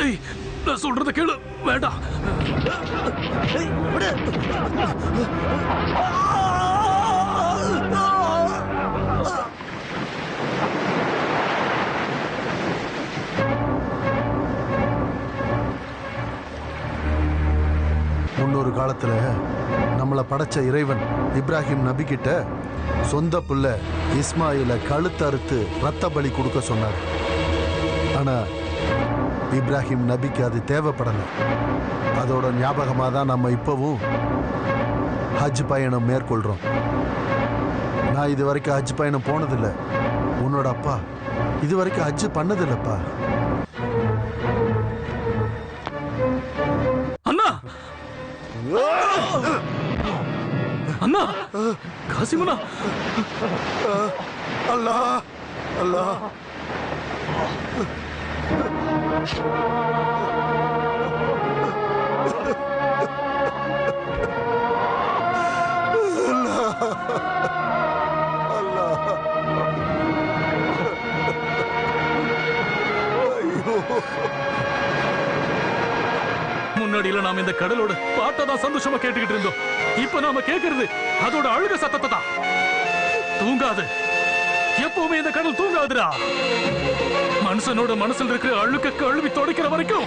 ஏய், நான் சொல்றத கேளு. வேண்டாம். முன்னொரு காலத்துல நம்மளை படைச்ச இறைவன் இப்ராஹிம் நபி கிட்ட சொந்த புள்ள இஸ்மாயில கழுத்தறுத்து ரத்த பலி கொடுக்க சொன்னார். ஆனா இப்ராஹிம் நபிக்கு அது தேவைப்படல. அதோட ஞாபகமாக தான் நம்ம இப்பவும் ஹஜ் பயணம் மேற்கொள்றோம். நான் இது வரைக்கும் ஹஜ் பயணம் போனதில்லை. உன்னோட அப்பா இது வரைக்கும் ஹஜ் பண்ணதில்லைப்பா. அண்ணா அண்ணா காசிமண்ணா. அல்லாஹ் அல்லாஹ். முன்னாடியில நாம இந்த கடலோட பாட்டை தான் சந்தோஷமா கேட்டுக்கிட்டு இருந்தோம். இப்ப நாம கேட்கறது அதோட அழுக சத்தத்தை தான். தூங்காது, எப்பவுமே இந்த கடல் தூங்காதுடா. மனுஷனோட மனசுல இருக்கிற அழுக்க கழுவி துடைக்கிற வரைக்கும்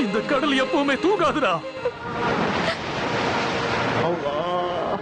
இந்த கடல் எப்பவுமே தூங்காதுடா. அல்லாஹ்